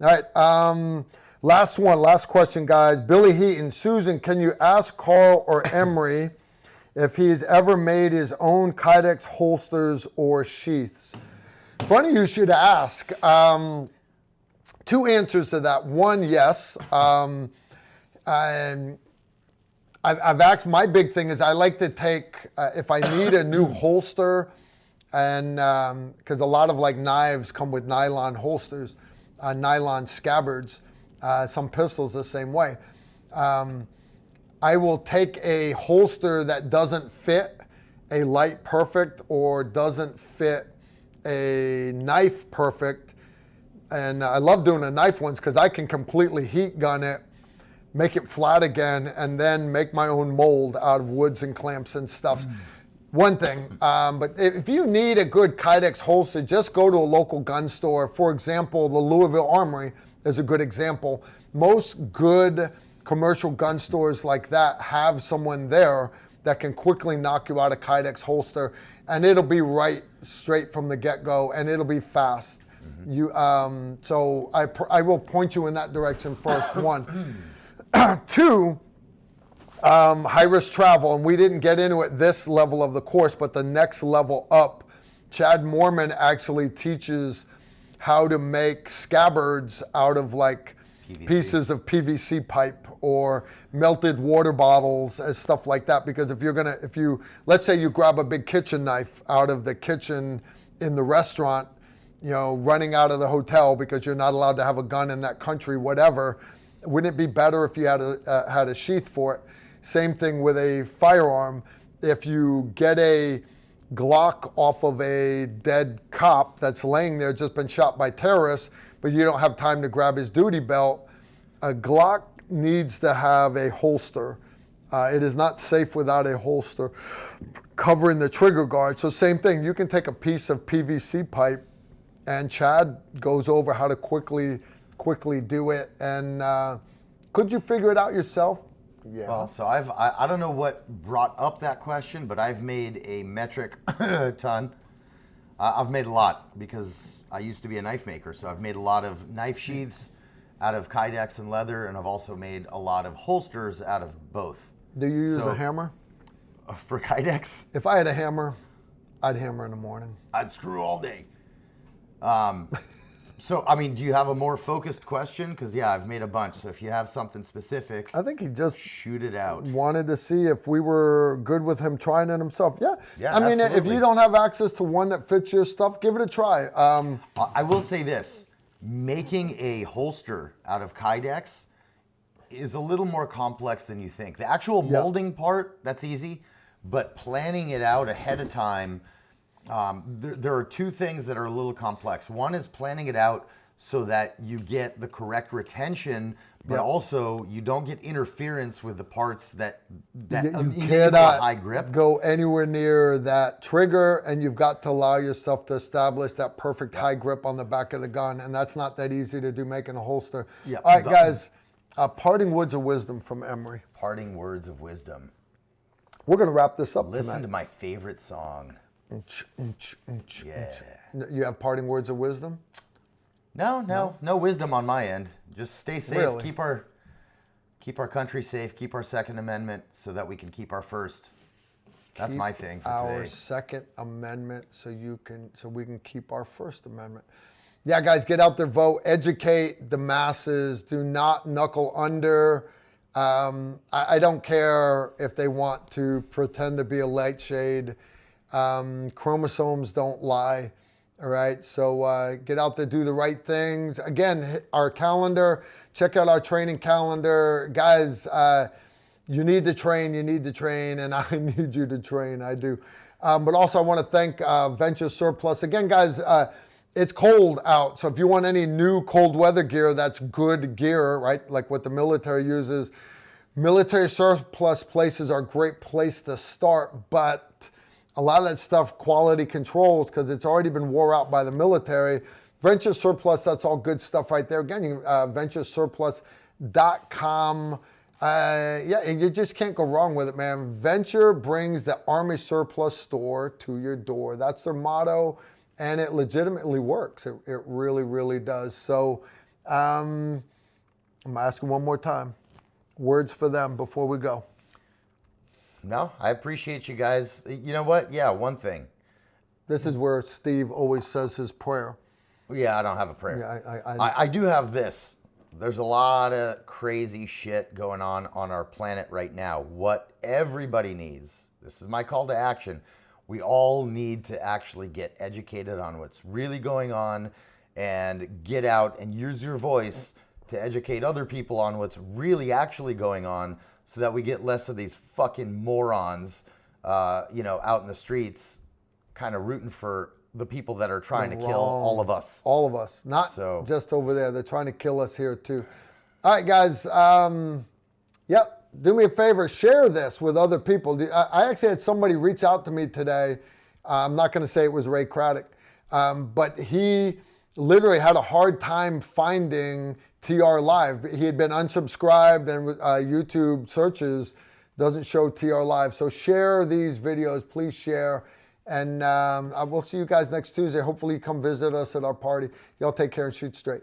S1: All right. Last question, guys. Billy Heaton, Susan, can you ask Carl or Emery if he's ever made his own Kydex holsters or sheaths? Funny you should ask. Two answers to that. One, yes. I've asked, my big thing is I like to take, if I need a new holster, and because a lot of like knives come with nylon holsters, nylon scabbards, some pistols the same way. I will take a holster that doesn't fit a light perfect or doesn't fit a knife perfect. And I love doing the knife ones because I can completely heat gun it, make it flat again, and then make my own mold out of woods and clamps and stuff. One thing, but if you need a good Kydex holster, just go to a local gun store. For example, the Louisville Armory is a good example. Most good commercial gun stores like that have someone there that can quickly knock you out a Kydex holster, and it'll be right straight from the get-go, and it'll be fast. So I will point you in that direction first, one. Two, high-risk travel, and we didn't get into it this level of the course, but the next level up, Chad Moorman actually teaches how to make scabbards out of like PVC. Pieces of PVC pipe or melted water bottles and stuff like that. Because let's say you grab a big kitchen knife out of the kitchen in the restaurant, running out of the hotel because you're not allowed to have a gun in that country, whatever, wouldn't it be better if you had a sheath for it? Same thing with a firearm. If you get a Glock off of a dead cop that's laying there, just been shot by terrorists, but you don't have time to grab his duty belt, a Glock needs to have a holster. It is not safe without a holster covering the trigger guard. So same thing, you can take a piece of PVC pipe, and Chad goes over how to quickly do it. And could you figure it out yourself? Yeah.
S2: Well, so I don't know what brought up that question, but I've made a metric ton. I've made a lot because I used to be a knife maker, so I've made a lot of knife sheaths out of Kydex and leather, and I've also made a lot of holsters out of both.
S1: Do you use a hammer?
S2: For Kydex?
S1: If I had a hammer, I'd hammer in the morning.
S2: I'd screw all day. So, I mean, do you have a more focused question? Because, yeah, I've made a bunch. So if you have something specific,
S1: I think he just
S2: shoot it out.
S1: Wanted to see if we were good with him trying it himself. Yeah. I mean,
S2: absolutely.
S1: If you don't have access to one that fits your stuff, give it a try.
S2: I will say this. Making a holster out of Kydex is a little more complex than you think. The actual molding part, that's easy. But planning it out ahead of time, there are two things that are a little complex. One is planning it out so that you get the correct retention, but also you don't get interference with the parts that
S1: you
S2: cannot high grip.
S1: Go anywhere near that trigger, and you've got to allow yourself to establish that perfect high grip on the back of the gun, and that's not that easy to do making a holster.
S2: Yeah.
S1: All right, guys, parting words of wisdom from Emery.
S2: Parting words of wisdom.
S1: We're going to wrap this up
S2: Listen
S1: tonight.
S2: to my favorite song. Yeah.
S1: You have parting words of wisdom?
S2: No wisdom on my end. Just stay safe.
S1: Really?
S2: Keep our country safe. Keep our Second Amendment so that we can keep our First. That's my thing for
S1: our
S2: today.
S1: Second Amendment so we can keep our First Amendment. Yeah, guys, get out there, vote, educate the masses. Do not knuckle under. I don't care if they want to pretend to be a light shade. Chromosomes don't lie. All right, so get out there, do the right things. Again, hit our calendar. Check out our training calendar. Guys, you need to train, and I need you to train, I do. But also I want to thank Venture Surplus. Again, guys, it's cold out, so if you want any new cold weather gear, that's good gear, right? Like what the military uses. Military surplus places are a great place to start, but a lot of that stuff, quality controls, because it's already been wore out by the military. Venture Surplus, that's all good stuff right there. Again, you venturesurplus.com. Yeah, and you just can't go wrong with it, man. Venture brings the Army surplus store to your door. That's their motto, and it legitimately works. It really, really does. So I'm asking one more time. Words for them before we go.
S2: No, I appreciate you guys. You know what? Yeah, one thing.
S1: This is where Steve always says his prayer.
S2: Yeah, I don't have a prayer.
S1: Yeah,
S2: I do have this. There's a lot of crazy shit going on our planet right now. What everybody needs, this is my call to action, we all need to actually get educated on what's really going on and get out and use your voice to educate other people on what's really actually going on so that we get less of these fucking morons, out in the streets kind of rooting for the people that are trying to kill all of us.
S1: All of us. Not just over there. They're trying to kill us here too. All right, guys. Yep. Do me a favor. Share this with other people. I actually had somebody reach out to me today. I'm not going to say it was Ray Craddock, but he literally had a hard time finding TR Live. He had been unsubscribed and YouTube searches doesn't show TR Live. So share these videos. Please share. And we'll see you guys next Tuesday. Hopefully you come visit us at our party. Y'all take care and shoot straight.